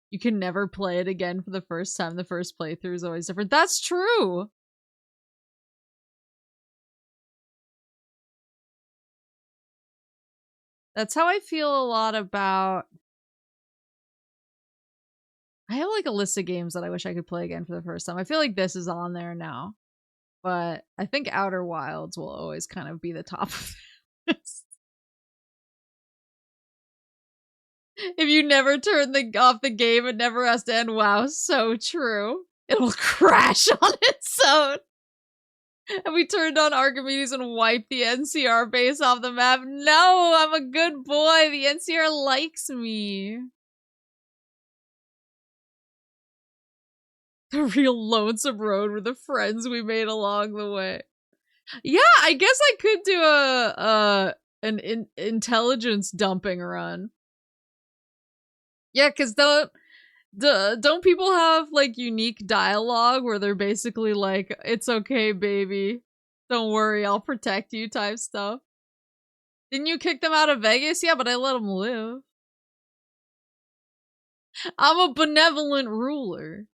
You can never play it again for the first time. The first playthrough is always different. That's true! That's how I feel a lot about... I have like a list of games that I wish I could play again for the first time. I feel like this is on there now. But I think Outer Wilds will always kind of be the top of this. If you never turn off the game, it never has to end. Wow, so true. It'll crash on its own. And we turned on Archimedes and wiped the NCR base off the map. No, I'm a good boy. The NCR likes me. The real lonesome road with the friends we made along the way. Yeah, I guess I could do an intelligence dumping run. Yeah, because don't people have like unique dialogue where they're basically like, it's okay, baby. Don't worry, I'll protect you type stuff. Didn't you kick them out of Vegas? Yeah, but I let them live. I'm a benevolent ruler.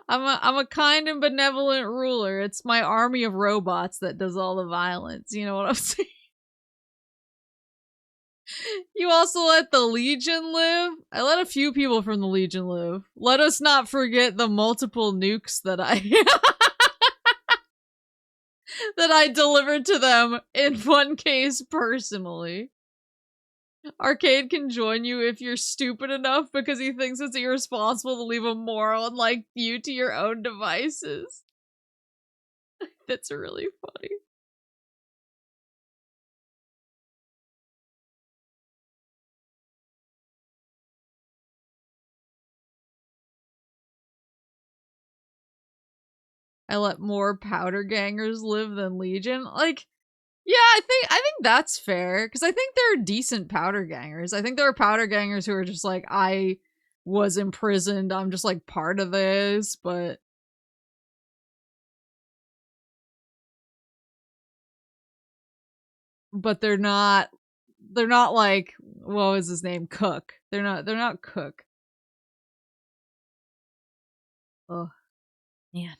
I'm a kind and benevolent ruler. It's my army of robots that does all the violence. You know what I'm saying? You also let the Legion live? I let a few people from the Legion live. Let us not forget the multiple nukes that I that I delivered to them in one case personally. Arcade can join you if you're stupid enough because he thinks it's irresponsible to leave a moral unlike you to your own devices. That's really funny. I let more powder gangers live than Legion. Like, yeah, I think that's fair because I think there are decent powder gangers. I think there are powder gangers who are just like, I was imprisoned. I'm just like part of this, but they're not like, what was his name? Cook. They're not Cook. Oh, man.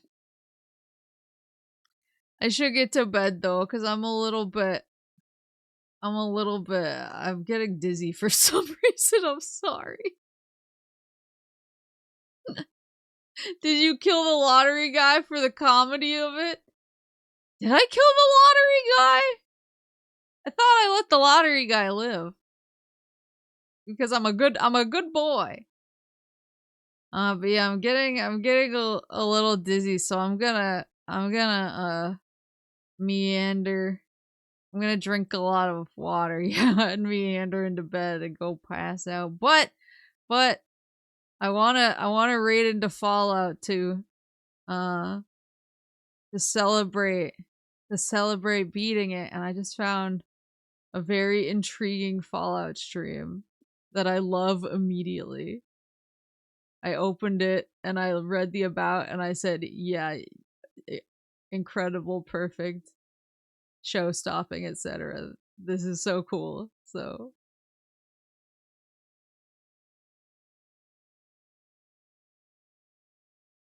I should get to bed though, because I'm getting dizzy for some reason. I'm sorry. Did you kill the lottery guy for the comedy of it? Did I kill the lottery guy? I thought I let the lottery guy live. Because I'm a good boy. But yeah, I'm getting a little dizzy, so I'm gonna meander. I'm gonna drink a lot of water, yeah, and meander into bed and go pass out. But I wanna raid into Fallout to celebrate beating it, and I just found a very intriguing Fallout stream that I love immediately. I opened it and I read the about and I said, yeah, incredible, perfect, show stopping, etc. This is so cool. So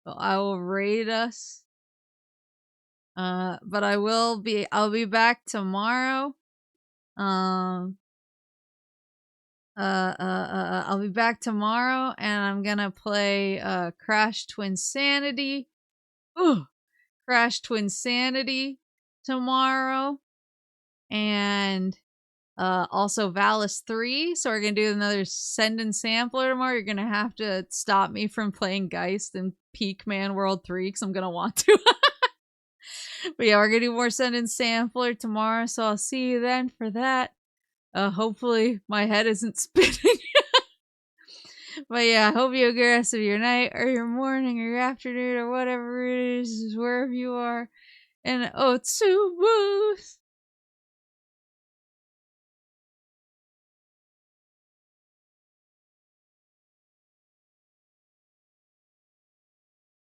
I will raid us. But I'll be back tomorrow. I'll be back tomorrow and I'm gonna play Crash Twinsanity. Ooh, Crash Twinsanity tomorrow. And also Valis 3. So we're gonna do another send and sampler tomorrow. You're gonna have to stop me from playing Geist and Peak Man World 3 because I'm gonna want to. But yeah, we're gonna do more send and sampler tomorrow. So I'll see you then for that. Hopefully my head isn't spinning. But yeah, I hope you have a good rest of your night or your morning or your afternoon or whatever it is, wherever you are. And Otsu Booth.